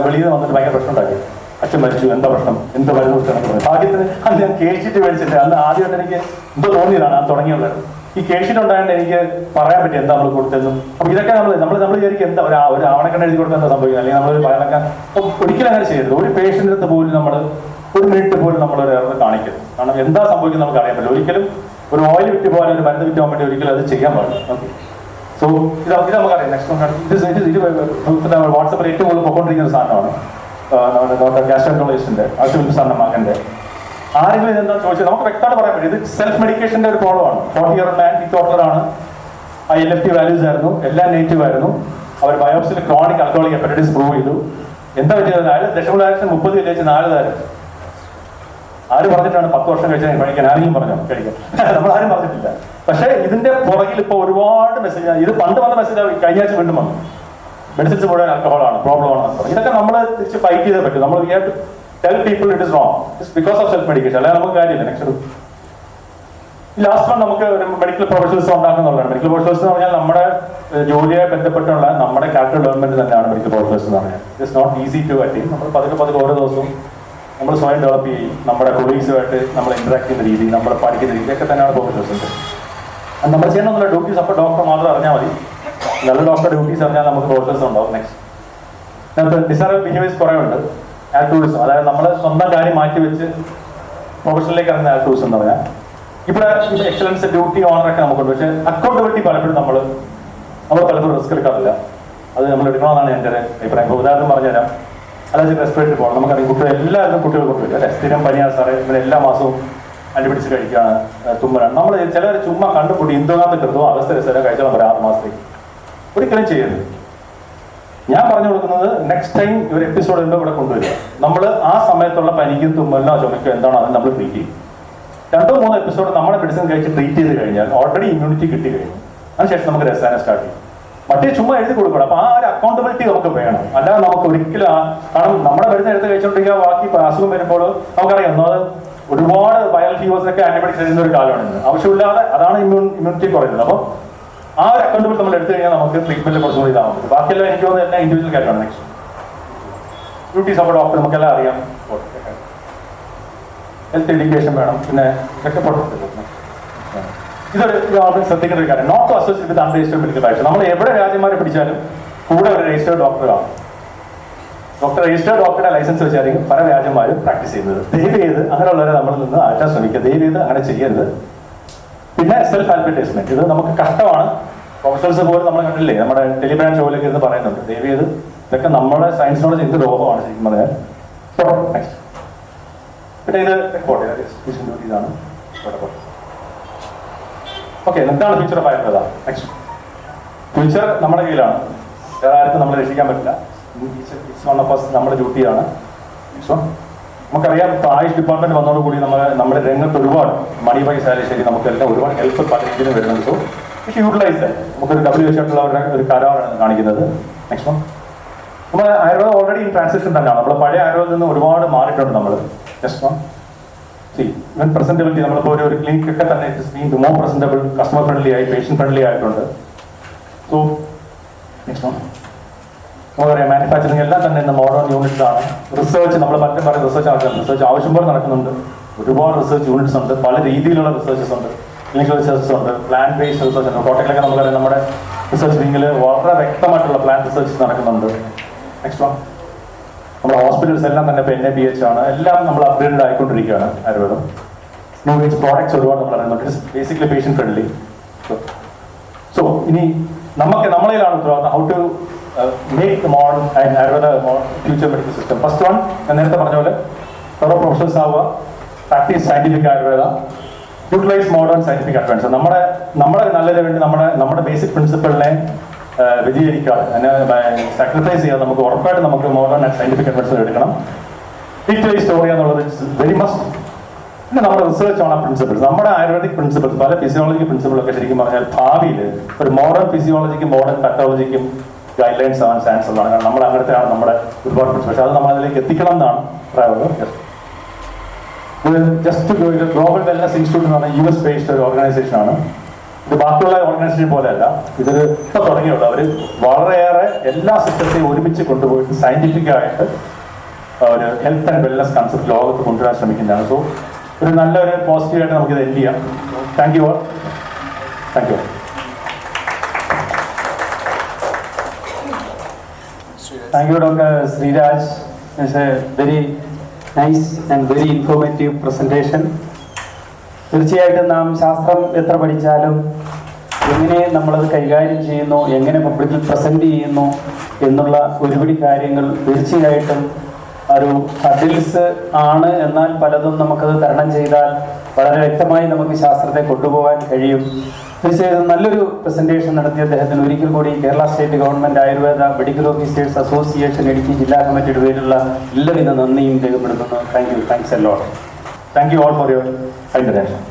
വെളിയിൽ നിന്ന് വന്നിട്ട് ഭയങ്കര പ്രശ്നം ഉണ്ടാക്കി. അച്ഛൻ മരിച്ചു, എന്താ പ്രശ്നം, എന്തോ മരുന്ന് കൊടുക്കണം പറഞ്ഞു. ഭാഗ്യത്തിന് അന്ന് ഞാൻ കേസിറ്റ് മേടിച്ചിട്ട് അന്ന് ആദ്യമായിട്ട് എനിക്ക് എന്തോ തോന്നിയതാണ് അത് തുടങ്ങിയുള്ളത്. ഈ കേസിറ്റ് ഉണ്ടായതുകൊണ്ട് എനിക്ക് പറയാൻ പറ്റി എന്താ നമ്മൾ കൊടുത്തതെന്നും. അപ്പോൾ ഇതൊക്കെ നമ്മൾ വിചാരിക്കും എന്താ ഒരു ആവണക്കണ്ണ എഴുതി കൊടുത്താൽ എന്താ സംഭവിക്കുന്നത്, അല്ലെങ്കിൽ നമ്മളൊരു വയറക്കാൻ. അപ്പോൾ ഒരിക്കലും അങ്ങനെ ചെയ്യരുത്. ഒരു പേഷ്യൻ്റെ അടുത്ത് പോലും നമ്മൾ 1 മിനിറ്റ് പോലും നമ്മളൊരു എറർ കാണിക്കരുത്. കാരണം എന്താ സംഭവിക്കുന്നത് നമുക്ക് അറിയാൻ പറ്റില്ല. ഒരിക്കലും ഒരു ഓയിൽ വിറ്റ് പോകാൻ, ഒരു മരുന്ന് വിറ്റ് പോകാൻ വേണ്ടി ഒരിക്കലും അത് ചെയ്യാൻ പാടില്ല. ഓക്കെ, സോ ഇത് നമുക്കറിയാം. നെക്സ്റ്റ് ഇത് വാട്സപ്പിൽ ഏറ്റവും കൂടുതൽ പൊക്കോണ്ടിരിക്കുന്ന സാധനമാണ് ഡോക്ടർ ഗ്യാസ്ട്രോൻട്രോളജിസ്റ്റിന്റെ അശ്വിൻ സാറിന്റെ മകന്റെ. ആരെങ്കിലും ഇതെന്താ ചോദിച്ചാൽ നമുക്ക് വ്യക്തമായിട്ട് പറയാൻ പറ്റും. ഇത് സെൽഫ് മെഡിക്കേഷന്റെ ഒരു പ്രോബ്ലമാണ്. 40-year-old man ടീത്തോട്ടറാണ്. LFT വാല്യൂസ് ആയിരുന്നു, എല്ലാം നെഗറ്റീവ് ആയിരുന്നു. അവർ ബയോപ്സിയിൽ ക്രോണിക് ആൽക്കഹോളിക് ഹെപ്പറ്റൈറ്റിസ് പ്രൂവ് ചെയ്തു. എന്താ പറ്റിയത്? 4 വില്ലേജ് 4 താരം. ആര് പറഞ്ഞിട്ടാണ് 10 വർഷം കഴിച്ചാൽ കഴിക്കാൻ? ആരെങ്കിലും പറഞ്ഞോ കഴിക്കാൻ? നമ്മൾ ആരും പറഞ്ഞിട്ടില്ല. പക്ഷേ ഇതിന്റെ പുറകിൽ ഇപ്പോൾ ഒരുപാട് മെസ്സേജ്. ഇത് പണ്ട് വന്ന മെസ്സേജ് കഴിഞ്ഞ ആഴ്ച വീണ്ടും വന്നു. മെഡിസിൻസ് മുഴുവൻ ആൽക്കഹോളാണ്, പ്രോബ്ലമാണ്. ഇതൊക്കെ നമ്മൾ തിരിച്ച് ഫൈറ്റ് ചെയ്തേ പറ്റും. നമ്മൾ we have to tell people it is wrong. It's because of self medication, അല്ലെങ്കിൽ നമുക്ക് കാര്യമില്ല. നെക്സ്റ്റ് ലാസ്റ്റ് വൺ നമുക്ക് ഒരു മെഡിക്കൽ പ്രൊഫഷണൽസ് ഉണ്ടാക്കുന്നുള്ളതാണ്. മെഡിക്കൽ പ്രൊഫഷണൽസ് എന്ന് പറഞ്ഞാൽ നമ്മുടെ ജോലിയായി ബന്ധപ്പെട്ടുള്ള നമ്മുടെ ക്യാപിറ്റൽ ഡെവലപ്മെന്റ് തന്നെയാണ് മെഡിക്കൽ പ്രൊഫഷണൽസ് എന്ന് പറഞ്ഞാൽ. It's not easy to attain. നമ്മൾ പതുക്കെ ഓരോ ദിവസവും നമ്മൾ സ്വയം ഡെവലപ്പ് ചെയ്യും. നമ്മുടെ കൊളീഗ്സുമായിട്ട് നമ്മൾ ഇന്ററാക്ട് ചെയ്യുന്ന രീതി, നമ്മൾ പഠിക്കുന്ന രീതിയൊക്കെ തന്നെയാണ് പ്രൊഫഷണൽസിന്റെ. നമ്മൾ ചെയ്യണമെന്നുള്ള ഡ്യൂട്ടീസ് അപ്പോൾ ഡോക്ടർ മാത്രം അറിഞ്ഞാൽ മതി. നല്ല ഡോക്ടർ ഡ്യൂട്ടീസ് അറിഞ്ഞാൽ നമുക്ക് പ്രൊഫഷണൽസ് ഉണ്ടാവും. നെക്സ്റ്റ് ഡിസറബിൾ ബിഹേവിയേഴ്സ് കുറേ ഉണ്ട്. ആൽട്രൂയിസം, അതായത് നമ്മൾ സ്വന്തം കാര്യം മാറ്റി വെച്ച് പ്രൊഫഷനിലേക്ക് ഇറങ്ങുന്ന ആൽട്രൂയിസം എന്ന് പറഞ്ഞാൽ ഇവിടെ എക്സലൻസ്, ഡ്യൂട്ടി, ഓണറൊക്കെ നമുക്കുണ്ട്. പക്ഷേ അക്കൗണ്ടബിലിറ്റി പലപ്പോഴും നമ്മൾ നമ്മൾ പലപ്പോഴും റിസ്ക് എടുക്കാറില്ല. അത് നമ്മൾ എടുക്കണമെന്നാണ് എൻ്റെ ഒരു അഭിപ്രായം. ഇപ്പോൾ ഉദാഹരണം പറഞ്ഞുതരാം. അല്ലാതെ റെസ്പിറേറ്ററി പോകണം. നമുക്കറിയാം കുട്ടികൾ എല്ലാവരും കുട്ടികൾ കൊണ്ടുവരും അല്ലെ, സ്ഥിരം പനിയാണ് സാറേ, ഇവർ എല്ലാ മാസവും കണ്ടുപിടിച്ച് കഴിക്കുകയാണ്, തുമ്മലാണ്. നമ്മൾ ചിലവർ ചുമ്മാ കണ്ടുപിടി ഇന്ദുകാന്ത് കൃതവും അവസ്ഥ കഴിച്ചാൽ പറയാം 6 മാസത്തേക്ക്. ഒരിക്കലും ചെയ്യരുത്. ഞാൻ പറഞ്ഞു കൊടുക്കുന്നത് നെക്സ്റ്റ് ടൈം ഇവർ എപ്പിസോഡ് ഉണ്ടോ ഇവിടെ കൊണ്ടുവരിക. നമ്മൾ ആ സമയത്തുള്ള പനിക്കും തുമ്മലിനോ ചുമയ്ക്കോ എന്താണോ അത് നമ്മൾ ട്രീറ്റ് ചെയ്യും. 2-3 എപ്പിസോഡ് നമ്മുടെ മെഡിസിൻ കഴിച്ച് ട്രീറ്റ് ചെയ്ത് കഴിഞ്ഞാൽ ഓൾറെഡി ഇമ്മ്യൂണിറ്റി കിട്ടി കഴിഞ്ഞു. അതിനുശേഷം നമുക്ക് രസായനം സ്റ്റാർട്ട് ചെയ്യും. മറ്റേ ചുമ്മാ എഴുതി കൊടുക്കണം. അപ്പൊ ആ ഒരു അക്കൗണ്ടബിലിറ്റി നമുക്ക് വേണം. അല്ലാതെ നമുക്ക് ഒരിക്കലും കാരണം നമ്മുടെ മരുന്ന് എടുത്ത് കഴിച്ചുകൊണ്ടിരിക്കുക, ബാക്കി അസുഖം വരുമ്പോൾ നമുക്കറിയാം ഒന്നത് ഒരുപാട് വൈറൽ ഫീവേഴ്സിനൊക്കെ ആന്റിബയോട്ടിക്സ് എഴുതുന്ന ഒരു കാലമാണ് ഇന്ന്. ആവശ്യമില്ലാതെ അതാണ് ഇമ്മ്യൂണിറ്റി കുറയുന്നത്. അപ്പോൾ ആ ഒരു അക്കൗണ്ടബിലിറ്റി നമ്മൾ എടുത്തു കഴിഞ്ഞാൽ നമുക്ക് ട്രീറ്റ്മെന്റ് കുറച്ചും കൂടി ഇതാവും. ബാക്കിയെല്ലാം എനിക്ക് തോന്നുന്നത് എല്ലാം ഇൻഡിവിജ്വൽ കാര്യമാണ്. നെക്സ്റ്റ് ഡ്യൂട്ടീസ് ഓഫ് ഡോക്ടർ നമുക്കെല്ലാം അറിയാം. ഹെൽത്ത് എഡ്യൂക്കേഷൻ വേണം. പിന്നെ ഇതൊക്കെ ഇതൊരു ആൾക്കാർ ശ്രദ്ധിക്കേണ്ട ഒരു കാര്യം. Not to associate with unregistered medical practice. നമ്മൾ എവിടെ രാജ്യന്മാരെ പിടിച്ചാലും കൂടെ ഒരു രജിസ്റ്റേർഡ് ഡോക്ടർ കാണും. രജിസ്റ്റേർഡ് ഡോക്ടറുടെ ലൈസൻസ് വെച്ചായിരിക്കും പല രാജ്യന്മാരും പ്രാക്ടീസ് ചെയ്യുന്നത്. ദയവ് ചെയ്ത് അങ്ങനെയുള്ളവരെ നമ്മളിൽ നിന്ന് അകറ്റാൻ ശ്രമിക്കുക. ദയവ് ചെയ്ത് അങ്ങനെ ചെയ്യരുത്. പിന്നെ സെൽഫ് അഡ്വർടൈസ്മെന്റ്, ഇത് നമുക്ക് കഷ്ടമാണ്. പ്രൊഫസേഴ്സ് പോലും നമ്മൾ കണ്ടില്ലേ, നമ്മുടെ ടെലിഗ്രാം ഷോയിലേക്ക് ഇരുന്ന് പറയുന്നുണ്ട്. ദയവ് ചെയ്ത് ഇതൊക്കെ നമ്മുടെ സയൻസിനോട് എന്ത് രോഗമാണ് ശരിക്കും പറഞ്ഞാൽ. പിന്നെ ഇത് ഇതാണ്. ഓക്കെ, എന്താണ് future of Ayurveda? Next future നമ്മുടെ കയ്യിലാണ്. വേറെ ആർക്കും നമ്മളെ രക്ഷിക്കാൻ പറ്റില്ല. നമ്മുടെ ഡ്യൂട്ടിയാണ്. നമുക്കറിയാം, ഇപ്പോൾ ആയുഷ് ഡിപ്പാർട്ട്മെന്റ് വന്നതോടുകൂടി നമ്മുടെ രംഗത്ത് ഒരുപാട് മണി പൈസ ആയാലും ശരി നമുക്കെല്ലാം ഒരുപാട് ഹെൽപ്പ് പല രീതിയിലും വരുന്നുണ്ട്. സോ പക്ഷേ യൂട്ടിലൈസ് നമുക്കൊരു WHO ആയിട്ടുള്ളവരുടെ ഒരു കരാറാണ് കാണിക്കുന്നത്. നെക്സ്റ്റ് നമ്മൾ ആയുർവേദം ഓൾറെഡി ട്രാൻസിഷൻ തന്നെയാണ്. നമ്മൾ പഴയ ആയുർവേദത്തിൽ നിന്ന് ഒരുപാട് മാറിയിട്ടുണ്ട് നമ്മൾ. നെക്സ്റ്റ് ഇവൻ പ്രസന്റബിലിറ്റി, നമ്മളിപ്പോൾ ഒരു ക്ലിനിക് ഒക്കെ തന്നെ മോർ പ്രസന്റബിൾ, കസ്റ്റമർ ഫ്രണ്ട്ലി ആയി, പേഷ്യൻ ഫ്രണ്ട്ലി ആയിട്ടുണ്ട്. സോ നെക്സ്റ്റ് നമുക്കറിയാം, മാനുഫാക്ചറിങ് എല്ലാം തന്നെ ഇന്ന് മോഡേൺ യൂണിറ്റ്സാണ്. റിസർച്ച് നമ്മൾ മറ്റും പറയുന്ന റിസർച്ച് നടക്കുന്നുണ്ട്. റിസർച്ച് ആവശ്യം പോലെ നടക്കുന്നുണ്ട്. ഒരുപാട് റിസർച്ച് യൂണിറ്റ്സ് ഉണ്ട്. പല രീതിയിലുള്ള റിസർച്ചസ് ഉണ്ട്. ക്ലിനിക്കൽ റിസർച്ചസ് ഉണ്ട്, പ്ലാൻ ബേസ്ഡ് റിസർച്ച് ഉണ്ട്. കോട്ടയത്തിലൊക്കെ നമുക്കറിയാം നമ്മുടെ റിസർച്ച് വിങ്ങിൽ വളരെ വ്യക്തമായിട്ടുള്ള പ്ലാൻ റിസർച്ചസ് നടക്കുന്നുണ്ട്. നെക്സ്റ്റ് നമ്മുടെ ഹോസ്പിറ്റൽസ് എല്ലാം തന്നെ ഇപ്പോൾ NABH ആണ്. എല്ലാം നമ്മൾ അപ്ഗ്രേഡഡ് ആയിക്കൊണ്ടിരിക്കുകയാണ് ആയുർവേദം. ന്യൂ ഏജ് പ്രോഡക്ട്സ് ഒരുപാട് നമ്മൾ അറിയുന്നുണ്ട്. It's basically patient friendly. So ഇനി നമ്മളെയാണ് ഉത്തരവാദിത്തം. How to make modern Ayurveda future medical system. First one, ഞാൻ നേരത്തെ പറഞ്ഞ പോലെ ഓരോ പ്രൊഫഷണൽസ് ആവുക, practice scientific Ayurveda, utilise modern scientific advance. നമ്മുടെ നല്ലതിന് വേണ്ടി നമ്മുടെ ബേസിക് പ്രിൻസിപ്പിളിനെ വ്യതിചരിക്കാതെ സാക്രിഫൈസ് ചെയ്യാതെ നമുക്ക് ഉറപ്പായിട്ട് നമുക്ക് മോഡേൺ സയന്റിഫിക് അഡ്വാൻസ് എടുക്കണം. ഡീറ്റെയിൽ സ്റ്റോറി എന്നുള്ളത് വെരി മസ്റ്റ്. പിന്നെ നമ്മുടെ റിസർച്ച് ആണ് പ്രിൻസിപ്പിൾസ്, നമ്മുടെ ആയുർവേദിക് പ്രിൻസിപ്പിൾസ്, പല ഫിസിയോളജിക്കൽ പ്രിൻസിപ്പിളൊക്കെ ശരിക്കും പറഞ്ഞാൽ ഭാവിയിൽ ഒരു മോഡേൺ ഫിസിയോളജിക്കും മോഡേൺ പാത്തോളജിക്കും ഗൈഡ് ലൈൻസ് ആവാൻ ചാൻസ് ഉള്ളതാണ്. കാരണം നമ്മൾ അങ്ങനത്തെയാണ് നമ്മുടെ ഒരുപാട് പ്രിൻസിപ്പിൾ. പക്ഷേ അത് നമ്മളതിലേക്ക് എത്തിക്കണം എന്നാണ് പറയാനുള്ളത്. ജസ്റ്റ് ഗ്ലോബൽ വെൽനസ് ഇൻസ്റ്റിറ്റ്യൂട്ട് എന്ന് പറഞ്ഞാൽ US ബേസ്ഡ് ഒരു ഓർഗനൈസേഷൻ ആണ്. ഇത് ബാക്കിയുള്ള ഓർഗനൈസേഷൻ പോലെയല്ല. ഇതൊരു ഇപ്പം തുടങ്ങിയുള്ളൂ. അവർ വളരെയേറെ എല്ലാ സെക്ടർസെയും ഒരുമിച്ച് കൊണ്ടുപോയിട്ട് സയന്റിഫിക് ആയിട്ട് ഒരു ഹെൽത്ത് ആൻഡ് വെൽനസ് കൺസെപ്റ്റ് ലോകത്ത് കൊണ്ടുവരാൻ ശ്രമിക്കുന്നതാണ്. സോ ഒരു നല്ലൊരു പോസിറ്റീവായിട്ട് നമുക്കിത് എൻഡ് ചെയ്യാം. Thank you all. Thank you. Thank you, Dr. Sreeraj. It's a very nice and very informative presentation. തീർച്ചയായിട്ടും നാം ശാസ്ത്രം എത്ര പഠിച്ചാലും എങ്ങനെ നമ്മളത് കൈകാര്യം ചെയ്യുന്നു, എങ്ങനെ പബ്ലിക്കിൽ പ്രസന്റ് ചെയ്യുന്നു എന്നുള്ള ഒരുപിടി കാര്യങ്ങൾ തീർച്ചയായിട്ടും ഒരു ഹഡിൽസ് ആണ്. എന്നാൽ പലതും നമുക്കത് തരണം ചെയ്താൽ വളരെ വ്യക്തമായി നമുക്ക് ശാസ്ത്രത്തെ കൊണ്ടുപോകാൻ കഴിയും. തീർച്ചയായിട്ടും നല്ലൊരു പ്രസന്റേഷൻ നടത്തിയ അദ്ദേഹത്തിന് ഒരിക്കൽ കൂടി Kerala state government Ayurveda medical officers association Idukki ജില്ലാ കമ്മിറ്റിയുടെ പേരിലുള്ള എല്ലാവിധ നന്ദിയും രേഖപ്പെടുത്തുന്നു. Thank you. Thanks a lot. Thank you all for your kind attention.